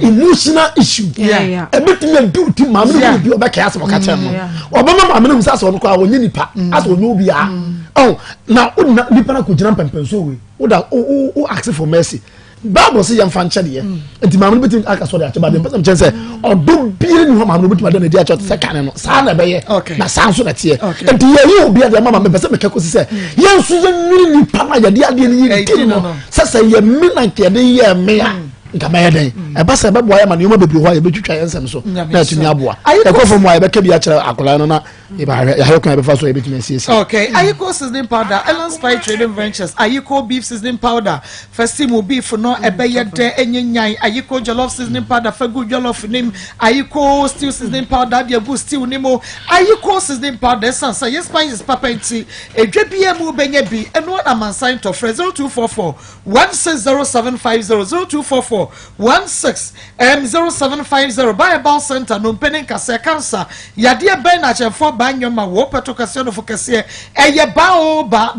emotional issue yeah e bit me do ti mama no bi obeka ase mo ka che no obama mama no msa so no kwa wonye nipa ase onye obi a oh na nipa ko jina pempenso we o ask for mercy Bible say yam fan chede enti mamu betim aka so de ache ba dem person chen say odo biire ni ho mamu betim ade na di ache se kan no sa na be ye na sa so na tie enti ye obi ade mama me pese me keko say ye nsu ye nwiri ni pa na ye de ade ni ye no sasa ye mi na ke de ye me ya nkama ye den e ba se be boa ye ma ne yoma bebiri ho ye betwitwa ye nsem so na tuni aboa e ko fo mo ye be ka bi ache akola no na e ba ya he kan be fa so ye betumi esi okay Ayiko seasoning powder Ellen Spy Trading Ventures Ayiko beef seasoning powder Festimu beef no ebe ye de enyenyan Ayiko jollof seasoning powder fagu jollof nim Ayiko stew seasoning powder de gu stew nimo Ayiko seasoning powder sansa yes spices papa nti edwa bia mu benye bi eno amansan to 0244 160750 0244 160750 by about center no penen kase cancer yade ben na chefo banyoma wo petokase no fokase eye baoba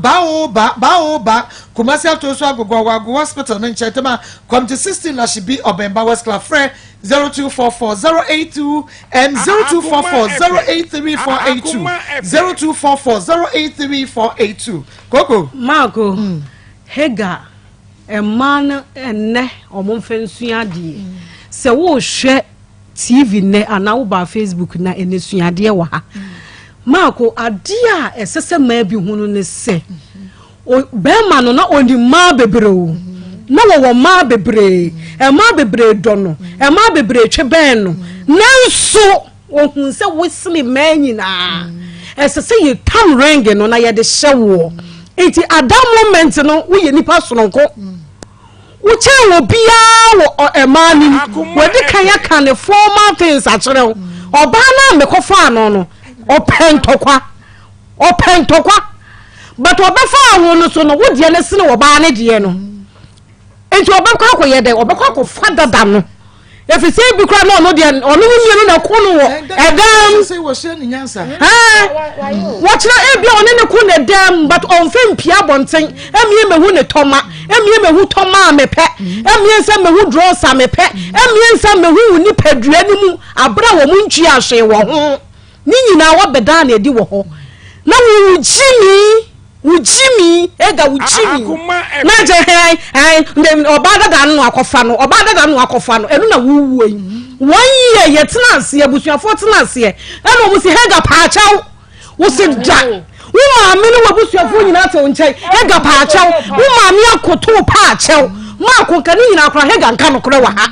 commercial to so agogo hospital no chetema come to 16 na she be Obemba West Club free 0244 082 and 0244 083482 Koko Marco Hega man ene omomfensuade se wo hwe TV ne ana wo ba Facebook na enesuade wa ha Marco adia esese ma bi hunu ne se be ma no na oni ma bebre o na wo ma bebre e ma bebre do no e ma bebre twe ben no nanso ohun se wosli manyina esese ye tam ring no na ye de hyewo enti adam moment no wo ye nipa sononko wo che wo bia wo emani wo de kan ya kan the formal things a kire wo oba na mekofa ano no opentokwa but obefa wo no so no wo de ne se no oba ne de no enti obekwa akoye de obekwa akofa dada no if you say bi kra no de ono nyenu na ko no wo edam say wo she ni nyansa watch na e bia one ne ko ne dam but on fem pia bonten emie mehu ne toma emie mehu toma mepe emie nsa mehu drosa mepe emie nsa mehu ni padua ni mu abra wo mu ntwi ahwe wo ho ni nyina wo beda na edi wo ho na wo ujimi ega ujimi na je obada dan no akofa no enu na wuwu yi won ye tena ase abusuafo tena ase e na mo si hega paachaw wo si da wo ma me no abusuafo nyina te nkyai hega paachaw wo ma me akoto paachaw ma ko kan nyina akora hega nka no kora wa ha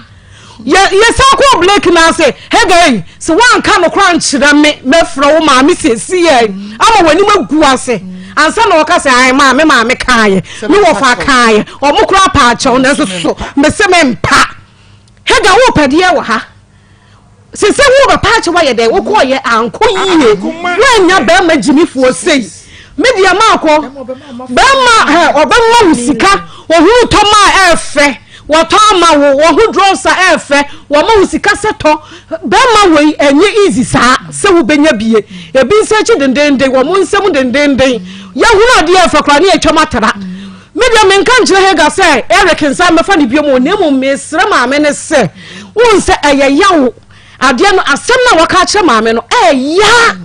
ye sa ko blake na ase hega yi se wan ka no kora nkyira me frɛ wo ma me sesi ye ama wani magu ase ansa na waka se ai ma me kaaye me wo fa kaaye omukura pa acho na so me se me mpa hega wo pade wa ha se wo ba pa acho wa ye de wo ko ye anko yiye wanya ba ma jimifuo sei media ma ko ba ma obamma usika ohuru to ma efe wotama wo hu drosa efe wo ma usika seto ba ma we enye easy sa se wo benya bie ebi nse chi dendende wo mu nsem dendende ya hunu de efe kra ne etwamatara media men kan kire hega se Eric nsa mefa ne biom onemu mesra ma me ne se wonse ayayawo ade no asem na waka kire ma me no ya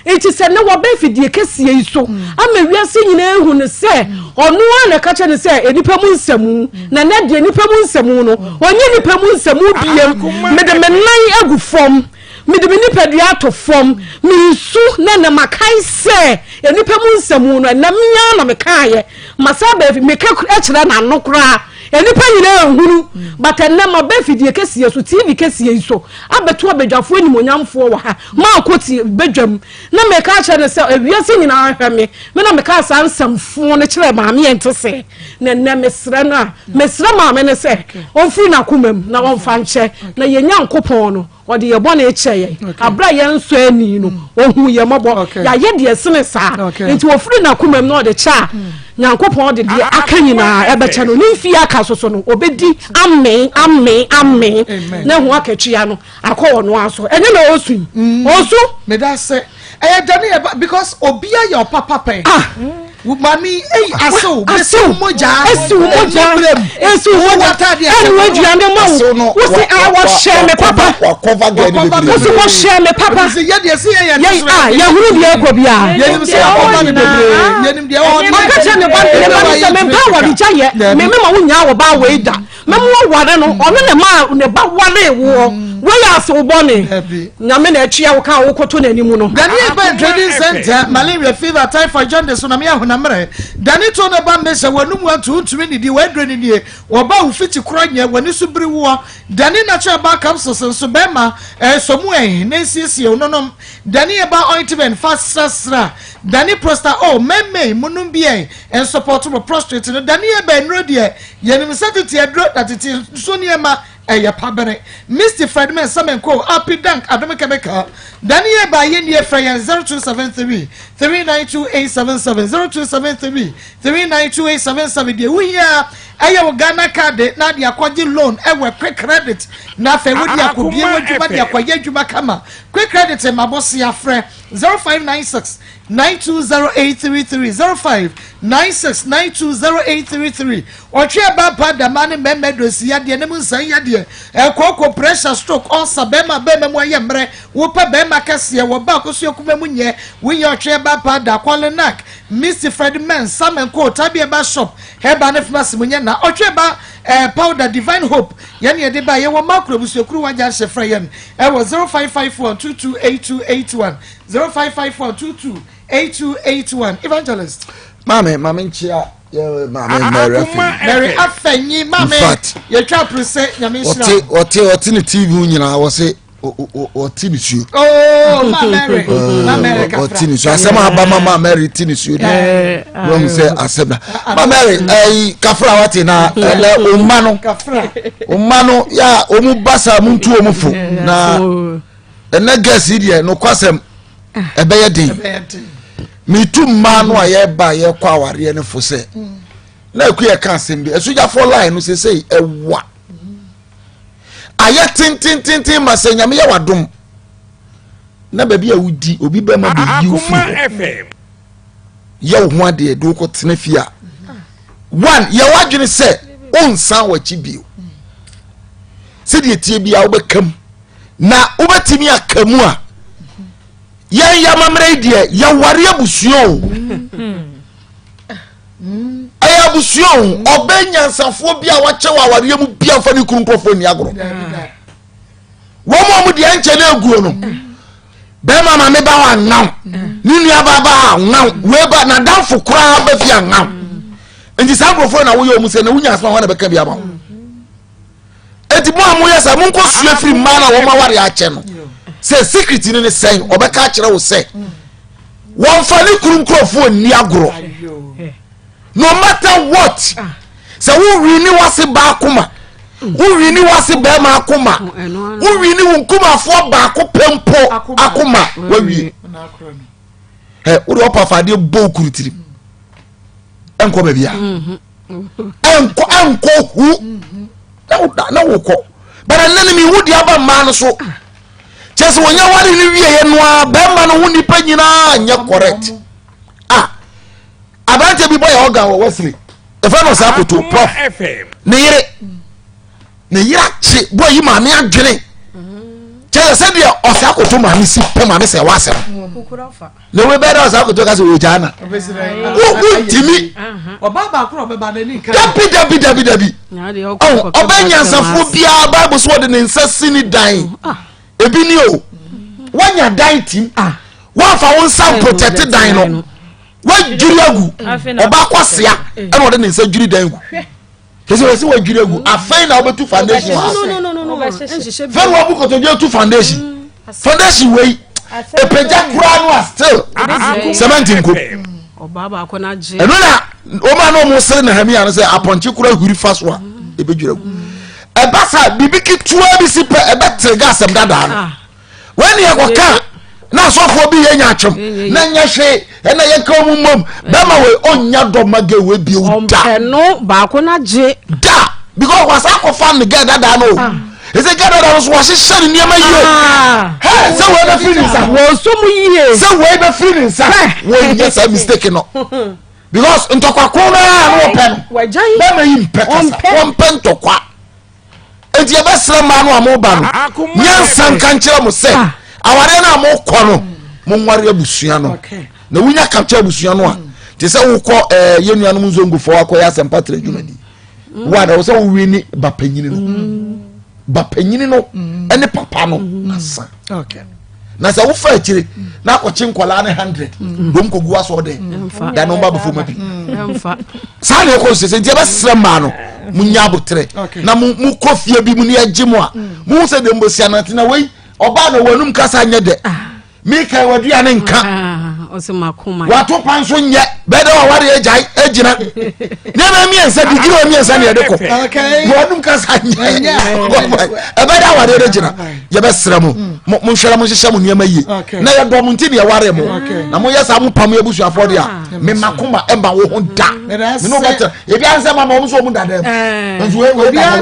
enti se ne wo ba fidie kesie iso ama wiase nyina ehu ne se onu ana ka kire ne se enipa mu nsemu na ne de enipa mu nsemu no onye enipa mu nsemu biem mede menan agu fom mede nipa dua to fom minsu na makai se enipa mu nsemu no na menya na mekaye masaba meka akira na no kra enipa nyina ehunu but enema be fidie kese so TV kese so abeto abedwafo animonyamfo wo ha Maa Akos bedwam na me ka kire ne se ewiase nyina ahwe me na me ka sansamfo ne kire maame ente se na na mesra na mesra maame ne se onfiri na komam na onfa nche na yenya nkopon no odi ye bone eche abra ye nso ani no ohu ye mobo ya ye de sene sa enti ofiri na komam na odi cha nyankopon de de akanyina ebeche no nimfi aka soso no obedi amen na hu akatwia no akọ no aso enye na osu me da say dani because obia your papa pen mami aso moja wata dia aduane mo wo si awo share me papa wa cover girl wo si wo share me papa si ye de si ye ya huru bi ekọ bia yenim se cover ni bebre yenim de o maka che me ba me ba wa bi chaye me ma wo nya wo ba we da me mo ware no ono ne ba ware wo ya so bone nyame na atwia wo ka wo koto nanimu no Dani Eba Trading Center malaria fever typhoid jaundice na me ahuna mre Dani to na ba me se wanum antu ntumi ni di wadre ni die wo ba wo fiti kronya wani so biri wo Dani natural ba capsules so be ma somu ne siesie ononom Dani Eba ointment fast stra Dani Prosta meme munum bie en support mo prostate no Dani Eba enro die yenim satiti adro datiti so niema eya pabere Mr. Fredman Samenko happy dank adomekebeka Daniel ba ye nie freya 0273 392877 0273 392877 de wuya eya wo Ghana card na de akwaje loan ewe quick credit na fe wo de akobie wadwuma de akwaje adwuma kama quick credit mabosi afre 0596 920833 0596920833 otwe ba pada mane memedosi ya de nemu nsan ya de ekoko pressure stroke ulcer bema mo ye mre wo pa bema kase wo ba koso yakuma munye wo ye otwe ba pada kwalenak Mr. Fredman Samenko tabi ba shop heba ne famasi munye na otwe ba powder divine hope yani de ba ye wo makro busuakuru wanja shefra yen e wo 0554228281 0554228281 evangelist mame nchia Mary afenyi mame ye twa prese nyame nshira oti ni TV nyina wo se oti ni suo mame oti ni suo asema aba mama Mary ti ni suo de wo se asema mama Mary kafra wati na ele umano ya omu basa muntu omufu na ene gasi die no kwasem ebeye din mitu mma no aye ba ye kwa aware ne fo se na eku ye kan sembe esuja for line no se sei ewa aye tintintintin masenya ye wadom na ba bia wudi obi ba ma be yiufi ye ho ade do ko tena fia one ye wadwene se onsan wachi bio se de tie bia obekam na obetimi akamu a ya mamre die ya ware abusuo aya abusuo obenyansafo bia wache wa ware mu bia fa ni kurunkrofo ni agoro wo mo de anche na aguo no be mama me ba wa naw ni nua baba naw we ba na danfo kura ba fia naw nti sa agrofo na wo yo mu se na wunya asma ho na beka bia ba eti mo amoya sa mun ko sua firi ma na wo ma ware ache no say secret ni ne sen obeka kire wo se won fa ni kurunkrofo ni agoro no matter what say wo wi ni wase ba akoma wo wi ni wase ba ma akoma wo wi ni wunkuma fo ba akopempo akoma wa wi wo do pa fa de bo kurutiri enko ba bia enko hu na wo ko bara nani mi wudi aba ma no so chese wonya wari ni wiye no bema no huni pa nyina nya correct abante bi boy oga wo Wesley e fa no sa koto prof ne yira chi boy yi ma me adwene chese se de osa koto ma mi si pe ma me se wase le we be da osa koto ka se wo jana wo timi obaba akro be ba na ni kan dabi obenya safo bia bible so de ne nsasi ni dan ebi ni o wanya dan tim wa fa won sam protect dan no wa jiri agu oba kwasia e no de ne nsa jiri dan gu kesi we si we dwire gu afai na obetu foundation no fe wo bu ko to je tu foundation we epeja kura no still 17 ko obaba ko na je eno na o ma no mo sere na hami an say aponche kura huri faso a ebedwire gu ebasa bibiki tuwa bi si pe ebetrega asem dada no when ye go ka na sofo bi ye nya atwem na nya hwe na ye ka omumom be ma we onya domaga we bi o da no ba ko na je da because was akofa me get dada no is it get dada so was share ni ma ye hey so we be feeling sa wo so mu ye so we be feeling sa we yes a mistake no because ntokwa ko na no pen be ma yi mpekasa won pen tokwa enti e be sere ma no amoba no nyansan kan kire mo se aware na mo kɔ no mo nware abusua no na wunya kapcha abusua no a te sɛ wo kɔ yenua no nzongu fo akɔ ya sempa tre dwumadi wa da wo sɛ wo wini bapanyini no ene papa no asa na sɛ wo fa akire na akɔkye nkwala ne 100 dom kogu aso de da no ba befo mabi sa ne ko sese ntia ba sere ma no munya abotre na mu kofie bi mu ne agye mo a mu sɛ de mbosia na tena wei oba no wanum kasa nye de mika wadua ne nka Akoma wato panso nye beda wa ware ejai ejina ne na miensa digiri o miensa ne de ko wanum kasa nye beda ware ejina ye be sra mu hwera mu hyehyɛ mu niam yi na ye dom nti ne ye ware mu na mo yesa mu pam ye busu afode a me makoma emba wo ho da me no better e bi ansa ma mo so mu da dem nso we da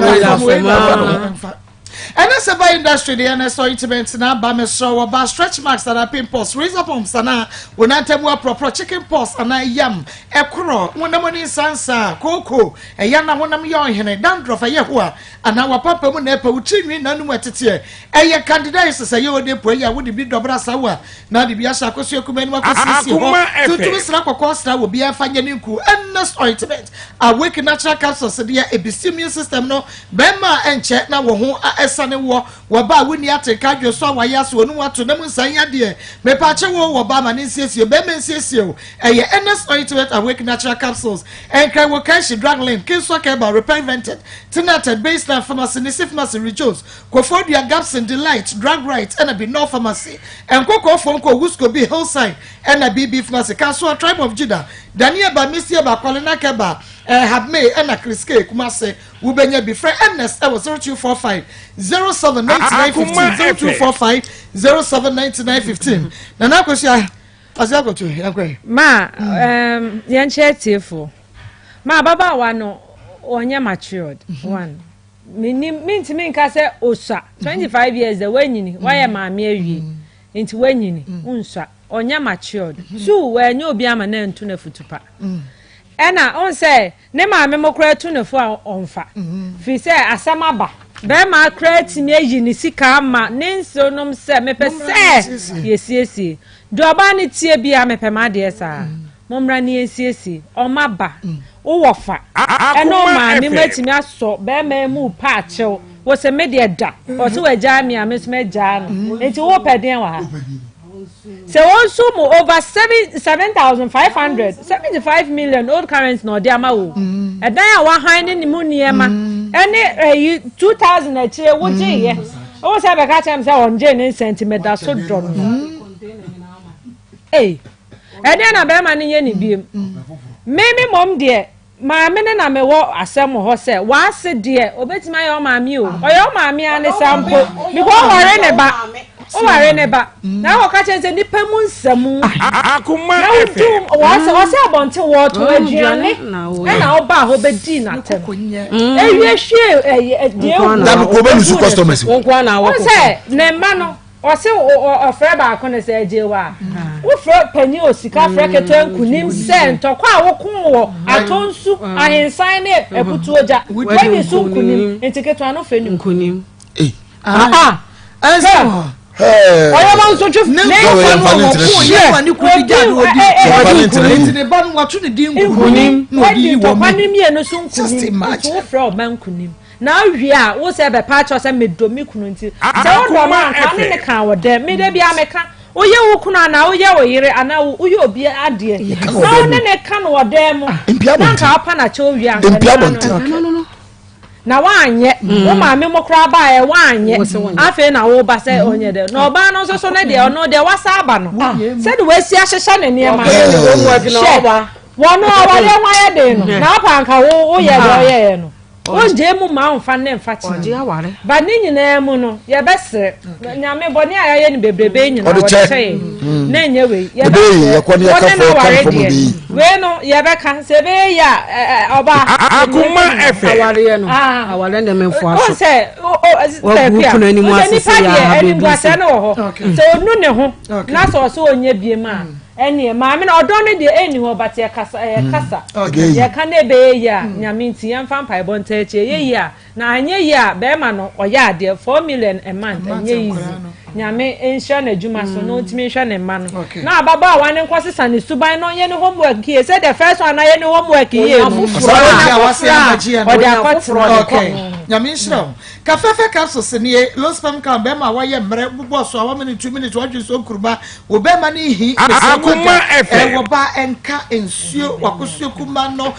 And that's about industry, the NS ointment now, Bameso, about stretch marks that are pimples, razor pumps, and I will not tell you proper chicken post, and I yam, a crow, when the money sansa, cocoa, a yana one of your hen, dandruff, a yahua, and our papa will never treat me none what it's here. A year candidate say you would pray, I would be dobra sawa. Now the Biasha Cosio Kumen, what to slap a costa will be a fine new cool, and NS ointment. I wake natural capsules, a epistemic system, no, Bema and check now, who are sane wo ba woni ateka dwo so wayas wonu wato dem nsanya de me pa che wo ba ma nsiesie be me nsiesie o eye NS ointment awake natural capsules en kai wo kai drug link kinso kai ba reprevented tinated baseline pharmacy ni pharmacy rejoice Kofodia Gapson Delight drug right and be no pharmacy en kokko fonko wusko be hillside and a BB pharmacy kaso tribe of Judah Daniel ba Mr. ba Kolena Keba have me and a Chris K Kumase Ubenya be friend NS 0245 079915 0245 Nana Kosia Azago to Yakwe ma yanche tiefo ma baba wa no onye matured one minti nka se osa 25 years the wenyini why ma me awie nti wenyini unsa onye matured two wenye obi ama na ntu na futupa ena on say ne ma me mokra tu ne fo onfa fi say asamaba be ma create me yi ni sika ama ne nsonom se me pese yesiesie do oba ne tie bia me pe ma de sa momra ne yesiesie o maba wo wofa eno ma me matimi aso be ma mu pa achew wo se me de da o se waja me ameso me ja no enti wo peden wa ha so also over 7,500 75 million old currency no de amawo e dan a wa han ni mu niema ene 2000 a chire wo je ye o se be ka chem se on je ni centimeter so drum eh ene na be ma ni ye ni biem me mom de ma me na me wo asem ho se wa se de obetima ye o ma mi o ye o ma mi ane sample because wore ne ba o ware ne ba na ho ka chense nipa mu nsamu Akoma efe wa se abonte wo to aduane na o ba ho be di na tem ewie hwe de na ko be nusu customers won na wo se ne ma no o se o fra ba ko ne se aje wa wo fra pani o sika fra keto nkunim se ntokwa wo kun wo atonsu ahensan ne ebutu oja when you su nkunim entiketo ano fe nkunim ansa oya ma nso twu ne ni ku di jadu odi ne ba no watu ne din nkunim no di wo mu kwanim ye no so nkunim so fra o man nkunim na wi a wo se be pa cho se medomi kunu nti se wo do ma kan ne kan wo de me de bia me kan oye wo kunu na oye wo yire ana oye obi ade na ne kan wo de mu na ka apa na cho wi an na wanye wo ma me mokra ba e wanye afi na wo ba se onye de no ba no so na de ono de wasa aba no se de wasi ahyehya ne ne ma wo mu abi no oba wono awale wanye de no na apanka wo ye do ye no onje mu ma onfa ne mfa chi onje aware ba ni nyina mu no ye besere nyame boni ayaye ni bebrebe nyina wo che na enye we ye be ye kwani ya ka we no ye be ka se be ya oba Akoma FM aware no aware ne memfo aso o se o pia ni pa ye eni gwase no ho se onu ne ho na so onye bie ma eni ma me na odo ne de eni ho bate kasa ye ka na be ya nyame nti ye mfa mpa ebon ta eche ye ya na anye ya be ma no oya ade 4 million a month anye easy nyame ensure na adwuma so no ntimi hwe ne ma no na ababa wa ne nkwasesa ne suban no ye ne homework here say the first one na ye ne homework here okay nyame nsira kafefe capsules ne low sperm count be ma wa ye mre bubo so awa minute 2 minutes wadwe so kurba wo be ma ne hi Akoma FM wo ba enka ensuo wakosuo kuma no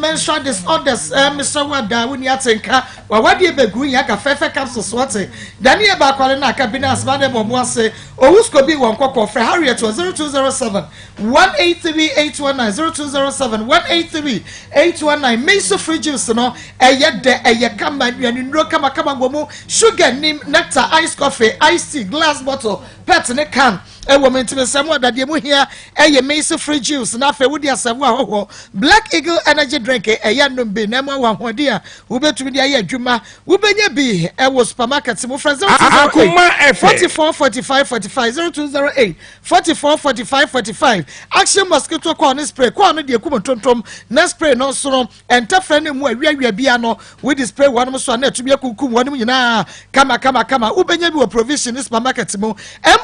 menstrual disorders Mr. Wada woni atenka wa wade begru ya kafefe capsules wate Daniel ba kwale na kabina asbade bomo ase owusko bi won kokko fra Harriet 0207 183819 0207 183819 Meso free juice no eye de eye kama nuanu nro kama gomu sugar nim nectar ice coffee iced tea glass bottle pet ne can ewo mentime samu dadie mu hia eye Meso free juice na fe wodi asavu ahoho Black Eagle energy drink eye nombe na mu ahode a wo betumi dia ye adwuma wo benya bi ewo supermarket mu friends 44 45 45 0208 44 45 45 Action mosquito corn spray corn de kum tontom na spray no so entafra ne mu awia bia no with spray one so na atumi akukum one nyina kama wo benya bi wo provision supermarket mu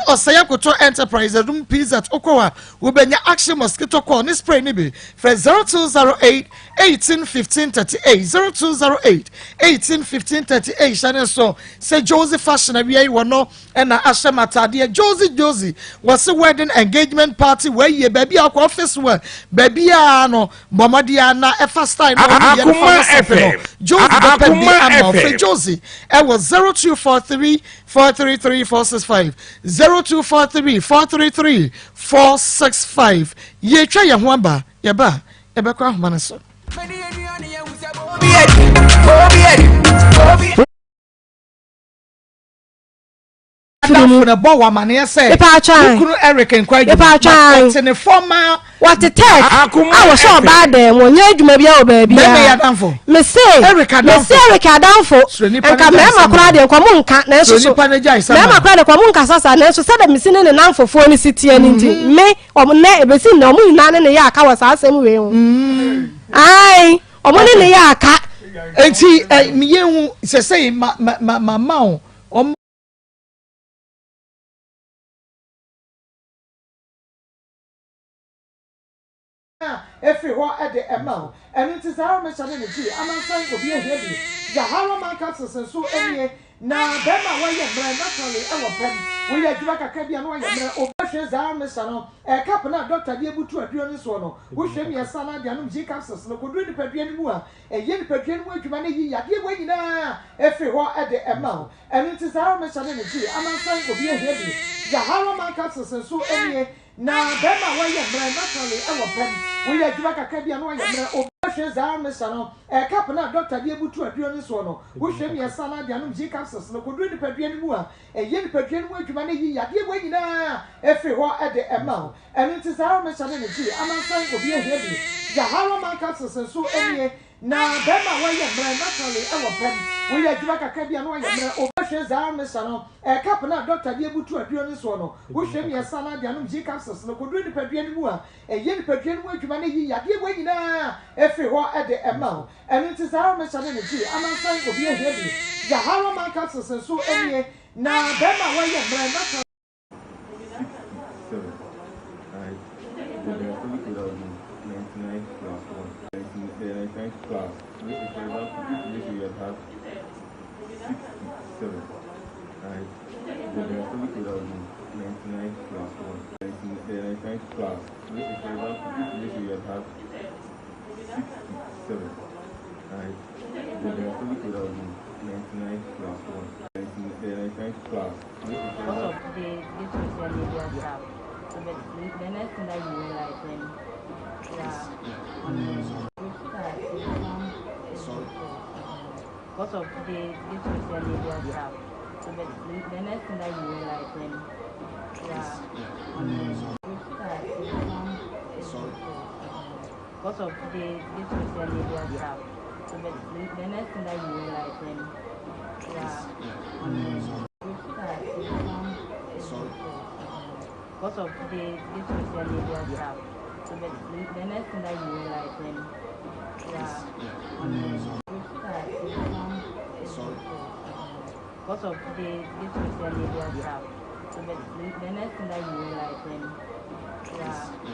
osaya koto enterprise room pizza okowa wo benya Action mosquito corn spray ne bi for 0208 18 15 38 0208 18 15 38 channel so say Joseph fashion awia wono na ashe matade Josie was a wedding engagement party where ye baby akwa office where baby no bomodia na first time Akoma FM Josie baby am for Josie it was 0243 433 465 0243 433 465 ye twa ye ho aba ye ba e be kwa homa so na bo wa mane say kunu Eric nkwa ne former what the tech I was so bad there when you do maybe o baby me say Eric Adamfo nka me ma kura de kwa munka na so me ma kura de kwa munka sasa na so say da me sine ne namfofo ni sitie ni nti me o na e be sin na o mu na ne ya aka wasa asem we hu ai o mo ne ya aka enti me ye hu se say ma o every ho at the amount and it is our mission in the G amansan obi ehia the Harrow man capsules so enie na bema wa ye brand naturally e wo pem we ye adwuma kakra bia no wa ye brand obehwe za our mission no cap na doctor de ebutu aduo ni so no wo hwe mi esa na dia no G capsules no kodu ni padua ni mu a ye ni padua ni mu adwuma na yi yade wa nyina every ho at the amount and it is our mission in the G amansan obi ehia the Harrow man capsules so enie na bema wa ye brand naturally e wo pem we ye adwuma kakra bia no wa ye brand obehwe za our mission no cap na doctor de ebutu aduo ni so no wo hwe mi esa na dia no G capsules no kodu ni padua ni mu a ye ni padua ni mu adwuma na yi yade wa nyina every ho at the amount and it is our mission in the G amansan obi ehia the Harrow man capsules so enie na bema wa ye brand naturally e wo pem we ye adwuma kakra bia no wa ye brand obehwe za our mission no cap na doctor de ebutu aduo ni so no wo hwe mi esa na dia no G capsules no kodu ni padua ni mu a ye ni padua ni mu adwuma na yi yade wa nyina every ho at the amount and it is our mission in the G amansan obi ehia the Harrow man capsules so enie na bema wa ye brand naturally class. This is for example, this you have 67, right? The reciprocal would have been 99 plus 1. In the 99th class, this is for example, this you have 67, right? The Because of this social media stuff. So the next thing that you realize when you are on the because of this social media stuff. So the next thing that you realize when you are on the because of this social media stuff. So the next thing that you realize when you are on the because of this social media stuff. So the next thing that you realize when you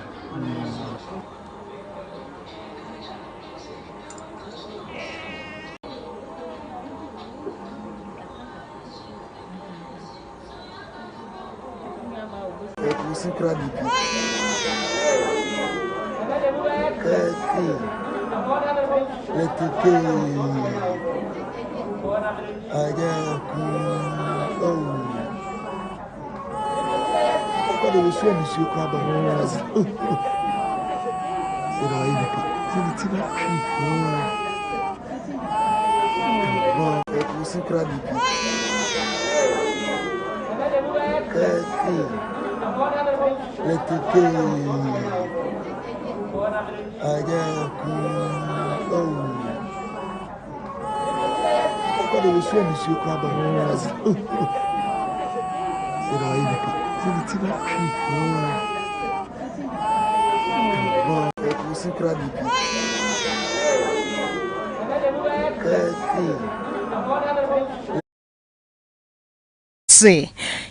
are on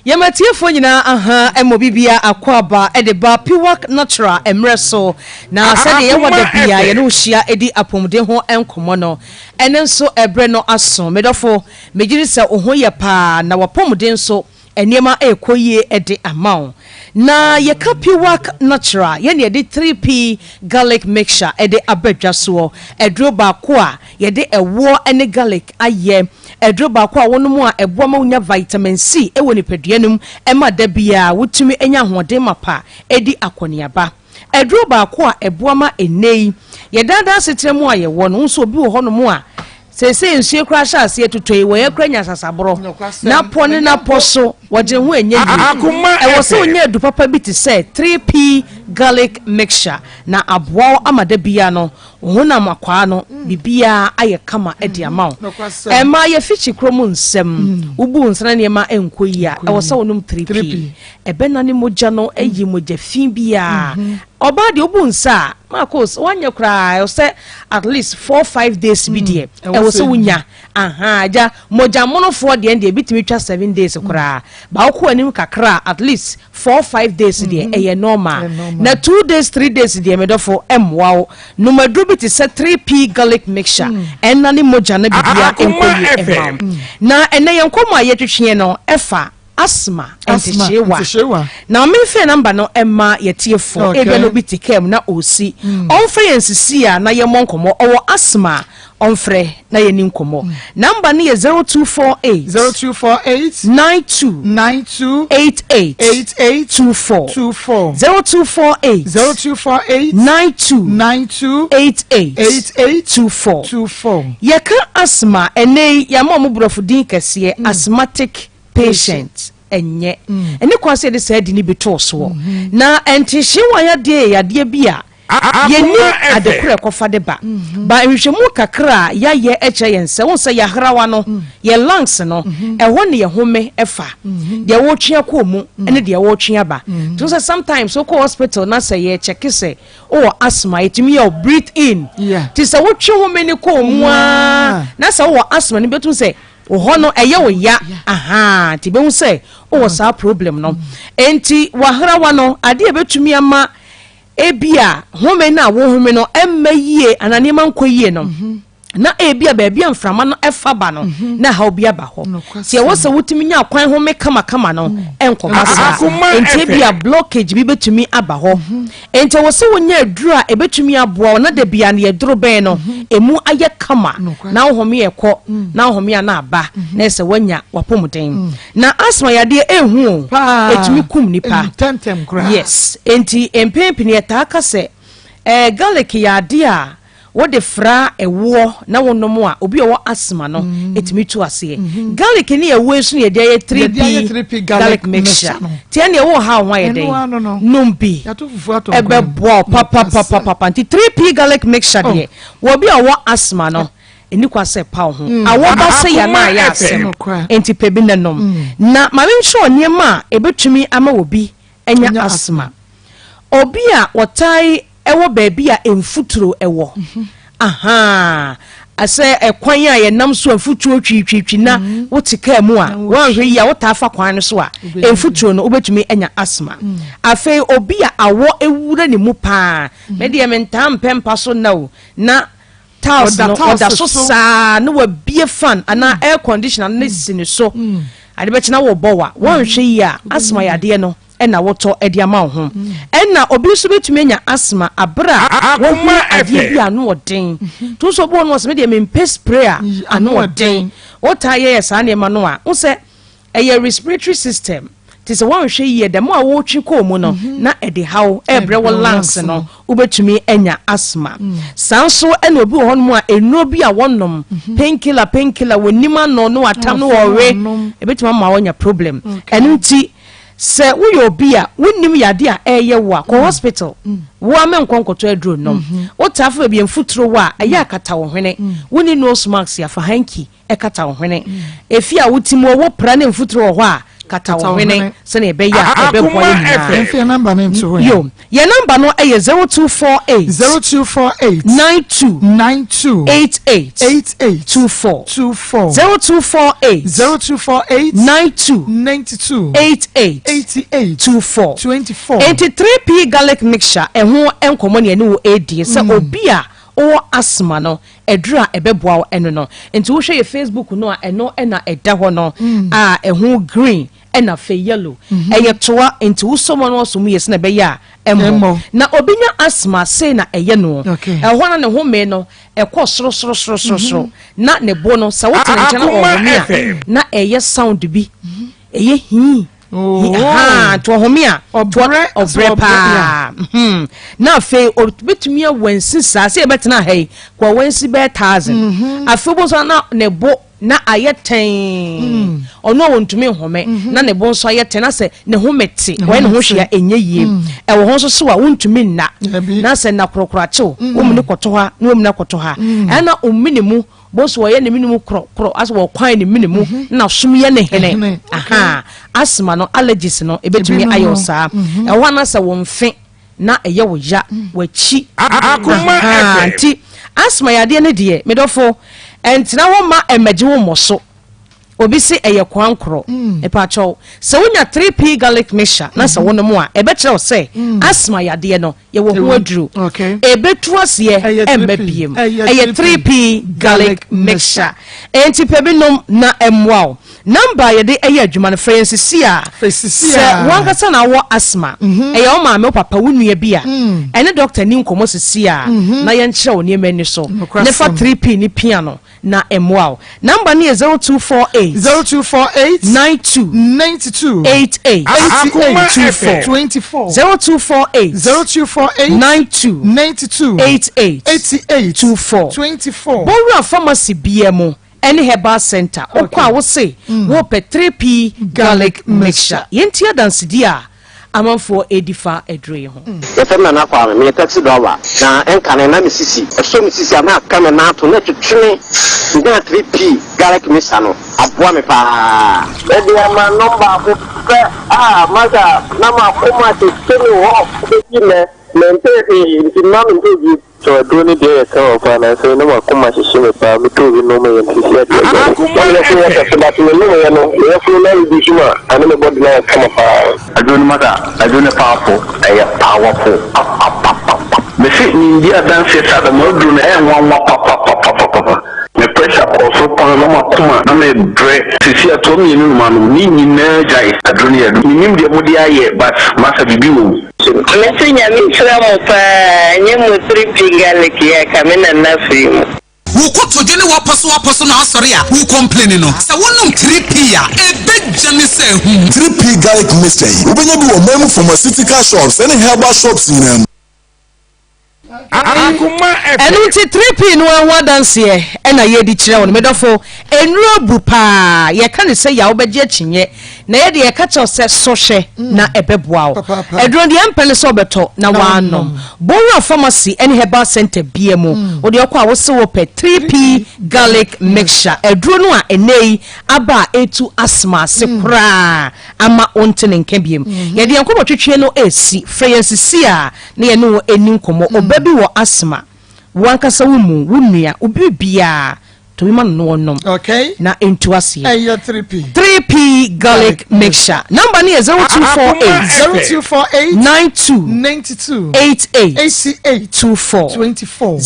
Yamatiefo nyina aha emobibia akwaba edeba piwak natural emreso na sade ye wada bia ye no hia edi apomde ho enkomo no ene nso ebre no aso medofo megiri se oho ye pa na wapomde nso eniema ekoyie ede amount na ye ka piwak natural ye ne de 3p garlic mixture ede abadwa so edro ba ko a ye de ewo ene garlic aye edro ba ko a wono mu a ebo ma unya vitamin C ewo ni peduanum ema da bia wotumi enya hoden mapa edi akoniaba edro ba ko a ebo ma enei ye dada setremu a ye wo no nso obi wo hono mu a sese nsie kra sha ase tutoi wo ye kra nya sasabro na pone na poso waje ho enye Akoma e wo se onye du papa bi ti say 3p garlic mixture na aboa amada bia no hona makwa no bibia aye kama edi amount e ma ye fichi kromu nsem ubu nsana ne ma enkoyia e wo se wonum 3p e be na ne moja no eyi moja fin bia oba de obu nsa Maa Akos wanya kra say at least 4-5 days bi de e wo se wunya ja moja monofo de en de bitimi twa 7 days kra ba wo ko anim kakra at least 4-5 days de e ye normal na 2 days 3 days de medofo wow no madu bi ti say 3p garlic mixture en na ni moja na bibia enkoyi na ene yenkomo ayetwetwe no efa asma entishewa na me fe number no emma yetiefo ebe no bitikem na osi onfre yensisi a na yemonkomo owo asma onfre na yeninkomo number ni 0248 9288 9288 yeka asma ene yama mo brofudin kese asthmatic patient enye ene kwase de said ni betoso na entishe wanya de yade bia yeni adekure kofa de ba nhwemu kakra ya ye eche yense wonse ya hrawa no ye lungs no eho ne ye home efa de wo twia ko mu ene de wo twia ba to say sometimes so ko hospital na say ye check say oh asthma itimi you breathe in ti say wo twe home ni ko mu na say wo asthma ni betu say ohono eye wo ya ti be hu say o sa problem no enti wahrawa no ade e betumi ama ebia home na wo home no emme yie ananema nkoyie no na ebia baby amframa no efa ba no na ha obi aba ho ti e wo se wotimi nya kwan ho me kama no enkobasa enti bia blockage bi betumi aba ho enti wo se wonya aduru a ebetumi aboa na da bia na yeduru ben no emu aye kama na ohome ekọ na ohome na aba na ese wanya wapomuden na asma yade ehu etumi kum nipa yes enti empempini etaka se garlic yade a what the fra ewo na wonom a obi owo asma no etimi tu ase garlic ni ewo so ye dey 3p garlic mixture tie na ewo ha ho ye dey numbi ebe bo papa 3p garlic mixture dey wo bi owo asma no eni kwase pa ho awo ba se ya na ya asem enti pebi nanom na ma me sure niema ebetumi ama obi enya asma obi a wotai ewo baby a emfuturo ewo aha ase ekwan a ye nam so emfuturo twitwitwi na wotika mu a wonhwe ya wotafa kwan no so a emfuturo no obetumi enya asma afi obi a awo ewura ne mu pa me de mentam pempa so na taos no oda so sa no wa bie fan ana air conditioner na sini so ade be kina wo bowa wonhwe ya asma yade no ena woto ediama ho ena obi so betumi nya asma abra wo hu ade bia no odin to so bo no se me de me sprayer ano odin wota ye sa na ma no a wo se eye respiratory system tise won hwe ye de mo a wo twi ko mu no na ede hawo ebre wo lungs no ubetumi enya asma sanso ena obi ho no a enu obi a wonom painkiller wonima no atam no worry ebetuma ma wonya problem enu ti se wo obi a wonnim yade a eye wo a ko hospital wo amenkonkoto aduro nom wo tafa bi emfuturo wo a eye akata wo hwene woni nose mask ya fa hanki ekata wo hwene efi a wotimo wo pra na emfuturo ho a kata wo hwene se na ebe ya ebe boye na emfi number name to ho yo ye number no eye 0248 92 88 24 0248 92 88 24 83p garlic mixture eho enkomo ne wo edi se obi a o asma no edura ebeboa eno no enti wo hwe ye Facebook no a eno na eda ho no a eho green ena fe yellow eye toa enti wo somo no so mu yes na be ya emmo na obinya asma say na eye no ehwo na ne ho me no ekọ soro na ne bo no sa wo tene nkyana o na eye sound bi eye hi to homia obre pa na fe obetumi awansi sa se betena hai kwa wansi be 1000 afebo so na ne bo na ayeten ono wontumi home na ne bo so ayeten na se ne homete we ne ho hwea enye yie e wo ho so so a wontumi na se na krokrachew wo mu ne koto ha na wo mu na koto ha na ominimu boso wo ye ne minimu kro as wo kwan ne minimu na som ye ne hene aha asma no allergies no ebetumi ayosa e ho na se wo mfe na eye wo ya wachi Akoma anti asma yade ne de medofo entina wo ma emeje wo moso obi se eye kwankro epacho se wonya 3p garlic mixture na se wono mu a ebekere wo se asma yade no ye wo ho aduru ebetu ase embebiem eye 3p garlic mixture enti pebinom na emwao number ye de eye adwuma no Francis sia se wankasa na wo asma eye o ma me papa wunua bia ene doctor ni nkomo sia na ye nkyere wo ne mani so ne fa 3p ni piano na emwao number ni 0248 92 88 24 0248 92 88 24 Bora pharmacy BMO any herbal center okwa wo say wo pe 3p garlic mixture yentia dance dia amanfo edifa edre ho yefema na kwa me taxi driver na enka na misisi so misisi ama kame na to na twetwe na 3p garlic mixture no aboa me pa edi ama number ko pe maga na ma Akoma te temi ho be ne mente nti na me ntoji so do ni de ka o pa na so na ma Akoma hihye me pa me to bi no me yentisi ya de Akoma so ya ta ba to no me no ya so na bi juma ani me body na kama pa adoni mada adoni powerful me see ni dia dance sa da mo do na e won wa pa akɔso pan na makoma na me brɛ sisi ato me ni ma no ni nyina jai adrone yɛ nim de mo de ayɛ but masa bibi wo mesi nyame sira mo pa nye mo 3p garlic ya kamena na film Wuko dwene waposo na asori a wu complain no se wonum 3p a ebegya ne se hu 3p garlic mixture ubenya bi wo memu pharmaceutical shops and herbal shops nyinam Akoma enu ti 3p no enwa dance ye na ye di kire won medofo enuro bu pa ye ka ne se ya obegye chinye na ye de ye ka che se sohwe na ebeboa wo edro de empele so beto na wanom bowa pharmacy and herbal center biemu wo de okwa wo se wo pe 3p garlic mixture edro no a enei aba etu asma se kra ama ontene nka biem ye de enko botwetwe no esi freyensisi a na ye no eni nkomo obabi wo asma wankasa wumu wunua ubibia to be man no nom okay na into asie 3p garlic mixture number ni 0248 92 88 24 92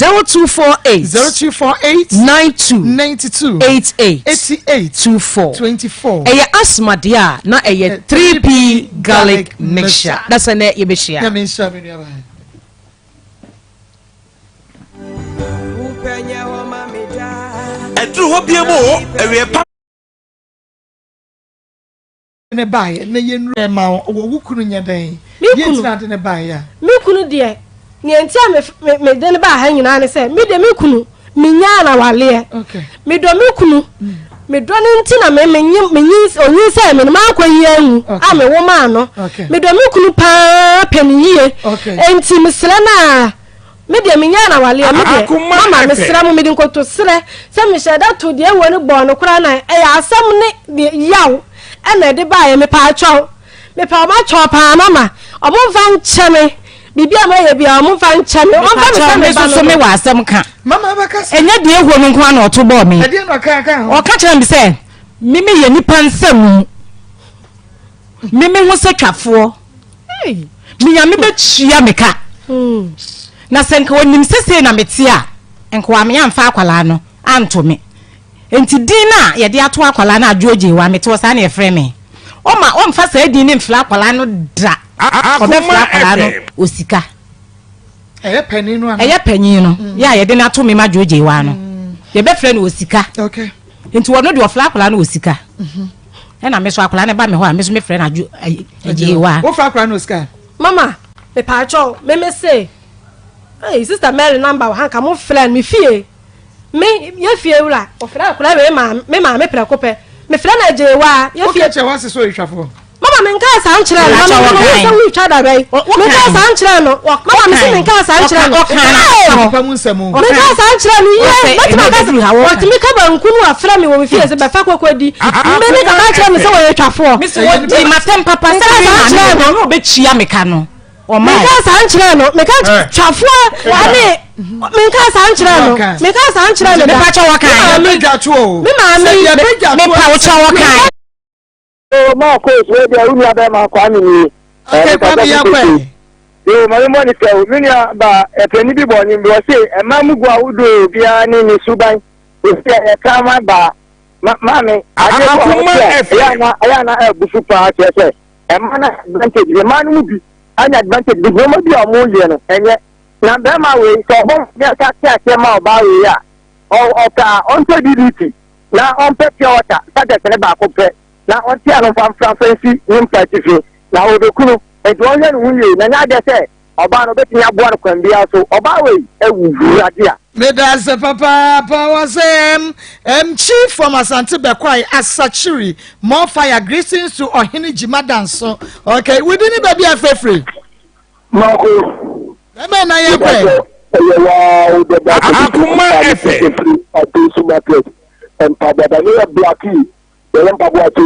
88 24 eya asma dia na eya 3p garlic mixture that's an yebeshia Edru ho biemo ewe pa ne bae na yenru ma wo kunu nya den ye tina de ne bae ya me kunu de nyentia me de ne ba ha nyina ne se me de me kunu me nya na wale me do me kunu me do ne ntina me nyi se me ma akwayi anu a me wo ma no me do me kunu pa paniye enti mesra na me de me nya na wale me de mama me sra mo me de nkoto sre se me sheda to de woni bo no kura na asam ne yaw ena de ba ye me pa acho me pa ma cho pa mama omo fa ncheme bibia ma ye bia omo fa ncheme omo fa me so me wa asam ka mama ba ka enya de ehwo no nko na oto bo me e de no ka o ka chere me se mimi ye nipa nsam mimi ho se twafo mi nya me be chia me ka na senka wonim sese na mete a enko wa me amfa akwala no anto me enti din na ye de ato akwala na adwoje wa mete wo sa na e frɛ me o ma o mfa sa din ni mfla akwala no da o be fla akwala no osika eye panyin no eye panyin no ya ye de na ato me ma adwoje wa no ye be frɛ no osika okay enti wo no de fla akwala no osika na me so akwala ne ba me ho a me so me frɛ na adwoje wa wo fla akwala no osika mama me pa cho me say hey sister Mary number wa hanka mo friend me fie me ye fie wura o fra kula me ma me pra kope me fra na je wa ye fie che wa se so itwafo mama me nka sa nchire no mama me so wi twa da bai me nka sa nchire no mama me se me nka sa nchire no papa mu nsemu me nka sa nchire no ye matima ka si hawo otimi ka ba nkunu a fra me wo me fie se ba fa kokodi me ka ka nchire me se wo ye twafo me se wo di matem papa se na no be chia me ka no o ma me ka sa nchire no me ka twafo ane me ka sa nchire no me ka sa nchire no me pa cha waka me ga to me ma me pa wo cha waka Maa Akos we dia unu aba ma kwa ni e pa bi ya kwe yo mari mo ni se mi ni ba e pani bi bo ni bro se e ma mugu awudo bia ni ni suban o se e ka ma ba ma me ya na e busu pa che se e ma na advantage e ma nu bi anya advantage bi mo bi o mo ye no enye na be ma we so bo ya ka ke ma o ba we ya o ka on to DDT na on pe pure water ta de se ba ko pe na on ti anu fam francis nim patifi na odokunu edo onye nu hunye na nya de se oba no beti nya bo no kwan bia so oba we ewuru ade a me da se papa was chief from Asante Bekwai Asachiri more fire greetings to Ohini Jimadan so okay we didn't be afraid Marco me na ye kwe Akoma FM atusu market and pada na blacky the lampa boati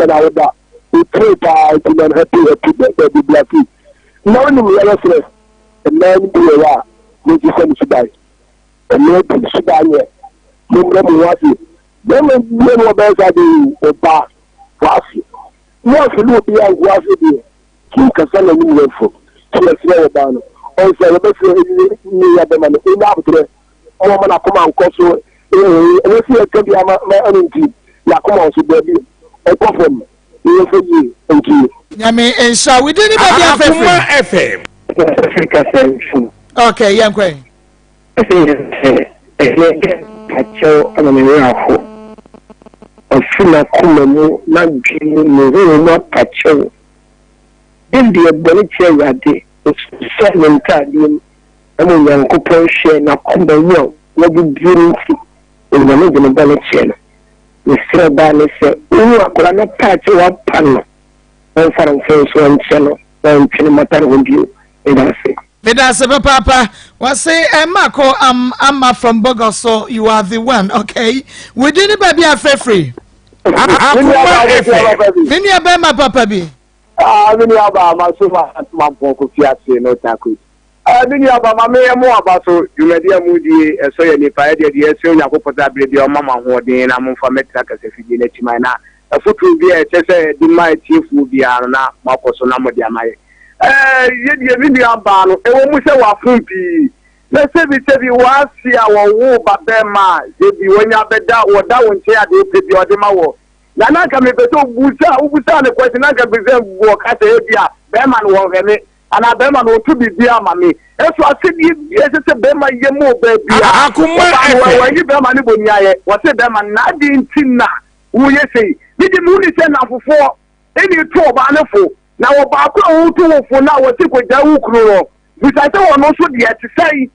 na oda we pray to na happy the blacky no ni we are stress and man be wa we just send to die and no be sudanye mo mo wasi dem no be sa di oba wasi no fi lu bi an wasi di ki ka sala ni we fo ti e se oba no o se we be ni ya be man ni abutre o mo na kuma nko so ɛwɔ si ɛka bi ama ɛno nti Akoma nso baabi ɛkɔ fam yɛ fɛ yi nti nyame nhyɛ we did ba bia Akoma FM okay yankwe kacho anamere afọ ofuna kuma mu na dwene mu ho kacho ndi ebole chewade so mentali emu yankopon hwe na kuma yo na bibirunti ndo me de bale chena ni sira bale se unu akora na kacho wa pano on faran so ncheno na nchene mataro ndio edase Medase papa was say Mako I'm from Bogos, so you are the one, okay? We didn't baby a free. Vinia Bema papa be. Vinia Bama Suma Mampo Fiasi no taku. Vinia Bama me more about so you may dear moody so any fire the SO Yakopota your mama holding among for Metraka if you didn't chimana. A foot will be a chess my chief will be Arna Marco Sonamo Diamai. Ye video ban e wo mu se wa fun bi na se bi wa si awon wo ba be ma je bi wonya beda wo da won che ade pe bi ode ma wo na na ka me be to busa ne kwesi na ka be ze wo ka se bi a be ma no wo me ana be ma no tu bi bi ama me e so ase bi se be ma ye mo be bi a Akoma wa yi be ma ni boni aye wo se be ma na di ntina wo ye sei bi di mu ni se na fofo eni to ba ne fo na wo ba ko wo to wo fo na wo ti ko ja wo kuro ro bisa se wo no so de ti sai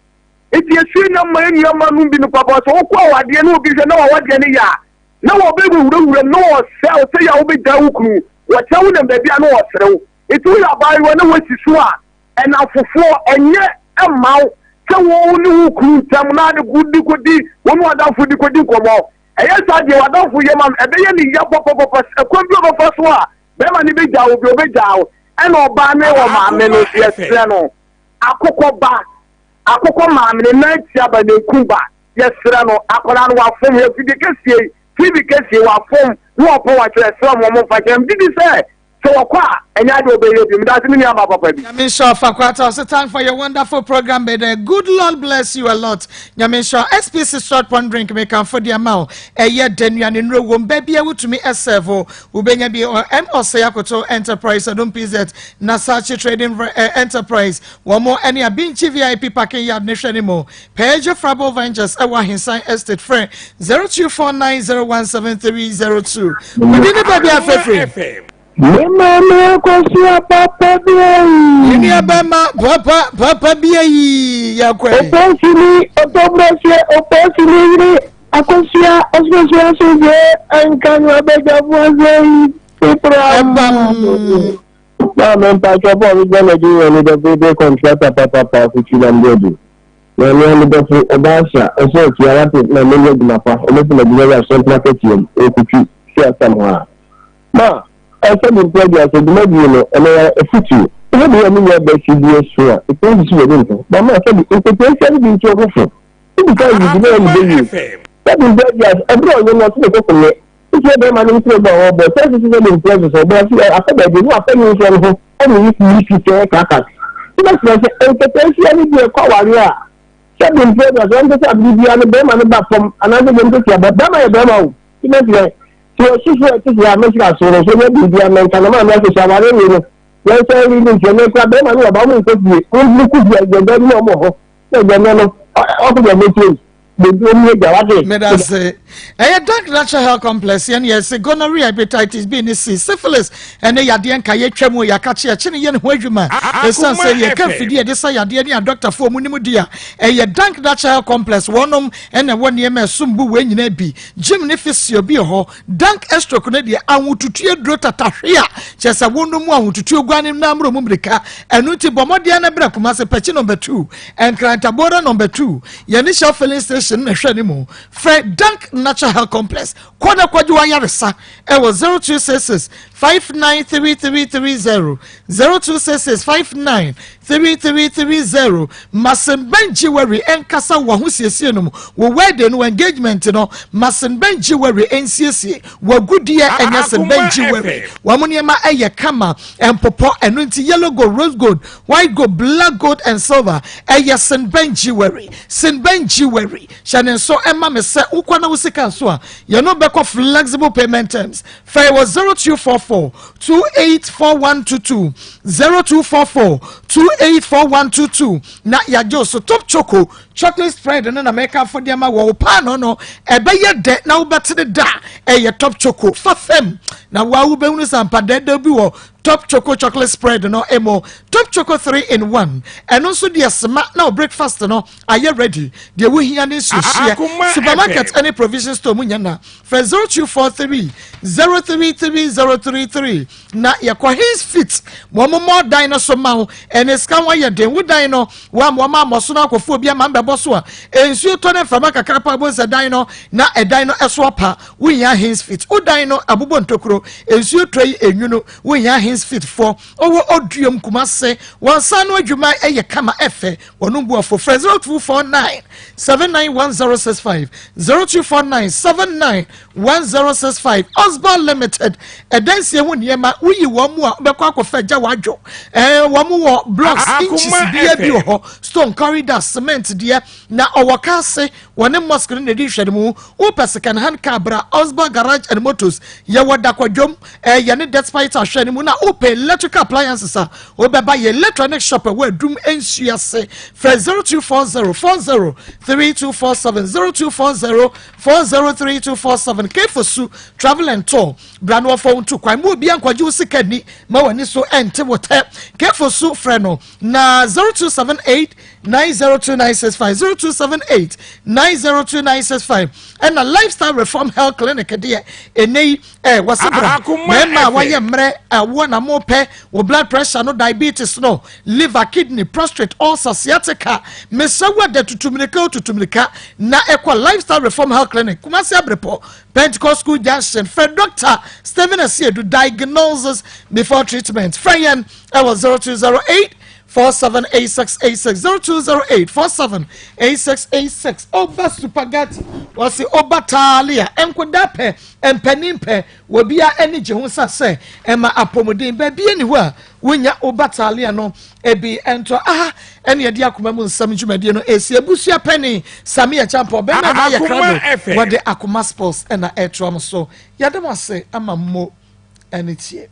eti esu na ma eni ma nu bi no papa so wo ko wa de na obi se na wa de ne ya na wo be wura no wo se ya wo be ja wo kuro wo cha wo na be bia no wo serew eti wo ya ba yo na wo sisu a ena fofo enye emaw se wo ni wo kuro tam na de gudi wo no ada fu di kodi komo eye sa de wa da fu ye mam ebe ye ni ya popo ekwambi obo so a bema ni be jawo bi obe jawo ena oba ne wo maame no yesre no akoko maame ne na tia ba ne kumba yesre no akola no wa fom ye fidi kesie wa fom wo opo wa tre sre mo fa kem didi say so okwa enya de obeye bi mdase ni ama papa bi Nyamisha Fakwata, so time for your wonderful program by the good Lord bless you a lot. Nyamisha SPC short one drink me can for the amount ye denuan in room baby to me servo ubenya bi M Osayakoto Enterprise Adom PZ Nasachi Trading Enterprise one more any a binchi VIP parking yard nation anymore page Frabo Ventures Ewa Hinsan Estate friend 0249017302 we didn't baby a Maa Akos papa bia. Ni abama papa bia yakwe. Opposili Akosia osmosia soje ankan abega boze pepra. Ba pa chopo we gonna do any the contract papa kuchila mdodo. Na ni ndo fu obasha eso ki arate na mele dinapa. Omo na dinga central market okuchi sia samwa. Ma I said in progress, the medium and a future. What do you mean by CDS? It is you. But my friend, it's a person being trouble. Because you know, that is progress. Everyone will not make up for me. It's not the money to go, but that is in progress. But after that, you know, after you from home, only if you take a cut. That's why potentially be a warrior. Said in progress, one just have to be on the bema and back from another one to but Bama Bama. You know, so she said, "I make sure so we be a man can man make sure we when say we need to make a man about me to be we could be the very no more so the no of the meeting the only the Medase a dark natural health complex and yes gonorrhea hepatitis B and C syphilis and yade nka ye twam ya ka che che ne ye ho adwuma e san say ye ka fidi e de say yade ne doctor for mu nimu dia e dark natural health complex wonom ene won ye mesumbu we nyina bi gym ne physio bi ho dank estroke ne de anwotutu edro tatahwe a che say wonom anwotutu oguane na amro mu mrika enu ti bomode na bra kuma se pechi number 2 and Krantabora number 2 ye ne shop filling station na hwe ne mu Fred Dank Natural Health Complex kwana kwaji wanyaresa ewo 0266 593330 0266 593330 Masenbenji wari enkasa wa husiesie no wo wedding no engagement no Masenbenji wari ensiesie wa gudie enya Senbenji wari wa muniema eye kama empopo eno nti yellow gold rose gold white gold black gold and silver eye Senbenji wari Shannon so Emma me say ukwana usika so a you no beko flexible payment terms. Fair was 0244 284122 0244 284122 na ya jo so top choco chocolate spread no na make for dem wo pa no ebe ye de na wo bete da e top choco for them na wa wo be hunu sampa de bi wo top choco chocolate spread no emo top choco 3 in 1 and also the smart now breakfast no are you ready the we here in supermarket any provision store munya na for 0243 033033 na yakwa his fit more dinosaur ma and escan wa ye den wo dino wa mo so na akofo bia ma be boso a ensuo to na fama kakapa bo se dino na e dino eso pa we ya his fit o dino abubo ntokro ensuo trai enwuno we ya his fit for owo oduom kumase wansa no adwuma eye kama efe wonu bu afo 0249 791065 0249 791065 Osborne Limited edansie hu niema uyi wo mu a beko akofa gya wadwo wo mu wo blocks inches bia bi ho stone corridor cement dia na owoka se woni mosque ne di hwede mu wo second hand car bra Osborne Garage and Motors ye woda kwadwom ye ne despite ahwede mu na open electrical appliances a wo beba ye electronic shop we adum ensua se 0240 3247 0240 403247 Kefosu travel and tour brand phone to kwan mu bia nkwaje usikani ma wani so ente wote Kefosu freno na 0278 902965 0278 902965 and a lifestyle reform health clinic there enei wasabra mema waye mre wona mo pe wo blood pressure no diabetes no liver kidney prostate ulcer sciatica mesawa de tutumilika na ekwa lifestyle reform health clinic kumasi abrepo Pentecost School Junction for Dr. Stephen Asiedu diagnosis before treatment Fayan was 0208 478686 0208478686 Oba Supergati wasi Oba Talia enkodape empanimpe wobia energy hu sase ema apomodin ba bia ni ho a wonya Oba Talia no ebi ento ene ye dia akoma mu nsam dwumade no esi abusua pani Samia Champo be na ya krado wode Akoma Sports ena etrom so yadem ase ama mo ene tie